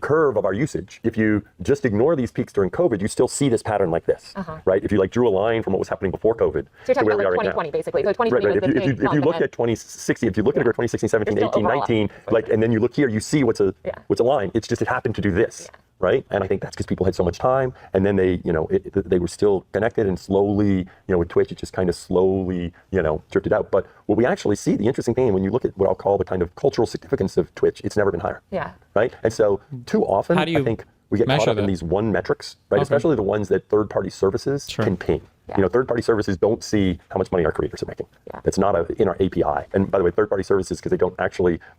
curve of our usage, if you just ignore these peaks during COVID, you still see this pattern like this, right? If you drew a line from what was happening before COVID to where we are right now. 2020, basically. So 2020 right. was the If you look at 2016, if you look at 2016, 17, 18, 19, and then you look here, you see what's a line. It's just, it happened to do this. Right, and I think that's because people had so much time, and then they were still connected, and slowly, with Twitch, it just kind of slowly, drifted out. But what we actually see, the interesting thing, when you look at what I'll call the kind of cultural significance of Twitch, it's never been higher. Yeah. Right, and so too often, I think we get caught up in these one metrics, right? Especially the ones that third-party services can ping. Yeah. Third-party services don't see how much money our creators are making. Yeah. It's not in our API. And by the way, third-party services, because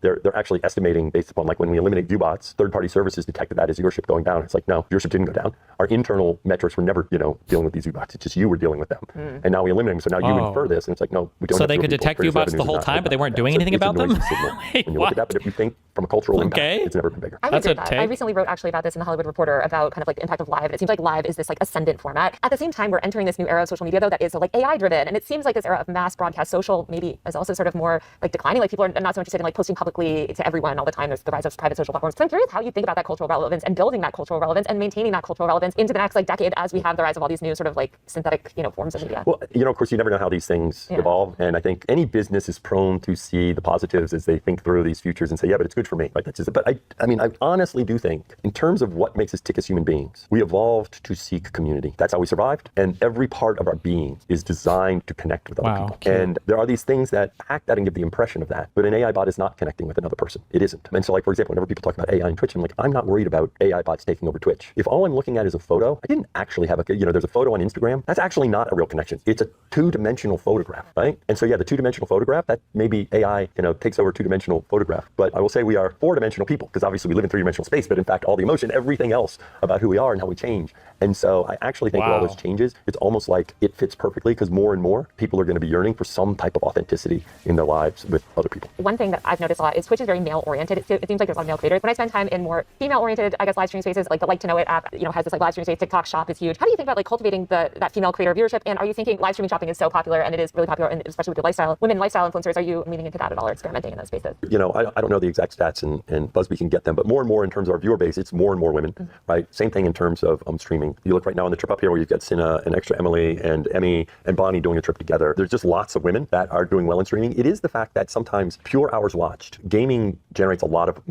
they're actually estimating based upon, when we eliminate viewbots, third-party services detected that as viewership going down. It's like, no, viewership didn't go down. Our internal metrics were never, dealing with these viewbots. It's just you were dealing with them. And now we eliminate them. So now you infer this, and it's like, no, we don't. So they could detect viewbots the whole time, but they weren't doing anything about them? When you look at that, but if you think from a cultural impact, it's never been bigger. I agree with that. I recently wrote actually about this in the Hollywood Reporter about kind of the impact of live. It seems like live is this ascendant format. At the same time, we're entering this new era of social media, though, that is AI driven, and it seems like this era of mass broadcast social maybe is also sort of more declining. People are not so interested in posting publicly to everyone all the time. There's the rise of private social platforms. So I'm curious how you think about that cultural relevance and building that cultural relevance and maintaining that cultural relevance into the next decade as we have the rise of all these new sort of synthetic forms of media. Well, of course, you never know how these things evolve, and I think any business is prone to see the positives as they think through these futures and say, yeah, but it's good for me. Right? That's just. But I honestly do think, in terms of what makes us tick as human beings, we evolved to seek community. That's how we survived, and every part of our being is designed to connect with other people. And there are these things that act that and give the impression of that, but an AI bot is not connecting with another person. It isn't. And so, for example, whenever people talk about AI and Twitch, I'm like, I'm not worried about AI bots taking over Twitch. If all I'm looking at is a photo, I didn't actually have there's a photo on Instagram. That's actually not a real connection. It's a two-dimensional photograph, right? And so, the two-dimensional photograph, that maybe AI, takes over two-dimensional photograph. But I will say we are four-dimensional people, because obviously we live in three-dimensional space, but in fact, all the emotion, everything else about who we are and how we change. And so I actually think with all those changes, it's almost like it fits perfectly, because more and more people are going to be yearning for some type of authenticity in their lives with other people. One thing that I've noticed a lot is Twitch is very male-oriented. It seems like there's a lot of male creators. When I spend time in more female-oriented, live stream spaces, the Like to Know It app, has this live stream space. TikTok Shop is huge. How do you think about cultivating that female creator viewership? And are you thinking live streaming shopping is so popular, and it is really popular, and especially with the women lifestyle influencers? Are you leaning into that at all, or experimenting in those spaces? I don't know the exact stats, and BuzzBee can get them, but more and more in terms of our viewer base, it's more and more women, right? Same thing in terms of streaming. You look right now on the trip up here where you've got Cinna and Extra Emily and Emmy and Bonnie doing a trip together. There's just lots of women that are doing well in streaming. It is the fact that sometimes pure hours watched, gaming generates a lot of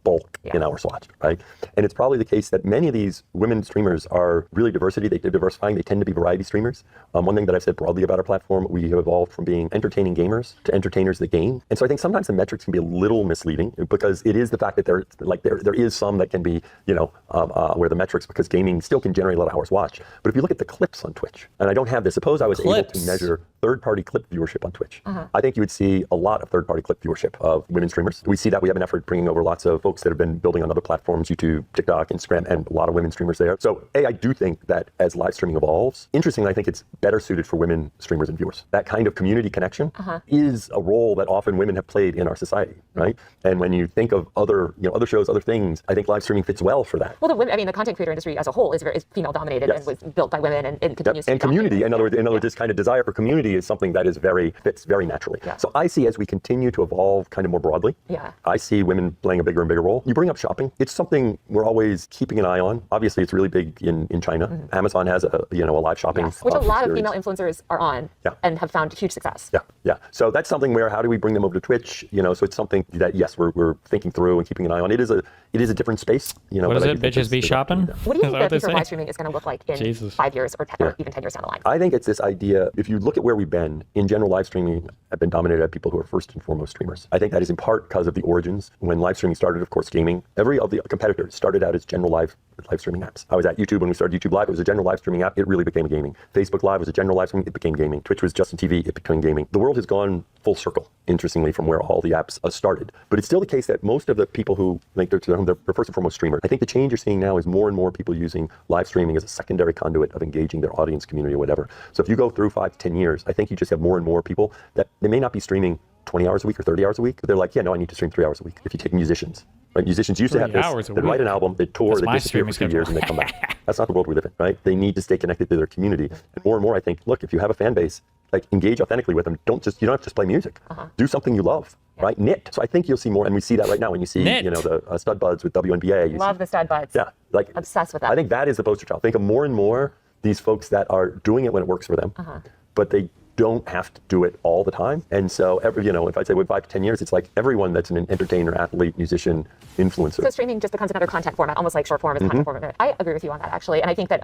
bulk in hours watched, right? And it's probably the case that many of these women streamers are really diversifying. They tend to be variety streamers. One thing that I've said broadly about our platform, we have evolved from being entertaining gamers to entertainers that game. And so I think sometimes the metrics can be a little misleading, because it is the fact that there is some that can be, where the metrics, because gaming still can generate a lot of hours watched. But if you look at the clips on Twitch, and I don't have this, suppose I was able to measure third-party clip viewership on Twitch. I think you would see a lot of third-party clip viewership of women streamers. We see that. We have an effort bringing over lots of folks that have been building on other platforms, YouTube, TikTok, Instagram, and a lot of women streamers there. So I do think that as live streaming evolves, interestingly, I think it's better suited for women streamers and viewers. That kind of community connection is a role that often women have played in our society, right? And when you think of other shows, other things, I think live streaming fits well for that. Well, the content creator industry as a whole is female dominated and was built by women and continues to be community. In other words, this kind of desire for community is something that fits very naturally. So I see, as we continue to evolve kind of more broadly, I see women playing a bigger and bigger role. You bring up shopping. It's something we're always keeping an eye on. Obviously, it's really big in China. Amazon has a live shopping which a lot of female influencers are on and have found huge success. So that's something where, how do we bring them over to Twitch? So it's something that, yes, we're thinking through and keeping an eye on. It is a different space. What is it? Bitches be shopping? What do you think the future of live streaming is going to look like in 5 years or even 10 years down the line? I think it's this idea, if you look at where we've been, in general, live streaming have been dominated by people who are first and foremost streamers. I think that is in part because of the origins. When live streaming started, of course, gaming, every of the competitors started out as general live streaming apps. I was at YouTube when we started YouTube Live. It was a general live streaming app. It really became gaming. Facebook Live was a general live streaming. It became gaming. Twitch was Justin TV. It became gaming. The world has gone full circle, interestingly, from where all the apps started. But it's still the case that most of the people who think they're first and foremost streamers. I think the change you're seeing now is more and more people using live streaming as a secondary conduit of engaging their audience, community, or whatever. So if you go through 5 to 10 years, I think you just have more and more people that they may not be streaming 20 hours a week or 30 hours a week. They're like, yeah, no, I need to stream 3 hours a week. If you take musicians, Right? Musicians used to have 3 this. hours a They'd write week. an album, they'd tour, That's they'd my disappear for streaming 2 years, and they'd come back. That's not the world we live in, right? They need to stay connected to their community. And more, I think, look, if you have a fan base, like engage authentically with them. You don't have to just play music. Do something you love, right? Knit. So I think you'll see more, and we see that right now when you see, Knit. the stud buds with WNBA. Love the stud buds. Yeah, like Obsessed with that. I think that is the poster child. Think of more and more these folks that are doing it when it works for them, but they don't have to do it all the time. And so if I'd say with 5 to 10 years, it's like everyone that's an entertainer, athlete, musician, influencer. So streaming just becomes another content format, almost like short form is a content format. I agree with you on that, actually. And I think that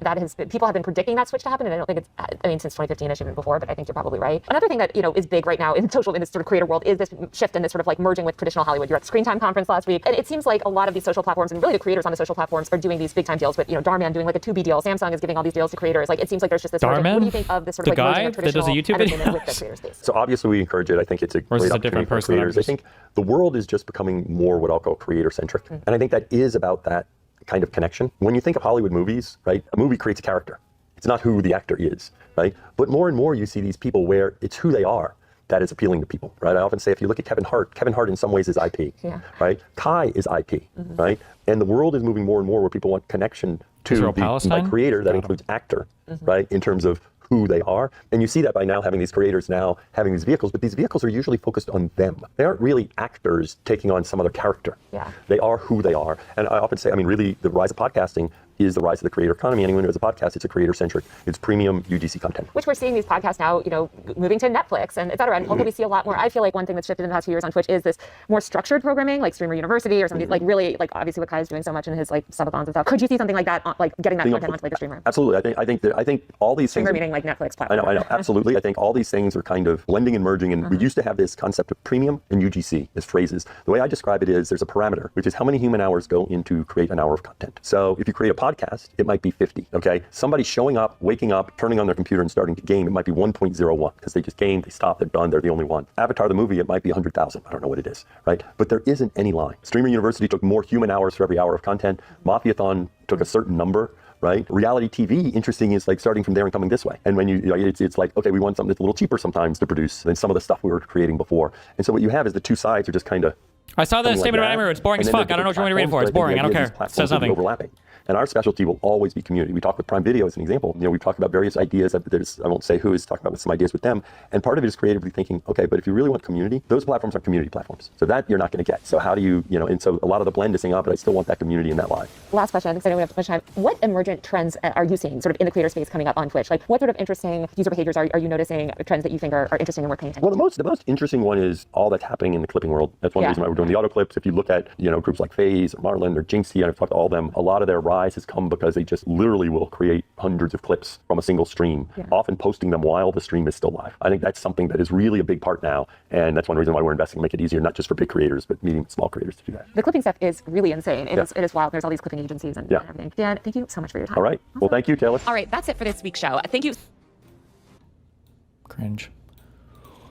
people have been predicting that switch to happen. And I don't think since 2015-ish, even before, but I think you're probably right. Another thing that, is big right now in this sort of creator world is this shift and this sort of like merging with traditional Hollywood. You're at the Screen Time conference last week. And it seems like a lot of these social platforms and really the creators on the social platforms are doing these big time deals with, Darman doing like a Tubi deal. Samsung is giving all these deals to creators. Like it seems like there's just this Darman? What do you think of this sort of The like merging guy of that does a traditional YouTube video? entertainment with the creator space? So obviously we encourage it. I think it's a Or is great this a opportunity different for person that creators. I just- think the world is just becoming more what I'll call creator centric. And I think that is about that kind of connection. When you think of Hollywood movies, right, a movie creates a character. It's not who the actor is, right? But more and more you see these people where it's who they are that is appealing to people, right? I often say if you look at Kevin Hart in some ways is IP, right? Kai is IP, right? And the world is moving more and more where people want connection to Israel, the Palestine? creator that includes actor, right? In terms of who they are. And you see that by now having these creators now having these vehicles, but these vehicles are usually focused on them. They aren't really actors taking on some other character. Yeah. They are who they are. And I often say, really the rise of podcasting is the rise of the creator economy. Anyone who has a podcast, it's a creator-centric. It's premium UGC content. Which we're seeing these podcasts now, moving to Netflix and et cetera. And hopefully we see a lot more. I feel like one thing that's shifted in the past few years on Twitch is this more structured programming, like Streamer University or something, like really, like obviously what Kai is doing so much in his like subathons and stuff. Could you see something like that, like getting that content onto like a streamer? Absolutely. I think all these Streamer things. meaning like Netflix platform. I know, absolutely. I think all these things are kind of blending and merging. And we used to have this concept of premium and UGC as phrases. The way I describe it is there's a parameter, which is how many human hours go into create an hour of content. So if you create a podcast, it might be 50, okay? Somebody showing up, waking up, turning on their computer and starting to game, it might be 1.01 because they just game, they stop, they're done, they're the only one. Avatar the movie, it might be 100,000. I don't know what it is, right? But there isn't any line. Streamer University took more human hours for every hour of content. Mafiathon took a certain number. Right? Reality TV, interesting, is like starting from there and coming this way. And when it's like, okay, we want something that's a little cheaper sometimes to produce than some of the stuff we were creating before. And so what you have is the two sides are just kind of. I saw the statement about Emery. It's boring as fuck. I don't know what you want me to read it for. It's boring. I don't care. It says nothing. Overlapping. And our specialty will always be community. We talk with Prime Video as an example. We've talked about various ideas. I won't say who is talking about some ideas with them. And part of it is creatively thinking, okay, but if you really want community, those platforms are community platforms. So that you're not going to get. So how do you, and so a lot of the blend is saying, but I still want that community in that live. Last question, because I don't have much time. What emergent trends are you seeing sort of in the creator space coming up on Twitch? Like what sort of interesting user behaviors are you noticing, trends that you think are interesting and worth paying attention to? Well, the most interesting one is all that's happening in the clipping world. That's one reason why we're doing the auto clips. If you look at, groups like FaZe or Marlin or Jinxie, and I've talked to all of them, a lot of their rise has come because they just literally will create hundreds of clips from a single stream, often posting them while the stream is still live. I think that's something that is really a big part now, and that's one reason why we're investing to make it easier, not just for big creators, but medium and small creators to do that. The clipping stuff is really insane. It is wild. There's all these clipping agencies and everything. Dan, thank you so much for your time. All right. Well, thank you, Taylor. All right, that's it for this week's show. Thank you. Cringe.